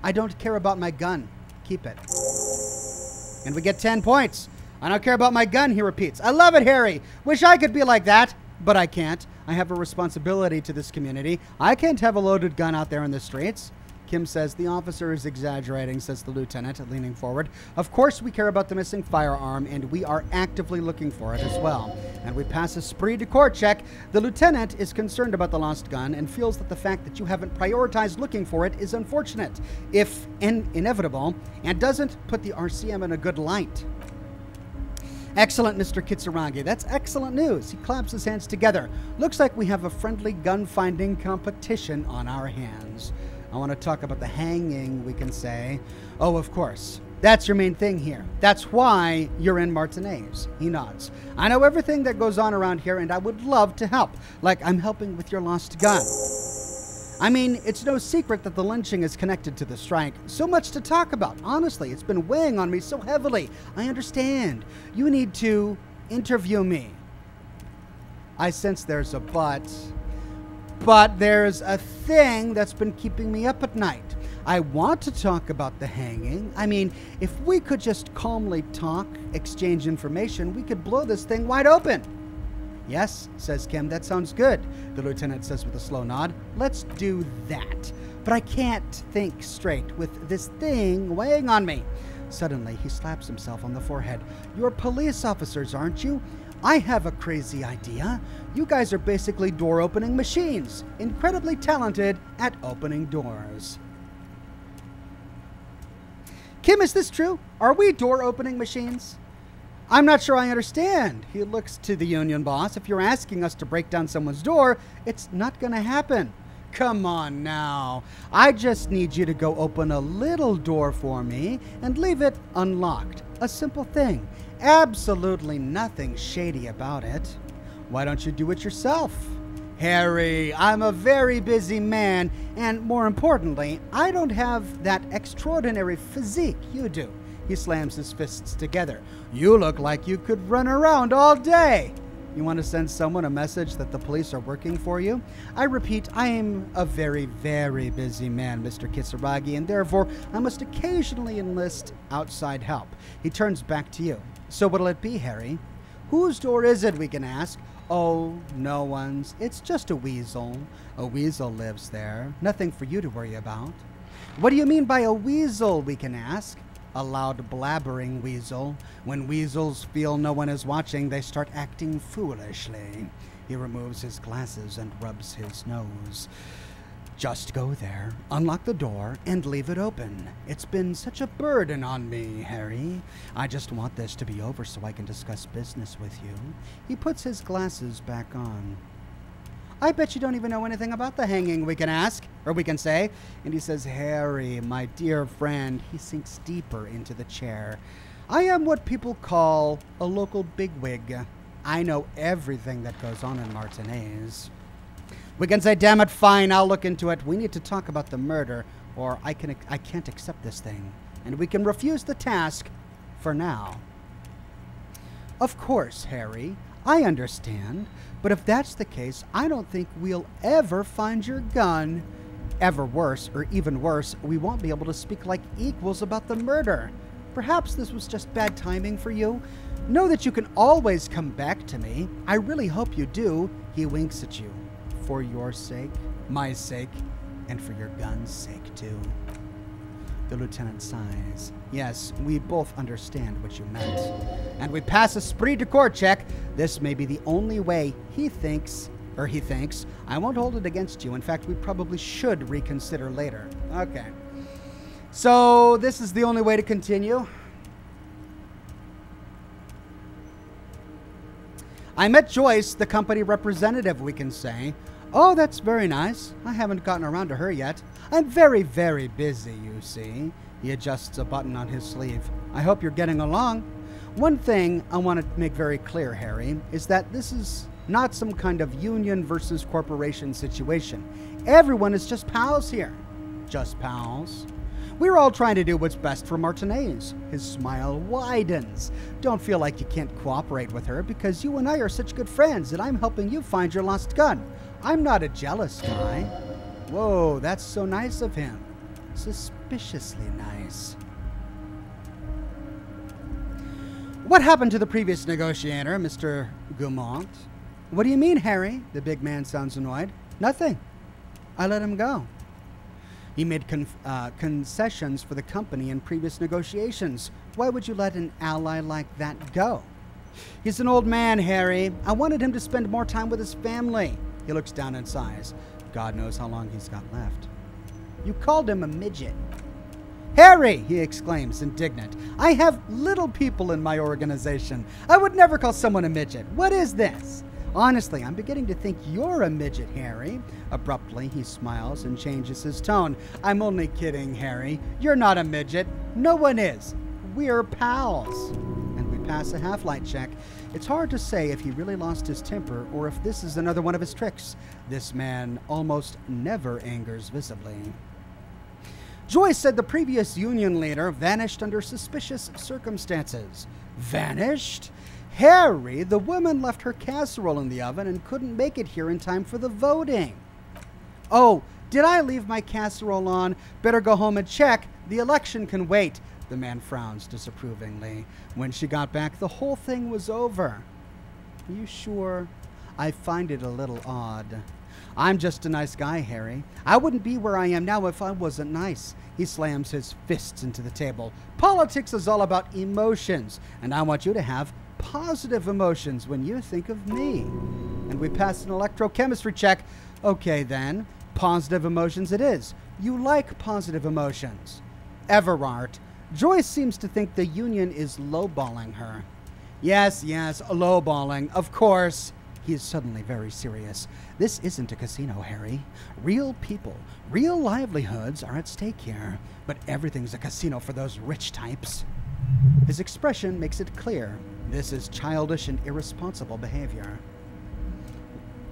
I don't care about my gun. Keep it. And we get 10 points. I don't care about my gun, he repeats. I love it, Harry. Wish I could be like that, but I can't. I have a responsibility to this community. I can't have a loaded gun out there in the streets. Kim says the officer is exaggerating, says the lieutenant, leaning forward. Of course we care about the missing firearm, and we are actively looking for it as well. And we pass a esprit de corps check. The lieutenant is concerned about the lost gun and feels that the fact that you haven't prioritized looking for it is unfortunate, if inevitable, and doesn't put the RCM in a good light. Excellent, Mr. Kitsuragi. That's excellent news. He claps his hands together. Looks like we have a friendly gun-finding competition on our hands. I want to talk about the hanging, we can say. Oh, of course. That's your main thing here. That's why you're in Martinez. He nods. I know everything that goes on around here, and I would love to help. Like I'm helping with your lost gun. I mean, it's no secret that the lynching is connected to the strike. So much to talk about. Honestly, it's been weighing on me so heavily. I understand. You need to interview me. I sense there's a but. But there's a thing that's been keeping me up at night. I want to talk about the hanging. I mean, if we could just calmly talk, exchange information, we could blow this thing wide open. Yes, says Kim, that sounds good, the lieutenant says with a slow nod. Let's do that. But I can't think straight with this thing weighing on me. Suddenly, he slaps himself on the forehead. You're police officers, aren't you? I have a crazy idea. You guys are basically door-opening machines, incredibly talented at opening doors. Kim, is this true? Are we door-opening machines? I'm not sure I understand. He looks to the union boss. If you're asking us to break down someone's door, it's not going to happen. Come on now. I just need you to go open a little door for me and leave it unlocked. A simple thing. Absolutely nothing shady about it. Why don't you do it yourself? Harry, I'm a very busy man, and more importantly, I don't have that extraordinary physique you do. He slams his fists together. You look like you could run around all day. You want to send someone a message that the police are working for you? I repeat, I am a very, very busy man, Mr. Kisaragi, and therefore I must occasionally enlist outside help. He turns back to you. So what'll it be, Harry? Whose door is it, we can ask? Oh, no one's. It's just a weasel. A weasel lives there. Nothing for you to worry about. What do you mean by a weasel, we can ask? A loud blabbering weasel. When weasels feel no one is watching, they start acting foolishly. He removes his glasses and rubs his nose. Just go there, unlock the door, and leave it open. It's been such a burden on me, Harry. I just want this to be over so I can discuss business with you. He puts his glasses back on. I bet you don't even know anything about the hanging, we can ask, or we can say. And he says, Harry, my dear friend. He sinks deeper into the chair. I am what people call a local bigwig. I know everything that goes on in Martinez. We can say, damn it, fine, I'll look into it. We need to talk about the murder, or I can't accept this thing. And we can refuse the task for now. Of course, Harry, I understand. But if that's the case, I don't think we'll ever find your gun. Ever worse, or even worse, we won't be able to speak like equals about the murder. Perhaps this was just bad timing for you. Know that you can always come back to me. I really hope you do. He winks at you. For your sake, my sake, and for your gun's sake, too. The lieutenant sighs. Yes, we both understand what you meant. And we pass a esprit de corps check. This may be the only way he thinks. I won't hold it against you. In fact, we probably should reconsider later. Okay. So, this is the only way to continue. I met Joyce, the company representative, we can say. Oh, that's very nice. I haven't gotten around to her yet. I'm very, very busy, you see. He adjusts a button on his sleeve. I hope you're getting along. One thing I want to make very clear, Harry, is that this is not some kind of union versus corporation situation. Everyone is just pals here. Just pals. We're all trying to do what's best for Martinez. His smile widens. Don't feel like you can't cooperate with her because you and I are such good friends and I'm helping you find your lost gun. I'm not a jealous guy. Whoa, that's so nice of him. Suspiciously nice. What happened to the previous negotiator, Mr. Gaumont? What do you mean, Harry? The big man sounds annoyed. Nothing. I let him go. He made concessions for the company in previous negotiations. Why would you let an ally like that go? He's an old man, Harry. I wanted him to spend more time with his family. He looks down and sighs. God knows how long he's got left. You called him a midget. Harry, he exclaims, indignant. I have little people in my organization. I would never call someone a midget. What is this? Honestly, I'm beginning to think you're a midget, Harry. Abruptly, he smiles and changes his tone. I'm only kidding, Harry. You're not a midget. No one is. We're pals. And we pass a half-light check. It's hard to say if he really lost his temper or if this is another one of his tricks. This man almost never angers visibly. Joyce said the previous union leader vanished under suspicious circumstances. Vanished? Harry, the woman left her casserole in the oven and couldn't make it here in time for the voting. Oh, Did I leave my casserole on? Better go home and check. The election can wait. The man frowns disapprovingly. When she got back, the whole thing was over. Are you sure? I find it a little odd. I'm just a nice guy, Harry. I wouldn't be where I am now if I wasn't nice. He slams his fists into the table. Politics is all about emotions, and I want you to have positive emotions when you think of me. And we pass an electrochemistry check. Okay, then. Positive emotions it is. You like positive emotions. Everard. Joyce seems to think the Union is lowballing her. Yes, lowballing. Of course. He is suddenly very serious. This isn't a casino, Harry. Real people, real livelihoods are at stake here. But everything's a casino for those rich types. His expression makes it clear. This is childish and irresponsible behavior.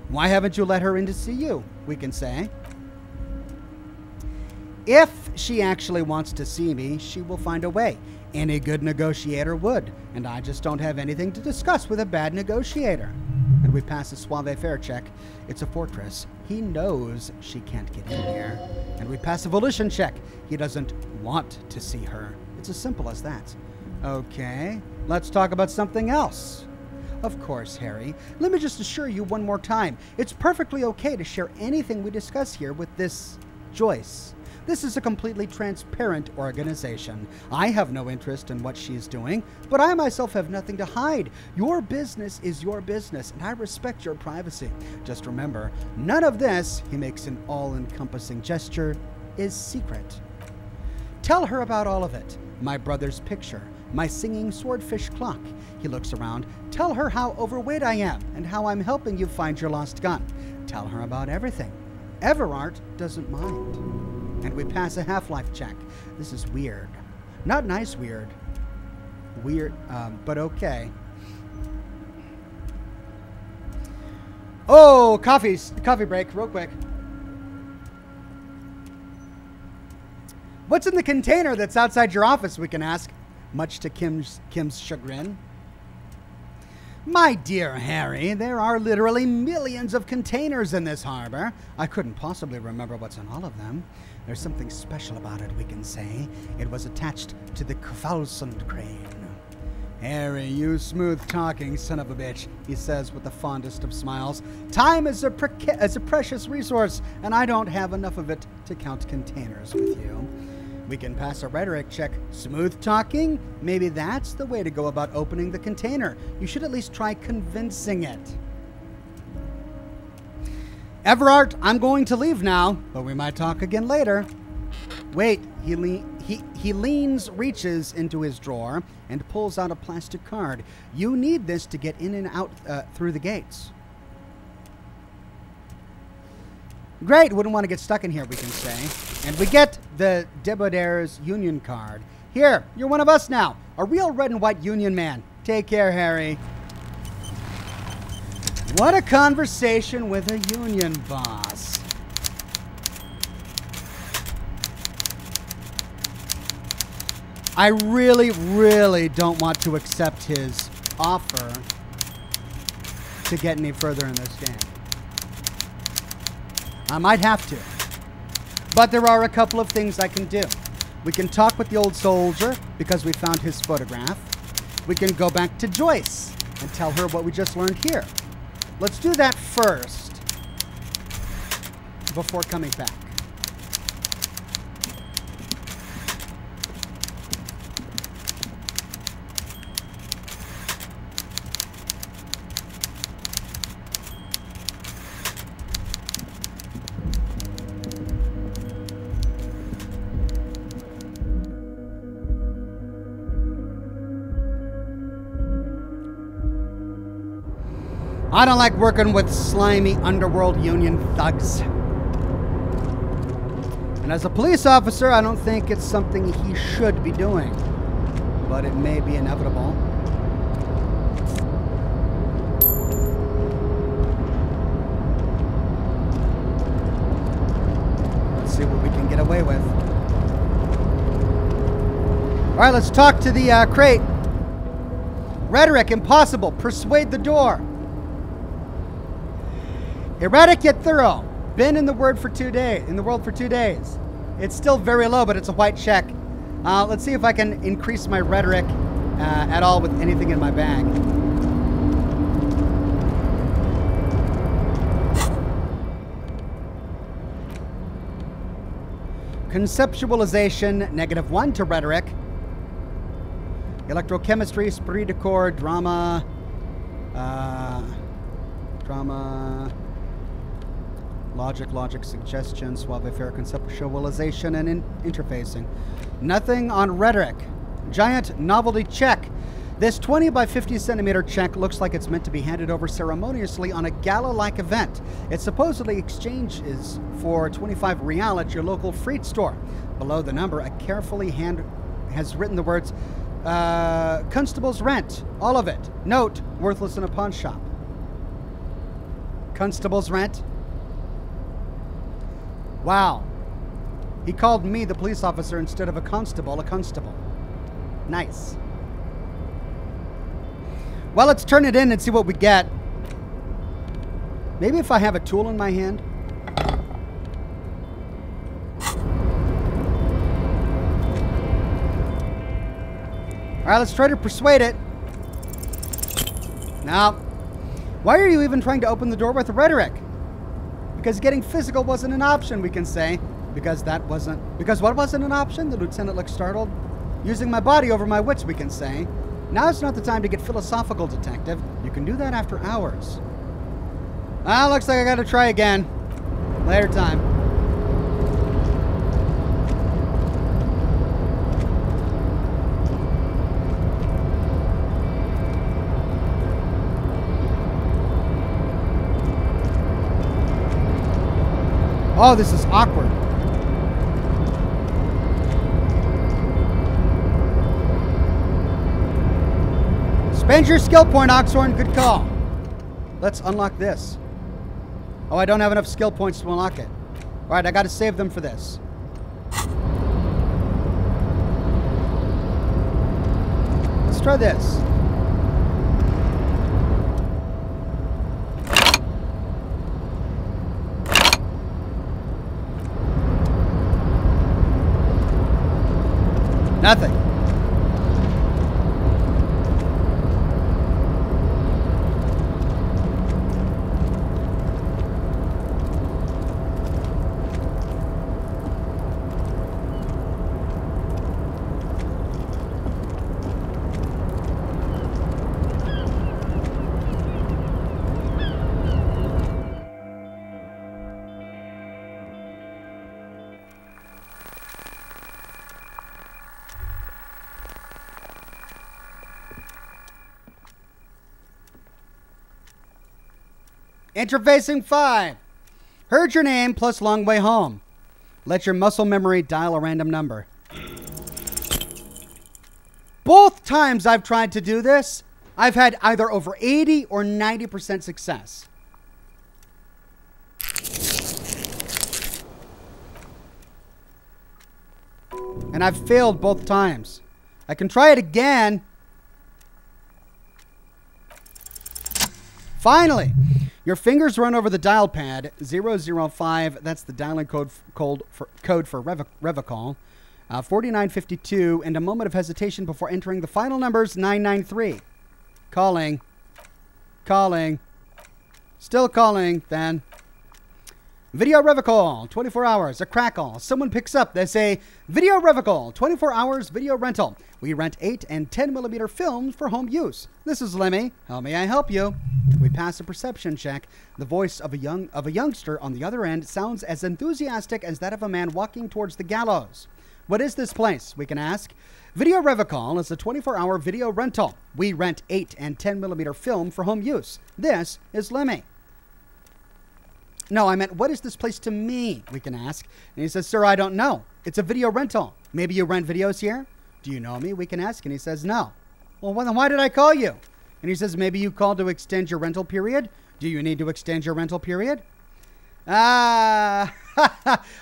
Why haven't you let her in to see you? We can say. If she actually wants to see me, she will find a way. Any good negotiator would. And I just don't have anything to discuss with a bad negotiator. And we pass a savoir-faire check. It's a fortress. He knows she can't get in here. And we pass a volition check. He doesn't want to see her. It's as simple as that. Okay, let's talk about something else. Of course, Harry. Let me just assure you one more time. It's perfectly okay to share anything we discuss here with this Joyce. This is a completely transparent organization. I have no interest in what she's doing, but I myself have nothing to hide. Your business is your business, and I respect your privacy. Just remember, none of this, he makes an all-encompassing gesture, is secret. Tell her about all of it. My brother's picture, my singing swordfish clock. He looks around. Tell her how overweight I am and how I'm helping you find your lost gun. Tell her about everything. Everard doesn't mind. And we pass a half-life check. This is weird. Not nice weird. Weird, but okay. Oh, coffee break, real quick. What's in the container that's outside your office, we can ask, much to Kim's chagrin. My dear Harry, there are literally millions of containers in this harbor. I couldn't possibly remember what's in all of them. There's something special about it, we can say. It was attached to the Kvalsund crane. Harry, you smooth-talking son of a bitch, he says with the fondest of smiles. Time is a precious resource, and I don't have enough of it to count containers with you. We can pass a rhetoric check. Smooth-talking? Maybe that's the way to go about opening the container. You should at least try convincing it. Everard, I'm going to leave now, but we might talk again later. Wait, he leans, reaches into his drawer, and pulls out a plastic card. You need this to get in and out through the gates. Great, wouldn't want to get stuck in here, we can say. And we get the Debaudaires Union card. Here, you're one of us now. A real red and white Union man. Take care, Harry. What a conversation with a Union boss. I really, really don't want to accept his offer to get any further in this game. I might have to. But there are a couple of things I can do. We can talk with the old soldier because we found his photograph. We can go back to Joyce and tell her what we just learned here. Let's do that first before coming back. I don't like working with slimy underworld Union thugs. And as a police officer, I don't think it's something he should be doing. But it may be inevitable. Let's see what we can get away with. Alright, let's talk to the crate. Rhetoric, impossible. Persuade the door. Erratic yet thorough. been in the world for 2 days. It's still very low, but it's a white check. Let's see if I can increase my rhetoric at all with anything in my bag. Conceptualization, -1 to rhetoric. Electrochemistry, esprit de corps, drama, logic, suggestion, suave-faire, conceptualization, and interfacing. Nothing on rhetoric. Giant novelty check. This 20 by 50 centimeter check looks like it's meant to be handed over ceremoniously on a gala-like event. It supposedly exchanges for 25 real at your local fruit store. Below the number, a carefully hand has written the words, Constable's rent, all of it. Note, worthless in a pawn shop. Constable's rent? Wow. He called me, the police officer, instead of a constable. Nice. Well, let's turn it in and see what we get. Maybe if I have a tool in my hand. All right, let's try to persuade it. Now, why are you even trying to open the door with rhetoric? Because getting physical wasn't an option, we can say. Because what wasn't an option? The lieutenant looked startled. Using my body over my wits, we can say. Now's not the time to get philosophical, detective. You can do that after hours. Well, looks like I gotta try again. Later time. Oh, this is awkward. Spend your skill point, Oxhorn. Good call. Let's unlock this. Oh, I don't have enough skill points to unlock it. All right, I got to save them for this. Let's try this. Nothing. Interfacing 5. Heard your name plus long way home. Let your muscle memory dial a random number. Both times I've tried to do this, I've had either over 80 or 90% success. And I've failed both times. I can try it again. Finally, your fingers run over the dial pad 005. That's the dialing code for Revocall. 4952, and a moment of hesitation before entering the final numbers 993. Calling. Still calling, then. Video Revocall, 24 hours, a crackle. Someone picks up. They say, Video Revocall, 24 hours video rental. We rent 8 and 10 millimeter films for home use. This is Lemmy. How may I help you? We pass a perception check. The voice of a youngster on the other end sounds as enthusiastic as that of a man walking towards the gallows. What is this place? We can ask. Video Revocall is a 24-hour video rental. We rent 8 and 10 millimeter film for home use. This is Lemmy. No, I meant, what is this place to me? We can ask. And he says, sir, I don't know. It's a video rental. Maybe you rent videos here? Do you know me? We can ask. And he says, no. Well, then why did I call you? And he says, maybe you called to extend your rental period? Do you need to extend your rental period? My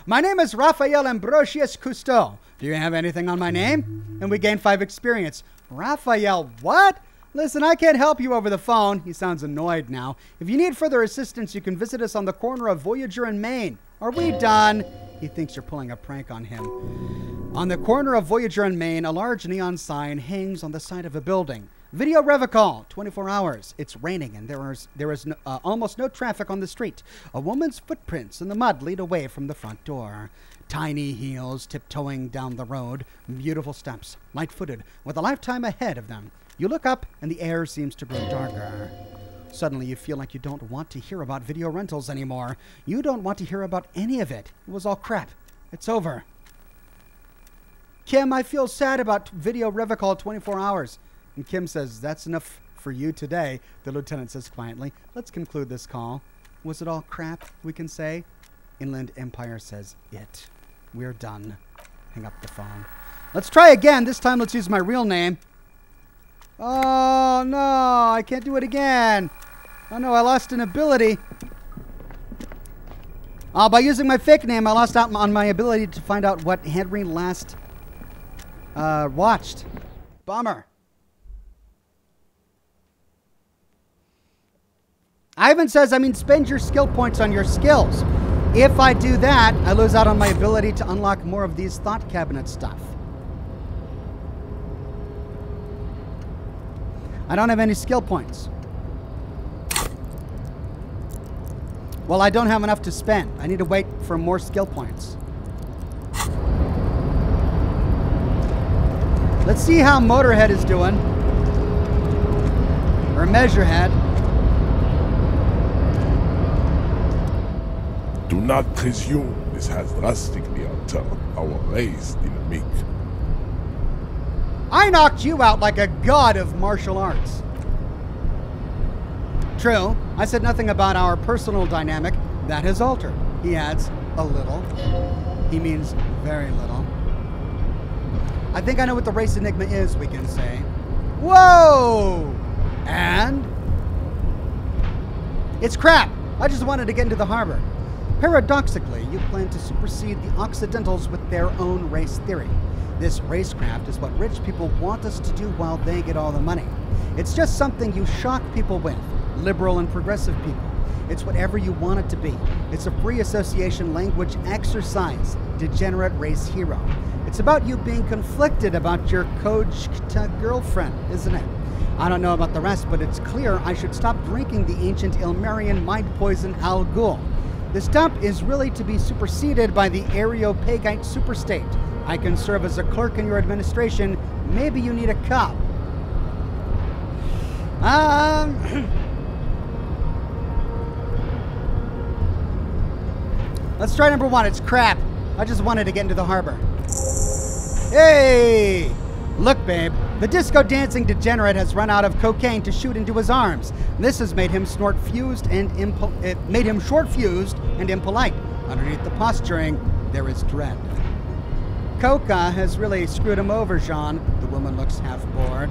name is Raphael Ambrosius Cousteau. Do you have anything on my name? And we gain 5 experience. Raphael, what? Listen, I can't help you over the phone. He sounds annoyed now. If you need further assistance, you can visit us on the corner of Voyager and Main. Are we done? He thinks you're pulling a prank on him. On the corner of Voyager and Main, a large neon sign hangs on the side of a building. Video Revicol, 24 hours. It's raining and there is almost no traffic on the street. A woman's footprints in the mud lead away from the front door. Tiny heels tiptoeing down the road. Beautiful steps, light-footed, with a lifetime ahead of them. You look up and the air seems to grow darker. Suddenly you feel like you don't want to hear about video rentals anymore. You don't want to hear about any of it. It was all crap. It's over. Kim, I feel sad about Video Revicol 24 hours. And Kim says, that's enough for you today. The lieutenant says quietly, let's conclude this call. Was it all crap, we can say? Inland Empire says, it. We're done. Hang up the phone. Let's try again. This time let's use my real name. Oh, no, I can't do it again. Oh, no, I lost an ability. By using my fake name, I lost out on my ability to find out what Henry last watched. Bummer. Ivan says, spend your skill points on your skills. If I do that, I lose out on my ability to unlock more of these thought cabinet stuff. I don't have any skill points. Well, I don't have enough to spend. I need to wait for more skill points. Let's see how Motorhead is doing. Or Measurehead. Do not presume this has drastically altered our race, Dynamic. I knocked you out like a god of martial arts. True, I said nothing about our personal dynamic. That has altered. He adds, a little. He means very little. I think I know what the race enigma is, we can say. Whoa! And? It's crap. I just wanted to get into the harbor. Paradoxically, you plan to supersede the Occidentals with their own race theory. This racecraft is what rich people want us to do while they get all the money. It's just something you shock people with, liberal and progressive people. It's whatever you want it to be. It's a free association language exercise, degenerate race hero. It's about you being conflicted about your coached girlfriend, isn't it? I don't know about the rest, but it's clear I should stop drinking the ancient Ilmarian mind poison Al Ghul. This dump is really to be superseded by the Areopagite superstate. I can serve as a clerk in your administration. Maybe you need a cop. Let's try number one. It's crap. I just wanted to get into the harbor. Hey! Look, babe. The disco dancing degenerate has run out of cocaine to shoot into his arms. This has made him short-fused and impolite. Underneath the posturing, there is dread. Coca has really screwed him over, Jean. The woman looks half bored.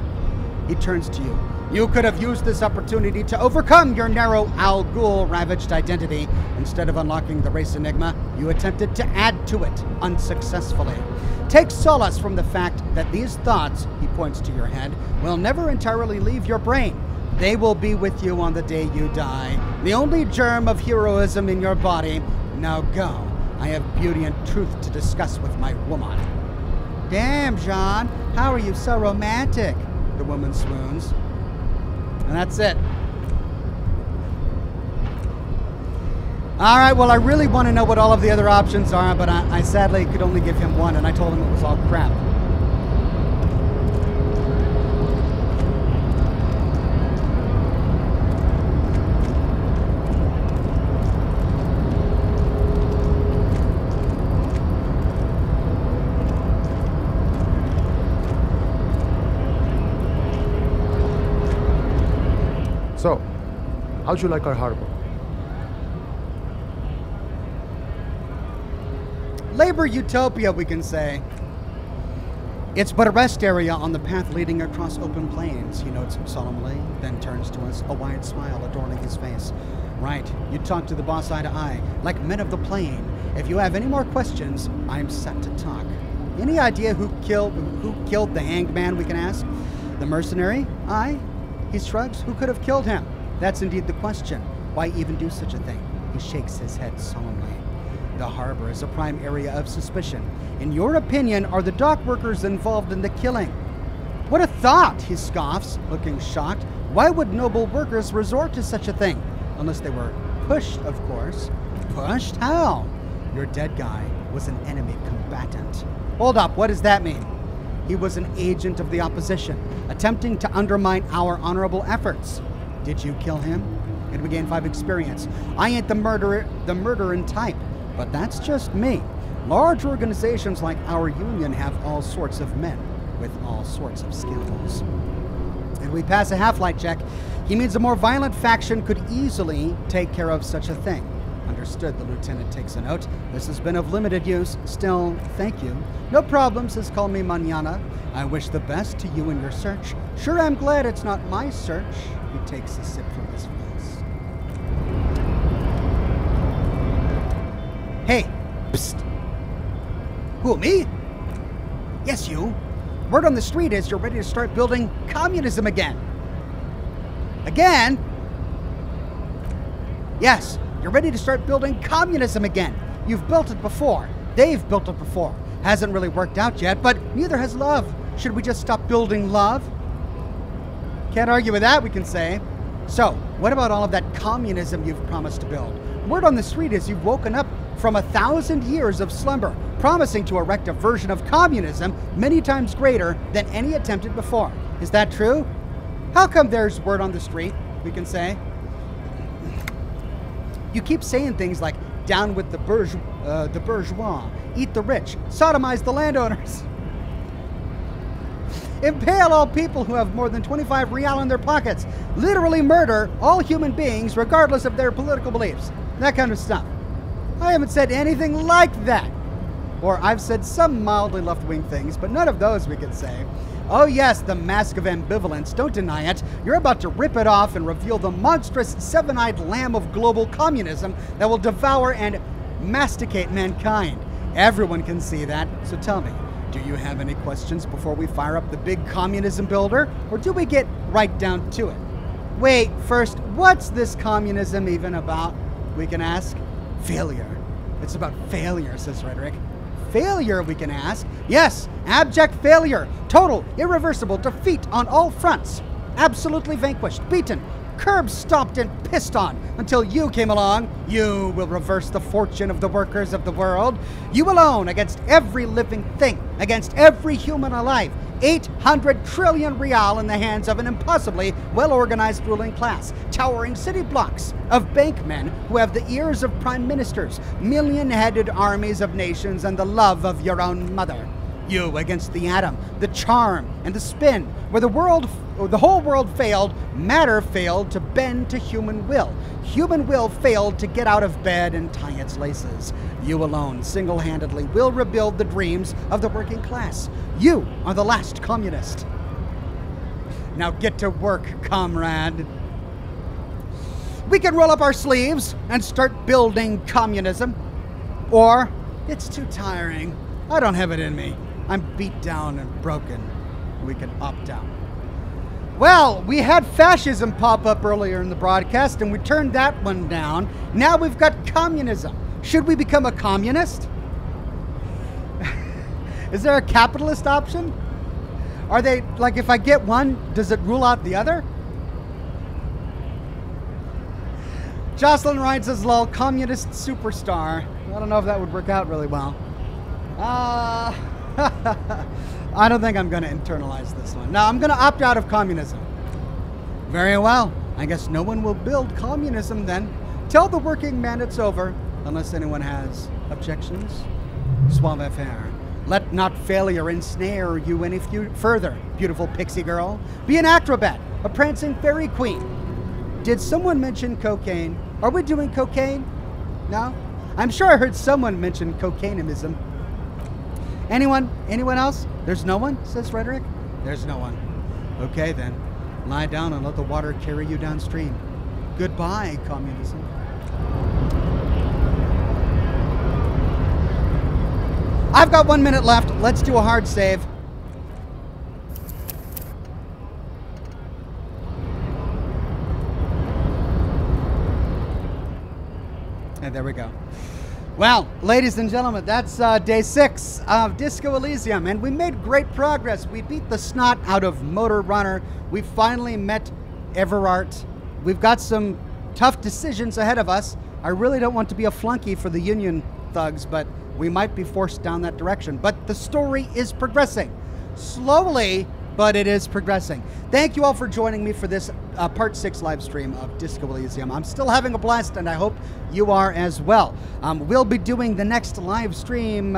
He turns to you. You could have used this opportunity to overcome your narrow Al Ghul ravaged identity. Instead of unlocking the race enigma, you attempted to add to it, unsuccessfully. Take solace from the fact that these thoughts, he points to your head, will never entirely leave your brain. They will be with you on the day you die. The only germ of heroism in your body. Now go. I have beauty and truth to discuss with my woman. Damn, Jean, how are you so romantic? The woman swoons. And that's it. All right, well, I really want to know what all of the other options are, but I sadly could only give him one, and I told him it was all crap. So, how'd you like our harbor? Labor utopia, we can say. It's but a rest area on the path leading across open plains, he notes solemnly, then turns to us, a wide smile adorning his face. Right, you talk to the boss eye to eye, like men of the plain. If you have any more questions, I'm set to talk. Any idea who killed the hanged man, we can ask? The mercenary? Aye. He shrugs. Who could have killed him? That's indeed the question. Why even do such a thing? He shakes his head solemnly. The harbor is a prime area of suspicion. In your opinion, are the dock workers involved in the killing? What a thought, he scoffs, looking shocked. Why would noble workers resort to such a thing? Unless they were pushed, of course. Pushed? How? Your dead guy was an enemy combatant. Hold up, what does that mean? He was an agent of the opposition, attempting to undermine our honorable efforts. Did you kill him? And we gain 5 experience. I ain't the murdering type, but that's just me. Large organizations like our union have all sorts of men with all sorts of skills. And we pass a half-light check. He means a more violent faction could easily take care of such a thing. Understood, the lieutenant takes a note. This has been of limited use. Still, thank you. No problem, says Call Me Mañana. I wish the best to you in your search. Sure, I'm glad it's not my search. He takes a sip from his flask. Hey, psst. Who, me? Yes, you. Word on the street is you're ready to start building communism again. Again? Yes, you're ready to start building communism again. You've built it before. They've built it before. Hasn't really worked out yet, but neither has love. Should we just stop building love? Can't argue with that, we can say. So, what about all of that communism you've promised to build? Word on the street is you've woken up from 1,000 years of slumber, promising to erect a version of communism many times greater than any attempted before. Is that true? How come there's word on the street, we can say? You keep saying things like, down with the bourgeois, eat the rich, sodomize the landowners. Impale all people who have more than 25 real in their pockets. Literally murder all human beings regardless of their political beliefs. That kind of stuff. I haven't said anything like that. Or I've said some mildly left-wing things, but none of those we can say. Oh yes, the mask of ambivalence, don't deny it. You're about to rip it off and reveal the monstrous seven-eyed lamb of global communism that will devour and masticate mankind. Everyone can see that, so tell me, do you have any questions before we fire up the big communism builder, or do we get right down to it? Wait, first, what's this communism even about, we can ask? Failure. It's about failure, says Frederick. Failure, we can ask. Yes, abject failure. Total, irreversible defeat on all fronts. Absolutely vanquished, beaten, curb stomped and pissed on until you came along. You will reverse the fortune of the workers of the world. You alone against every living thing, against every human alive. 800 trillion real in the hands of an impossibly well-organized ruling class, towering city blocks of bankmen who have the ears of prime ministers, million-headed armies of nations, and the love of your own mother. You against the atom, the charm, and the spin. Where the whole world failed, matter failed to bend to human will. Human will failed to get out of bed and tie its laces. You alone, single-handedly, will rebuild the dreams of the working class. You are the last communist. Now get to work, comrade. We can roll up our sleeves and start building communism. Or, it's too tiring. I don't have it in me. I'm beat down and broken. We can opt out. Well, we had fascism pop up earlier in the broadcast, and we turned that one down. Now we've got communism. Should we become a communist? Is there a capitalist option? Are they, like, if I get one, does it rule out the other? Jocelyn Wright says, lol, communist superstar. I don't know if that would work out really well. I don't think I'm going to internalize this one. No, I'm going to opt out of communism. Very well. I guess no one will build communism then. Tell the working man it's over, unless anyone has objections. Suave faire. Let not failure ensnare you any further, beautiful pixie girl. Be an acrobat, a prancing fairy queen. Did someone mention cocaine? Are we doing cocaine? No? I'm sure I heard someone mention cocainism. Anyone? Anyone else? There's no one, says Frederick. There's no one. Okay then. Lie down and let the water carry you downstream. Goodbye, communism. I've got 1 minute left. Let's do a hard save. And there we go. Well, ladies and gentlemen, that's day 6 of Disco Elysium, and we made great progress. We beat the snot out of Motor Runner. We finally met Everart. We've got some tough decisions ahead of us. I really don't want to be a flunky for the Union thugs, but we might be forced down that direction. But the story is progressing. Slowly, but it is progressing. Thank you all for joining me for this Part 6 live stream of Disco Elysium. I'm still having a blast, and I hope you are as well. We'll be doing the next live stream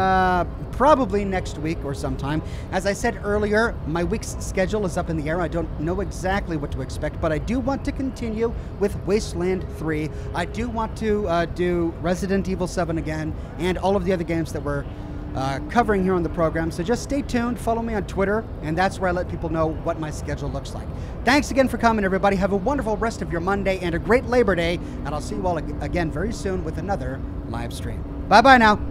probably next week or sometime. As I said earlier, my week's schedule is up in the air. I don't know exactly what to expect, but I do want to continue with Wasteland 3. I do want to do Resident Evil 7 again, and all of the other games that we're covering here on the program. So just stay tuned, follow me on Twitter, and that's where I let people know what my schedule looks like. Thanks again for coming, everybody. Have a wonderful rest of your Monday and a great Labor Day, and I'll see you all again very soon with another live stream. Bye-bye now.